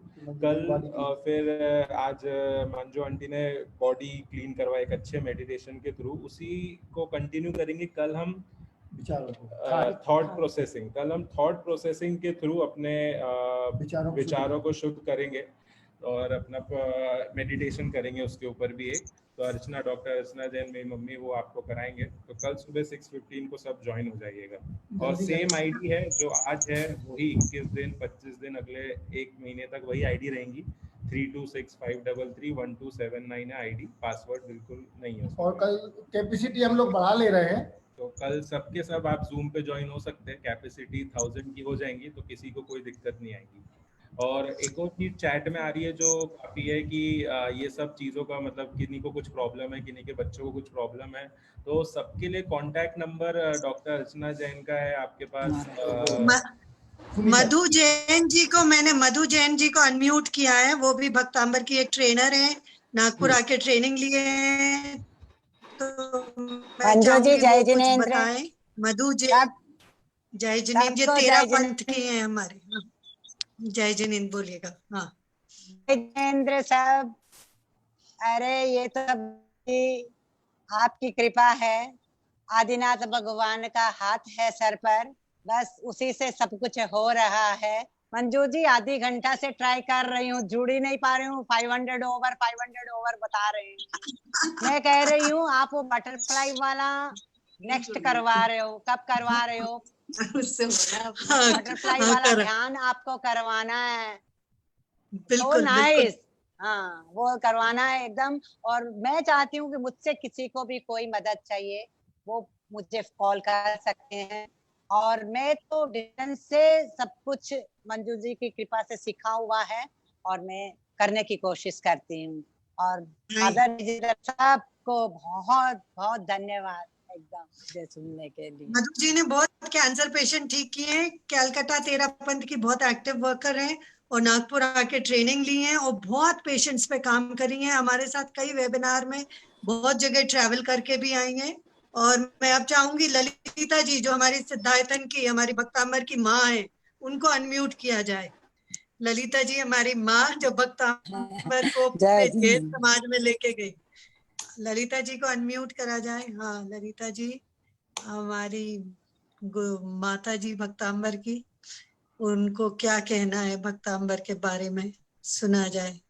कल फिर आज मंजू आंटी ने बॉडी क्लीन करवाया एक अच्छे मेडिटेशन के थ्रू। उसी को कंटिन्यू करेंगे। कल हम थॉट प्रोसेसिंग, कल हम थॉट प्रोसेसिंग के थ्रू अपने विचारों को शुद्ध करेंगे और अपना मेडिटेशन करेंगे उसके ऊपर भी एक। तो अर्चना, डॉक्टर अर्चना जैन, मेरी मम्मी, वो आपको कराएंगे। तो कल सुबह 6:15 को सब ज्वाइन हो जाइएगा। और सेम आईडी है जो आज है, वही 21 दिन 25 दिन अगले 1 महीने तक वही आईडी रहेंगी। 3265331279 है आईडी, पासवर्ड बिल्कुल नहीं है। और कल कैपेसिटी हम लोग बढ़ा ले रहे हैं, तो कल सबके सब आप जूम पे ज्वाइन हो सकते हैं, कैपेसिटी 1000 की हो जाएंगी, तो किसी को कोई दिक्कत नहीं आएगी। और एक और चीज चैट में आ रही है जो काफी है कि ये सब चीजों का मतलब किन्हीं को कुछ प्रॉब्लम है, किन्हीं के बच्चों को कुछ प्रॉब्लम है, तो सबके लिए contact number doctor Archana Jain का है आपके पास। मधु जैन जी को अनम्यूट किया है, वो भी भक्तांबर की एक ट्रेनर है, नागपुर आके ट्रेनिंग लिए हैं। तो मंजू जी जय जिनेंद्र। बताएं मधु जय जिनेंद्र, ये 13 पंथ के हैं हमारे। जय जिनेंद्र बोलिएगा। हाँ जय जिनेंद्र साहब, अरे ये तो आपकी कृपा है, आदिनाथ भगवान का हाथ है सर पर, बस उसी से सब कुछ हो रहा है। मंजू जी आधी घंटा से ट्राई कर रही हूँ, जुड़ ही नहीं पा रही हूँ। 500 ओवर बता रहे हैं। मैं कह रही हूँ आप वो बटरफ्लाई वाला नेक्स्ट करवा रहे हो, कब करवा रहे हो? बटरफ्लाई वाला ध्यान आपको करवाना है। बिल्कुल, नाइस। हाँ वो करवाना है एकदम। और मैं चाहती हूँ कि मुझसे किसी को भी कोई मदद चाहिए वो मुझे कॉल कर सकते हैं। और मैं तो डिस्टेंस से सब कुछ मंजू जी की कृपा से सीखा हुआ है और मैं करने की कोशिश करती हूँ। और फादर साहब को बहुत बहुत धन्यवाद एकदम मुझे सुनने के लिए। मधु जी ने बहुत कैंसर पेशेंट ठीक किए हैं, कैलकाटा 13 पंथ की बहुत एक्टिव वर्कर हैं और नागपुर आके ट्रेनिंग ली है और बहुत पेशेंट्स पे काम करी है। हमारे साथ कई वेबिनार में बहुत जगह ट्रैवल करके भी आई हैं। और मैं अब चाहूंगी ललिता जी जो हमारी सिद्धार्थन की हमारी भक्तांबर की माँ है, उनको अनम्यूट किया जाए। ललिता जी हमारी माँ जो भक्तांबर को समाज में लेके गई, ललिता जी को अनम्यूट करा जाए। हाँ ललिता जी हमारी माता जी भक्तांबर की, उनको क्या कहना है भक्तांबर के बारे में सुना जाए।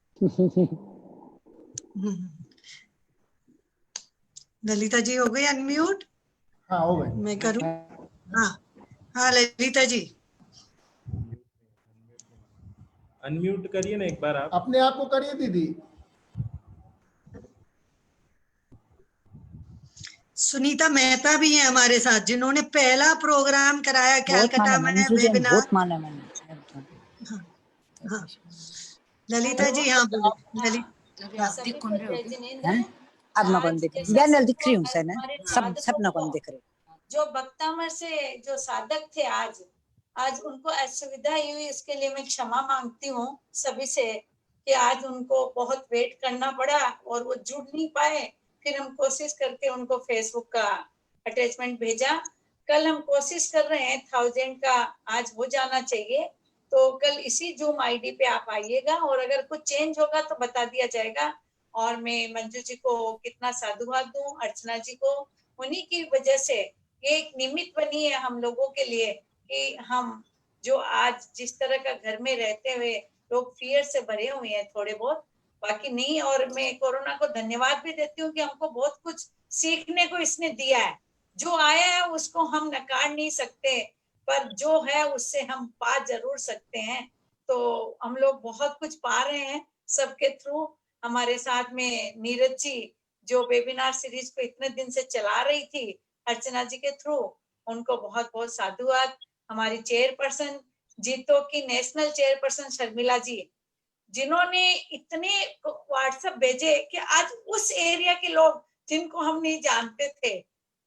ललिता जी हो गई अनम्यूट? हाँ हो गई। मैं करूं? हाँ ललिता जी अनम्यूट करिए ना एक बार आप। अपने आप को करिए दीदी। सुनीता मेहता भी है हमारे साथ, जिन्होंने पहला प्रोग्राम कराया कैलकाटा में वेबिनार। बहुत माना मैंने। हाँ ललिता जी, हाँ बोलिए। अब न कौन दिख रही, दिख रही हूँ सर ना, सब न कौन दिख रही। जो भक्तामर से जो साधक थे आज उनको असुविधा हुई, इसके लिए मैं क्षमा मांगती हूँ सभी से कि आज उनको बहुत वेट करना पड़ा और वो जुड़ नहीं पाए। फिर हम कोशिश करके उनको फेसबुक का अटैचमेंट भेजा। कल हम कोशिश कर रहे हैं 1000 का आज हो जाना चाहिए, तो कल इसी जूम आईडी पे आप आइएगा और अगर कुछ चेंज होगा तो बता दिया जाएगा। और मैं मंजू जी को कितना साधुवाद दूं, अर्चना जी को, उन्हीं की वजह से ये एक निमित्त बनी है हम लोगों के लिए कि हम जो आज जिस तरह का घर में रहते हुए लोग फियर से भरे हुए हैं थोड़े बहुत, बाकी नहीं। और मैं कोरोना को धन्यवाद भी देती हूँ कि हमको बहुत कुछ सीखने को इसने दिया है। जो आया है उसको हम नकार नहीं सकते, पर जो है उससे हम पा जरूर सकते हैं। तो हम लोग बहुत कुछ पा रहे हैं सबके थ्रू। हमारे साथ में नीरज जी जो वेबिनार सीरीज को इतने दिन से चला रही थी अर्चना जी के थ्रू, उनको बहुत बहुत साधुवाद। हमारी चेयरपर्सन जीतो की नेशनल चेयरपर्सन शर्मिला जी, जिन्होंने इतने व्हाट्सएप भेजे कि आज उस एरिया के लोग जिनको हम नहीं जानते थे,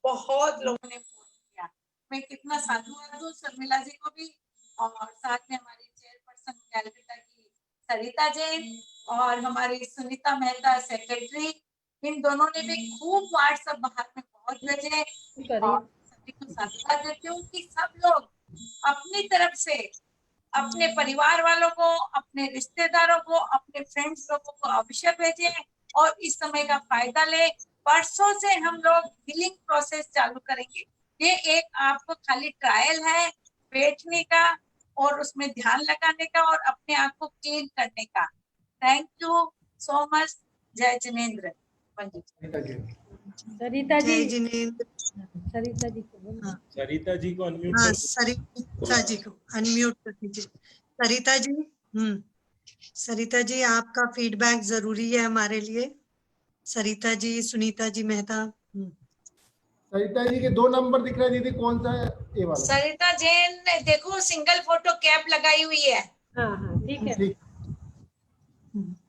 बहुत लोगों ने फोन किया। मैं कितना साधुवाद दूं शर्मिला जी को भी, और साथ में हमारी चेयरपर्सन कैलकाटा की सरिता जैन और हमारी सुनीता मेहता सेक्रेटरी, इन दोनों ने भी खूब व्हाट्सएप बाहर में बहुत भेजे। और सभी को साधुवाद देती हूँ कि सब लोग अपनी तरफ से अपने परिवार वालों को, अपने रिश्तेदारों को, अपने फ्रेंड्स लोगों को अवश्य भेजें और इस समय का फायदा ले। परसों से हम लोग हीलिंग प्रोसेस चालू करेंगे। ये एक आपको खाली ट्रायल है बैठने का और उसमें ध्यान लगाने का और अपने आप को क्लीन करने का। Thank you so much. जय जिनेंद्र। सरिता जी, सरिता जी को बोलो। सरिता जी को अनम्यूट हाँ सरिता जी को अनम्यूट कर दीजिए। सरिता जी, सरिता जी आपका फीडबैक जरूरी है हमारे लिए। सरिता जी, सुनीता जी मेहता। सरिता जी के 2 नंबर दिख रहा है दीदी, कौन सा है? ये वाला। सरिता जैन ने देखो सिंगल फोटो कैप लगाई हुई है। हाँ हाँ ठीक है।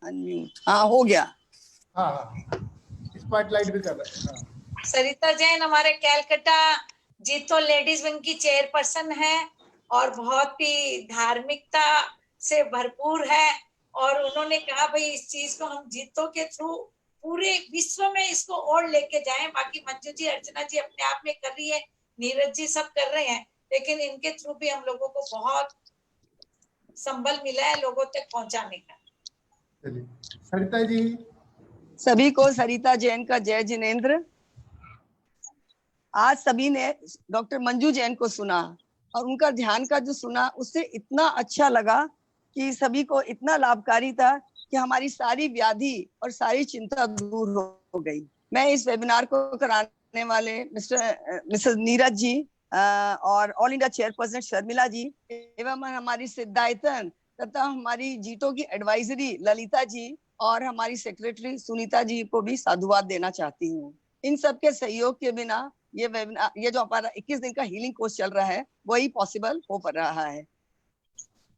अनम्यूट, हाँ हो गया। हाँ हाँ, स्पॉटलाइट भी कर रहे हैं। हाँ। सरिता जैन हमारे कैलकाटा जीतो लेडीज विंग की चेयरपर्सन है और बहुत ही धार्मिकता से भरपूर है। और उन्होंने कहा भाई इस चीज को हम जीतो के थ्रू पूरे विश्व में इसको और लेके जाएं। बाकी मंजू जी, अर्चना जी अपने आप में कर रही है, नीरज जी सब कर रहे हैं, लेकिन इनके थ्रू भी हम लोगों को बहुत संबल मिला है लोगों तक पहुंचाने का। सरिता जी, सभी को सरिता जैन का जय जिनेंद्र। आज सभी ने डॉक्टर मंजू जैन को सुना और उनका ध्यान का जो सुना उससे इतना अच्छा लगा कि सभी को इतना लाभकारी था कि हमारी सारी व्याधि और सारी चिंता दूर हो गई। मैं इस वेबिनार को कराने वाले मिसेस नीरज जी और ऑल इंडिया चेयरपर्सन शर्मिला जी एवं हमारी सिद्धायतन तथा हमारी जीतो की एडवाइजरी ललिता जी और हमारी सेक्रेटरी सुनीता जी को भी साधुवाद देना चाहती हूँ। इन सबके सहयोग के बिना ये वेबिनार, ये जो हमारा 21 दिन का हीलिंग कोर्स चल रहा है वही पॉसिबल हो पा रहा है।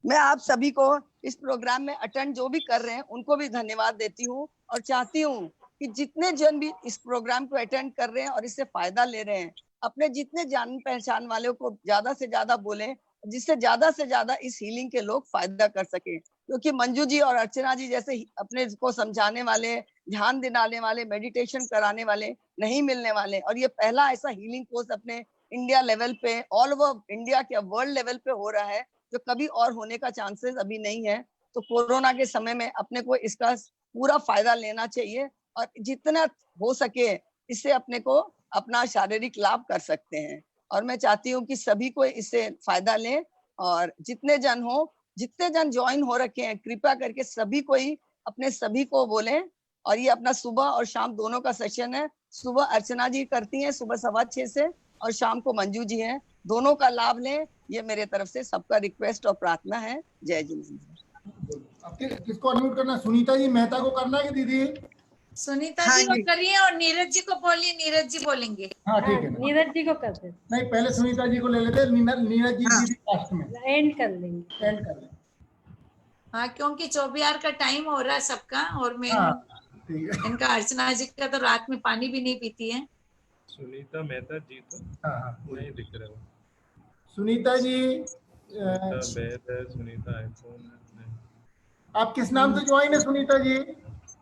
मैं आप सभी को इस प्रोग्राम में अटेंड जो भी कर रहे हैं उनको भी धन्यवाद देती हूँ और चाहती हूँ कि जितने जन भी इस प्रोग्राम को अटेंड कर रहे हैं और इससे फायदा ले रहे हैं, अपने जितने जान पहचान वालों को ज्यादा से ज्यादा बोलें, जिससे ज्यादा से ज्यादा इस हीलिंग के लोग फायदा कर सके। क्योंकि मंजू जी और अर्चना जी जैसे अपने को समझाने वाले, ध्यान दिलाने वाले, मेडिटेशन कराने वाले नहीं मिलने वाले। और ये पहला ऐसा हीलिंग कोर्स अपने इंडिया लेवल पे, ऑल ओवर इंडिया के वर्ल्ड लेवल पे हो रहा है जो कभी और होने का चांसेस अभी नहीं है। तो कोरोना के समय में अपने को इसका पूरा फायदा लेना चाहिए और जितना हो सके इससे अपने को अपना शारीरिक लाभ कर सकते हैं। और मैं चाहती हूँ कि सभी को इससे फायदा लें और जितने जन हो, जितने जन ज्वाइन हो रखे हैं, कृपया करके सभी को ही अपने सभी को बोलें। और ये अपना सुबह और शाम दोनों का सेशन है। सुबह अर्चना जी करती हैं सुबह 6:15 से और शाम को मंजू जी हैं। दोनों का लाभ लें, ये मेरे तरफ से सबका रिक्वेस्ट और प्रार्थना है। जय जिनेंद्र। किसको अनम्यूट करना? सुनीता जी मेहता को करना है कि दीदी? सुनीता जी को करिए और नीरज जी को बोलिए, नीरज जी बोलेंगे। हाँ ठीक है, नीरज जी को कर दे। नहीं पहले सुनीता जी को ले लेते, नीरज जी दीदी लास्ट में एंड कर लेंगे। एंड कर लेंगे। हाँ, क्योंकि 24 का टाइम हो रहा है सबका और मैं इनका अर्चना जी का तो रात में पानी भी नहीं पीती है। सुनीता मेहता जी तो नहीं दिख रहे हो। सुनीता जी सुनीता आईफोन आप किस नाम से ज्वाइन है सुनीता जी?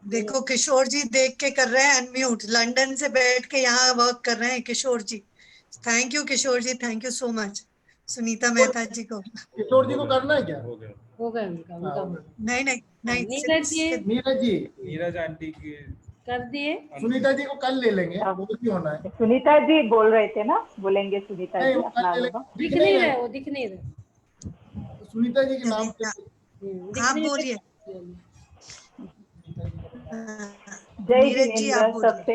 देखो किशोर जी देख के कर रहे हैं अनम्यूट, लंदन से बैठ के यहाँ वर्क कर रहे हैं Kishore ji. Thank you Kishore ji, thank you so much. Sunita Mehta ji को, किशोर जी को करना है क्या? हो गया उनका नहीं नहीं नहीं, नीरज आंटी की कर दिए। सुनीता जी को कल ले लेंगे, वो भी होना है। सुनीता जी बोल रहे थे ना, बोलेंगे सुनीता जी अपना होगा। दिख नहीं रहे, वो दिख नहीं रहे। सुनीता जी के नाम पे आप बोलिए। जय जिनेंद्र सबसे।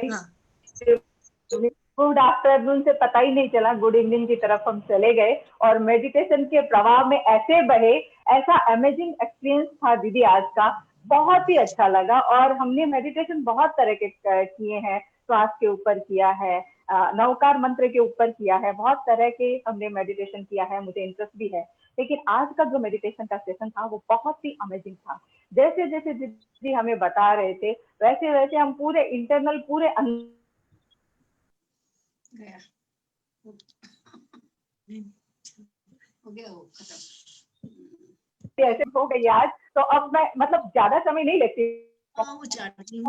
गुड आफ्टरनून से पता ही नहीं चला, गुड इवनिंग की तरफ हम चले गए और मेडिटेशन के प्रवाह में ऐसे बहे। ऐसा अमेजिंग एक्सपीरियंस था दीदी आज का, बहुत ही अच्छा लगा। और हमने मेडिटेशन बहुत तरह के किए हैं, श्वास के ऊपर किया है, नवकार मंत्र के ऊपर किया है, बहुत तरह के हमने मेडिटेशन किया है, मुझे इंटरेस्ट भी है। लेकिन आज का जो मेडिटेशन का सेशन था वो बहुत ही अमेजिंग था। जैसे जैसे दीदी हमें बता रहे थे वैसे वैसे हम पूरे इंटरनल पूरे ऐसे हो गई आज। तो अब मैं मतलब ज्यादा समय नहीं लेती, अमेजिंग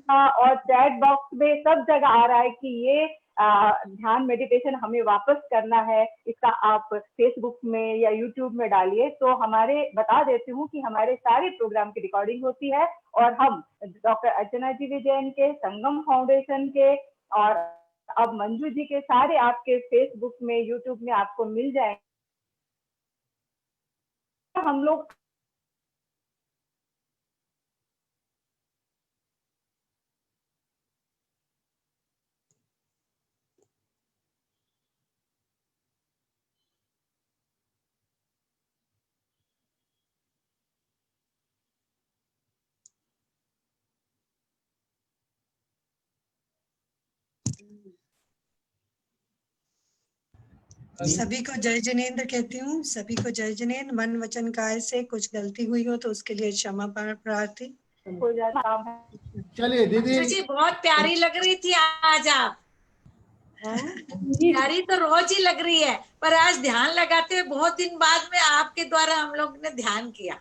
था। और चैट बॉक्स में सब जगह आ रहा है कि ये ध्यान मेडिटेशन हमें वापस करना है, इसका आप फेसबुक में या यूट्यूब में डालिए। तो हमारे बता देती हूँ कि हमारे सारे प्रोग्राम की रिकॉर्डिंग होती है और हम डॉक्टर अर्चना जी विजयन के, संगम फाउंडेशन के और अब मंजू जी के सारे आपके फेसबुक में, यूट्यूब में आपको मिल जाएंगे। हम लोग सभी को जय जिनेंद्र कहती हूँ। सभी को जय जिनेंद्र। मन वचन काय से कुछ गलती हुई हो तो उसके लिए क्षमा प्रार्थी। चलिए दीदी। मंजू जी बहुत प्यारी लग रही थी आज आप। प्यारी तो रोज ही लग रही है, पर आज ध्यान लगाते हुए बहुत दिन बाद में आपके द्वारा हम लोग ने ध्यान किया।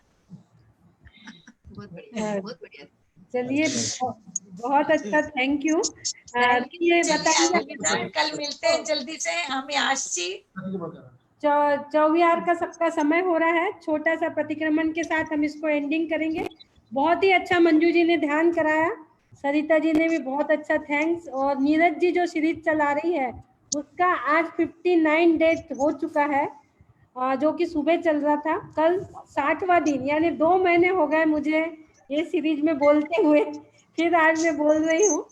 बहुत बढ़िया, बहुत बढ़िया। चलिए बहुत अच्छा, थैंक यू। ये बताइए, कल मिलते हैं जल्दी से हम आशी। 24 का सबका समय हो रहा है। छोटा सा प्रतिक्रमण के साथ हम इसको एंडिंग करेंगे। बहुत ही अच्छा मंजू जी ने ध्यान कराया, सरिता जी ने भी बहुत अच्छा थैंक्स। और नीरज जी जो सीरीज चला रही है उसका आज 59 डेज हो चुका है, जो कि सुबह चल रहा था। कल 60वां दिन, यानी 2 महीने हो गए मुझे ये सीरीज में बोलते हुए, फिर आज मैं बोल रही हूँ।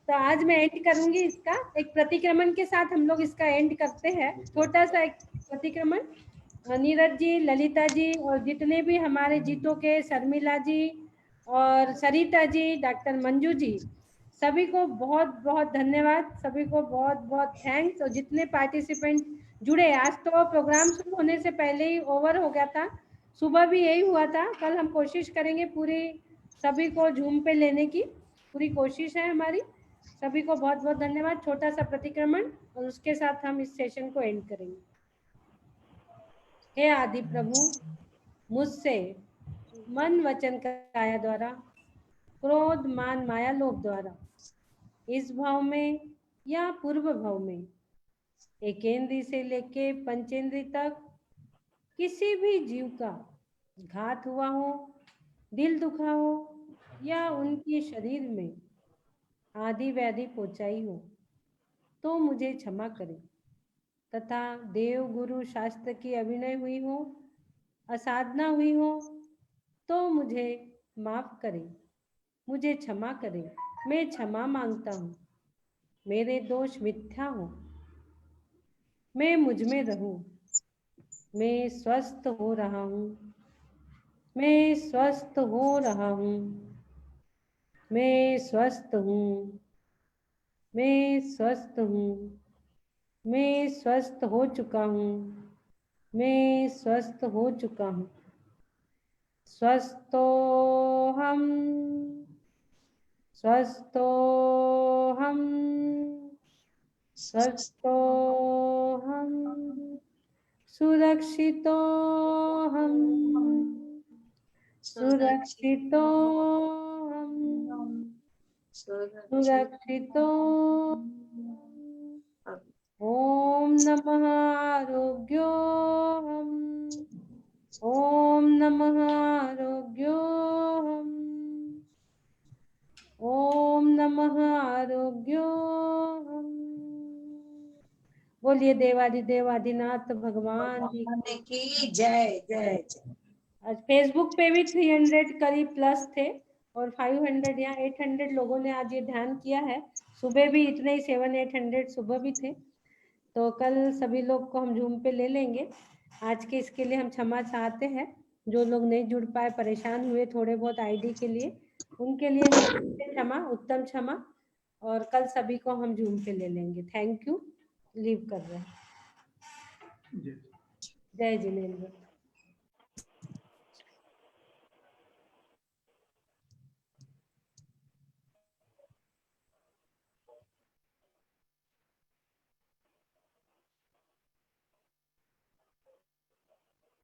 तो आज मैं एंड करूंगी इसका एक प्रतिक्रमण के साथ। हम लोग इसका एंड करते हैं, छोटा सा एक प्रतिक्रमण। नीरज जी, ललिता जी और जितने भी हमारे जीतों के, शर्मिला जी और सरिता जी, डॉक्टर मंजू जी, सभी को बहुत बहुत धन्यवाद। सभी को बहुत बहुत थैंक्स। और जितने पार्टिसिपेंट जुड़े, आज तो प्रोग्राम शुरू होने से पहले ही ओवर हो गया था, सुबह भी यही हुआ था। कल हम कोशिश करेंगे पूरी सभी को जूम पे लेने की, पूरी कोशिश है हमारी। सभी को बहुत बहुत धन्यवाद। छोटा सा प्रतिक्रमण और उसके साथ हम इस सेशन को एंड करेंगे। हे आदि प्रभु, मुझसे मन वचन काया द्वारा, क्रोध मान माया लोभ द्वारा, इस भाव में या पूर्व भाव में, एकेंद्री से लेके पंचेंद्री तक किसी भी जीव का घात हुआ हो, दिल दुखा हो या उनके शरीर में आदि व्याधि पहुंचाई हो तो मुझे क्षमा करें। तथा देव गुरु शास्त्र की अभिनय हुई हो, असाधना हुई हो तो मुझे माफ करें, मुझे क्षमा करें। मैं क्षमा मांगता हूँ। मेरे दोष मिथ्या हो, मैं मुझ में रहूं। मैं स्वस्थ हो रहा हूँ, मैं स्वस्थ हो रहा हूँ, मैं स्वस्थ हूँ, मैं स्वस्थ हूँ, मैं स्वस्थ हो चुका हूँ, मैं स्वस्थ हो चुका हूँ। स्वस्थो हम, स्वस्थो हम, स्वस्थो हम, सुरक्षितो हम, सुरक्षितो हम, सुरक्षितो। ओम नमः आरोग्यो हम, ओम नमः आरोग्यो हम, ओम नमः आरोग्यो हम। बोलिए देवादिदेव आदिनाथ भगवान की जय जय। आज फेसबुक पे भी 300 करीब प्लस थे और 500 या 800 लोगों ने आज ये ध्यान किया है। सुबह भी इतने ही 700-800 सुबह भी थे। तो कल सभी लोग को हम जूम पे ले लेंगे। आज के इसके लिए हम क्षमा चाहते हैं। जो लोग नहीं जुड़ पाए, परेशान हुए थोड़े बहुत आईडी के लिए, उनके लिए क्षमा, उत्तम क्षमा। और कल सभी को हम जूम पे ले लेंगे। Thank you. लीव कर रहे हैं। जय जिनेंद्र।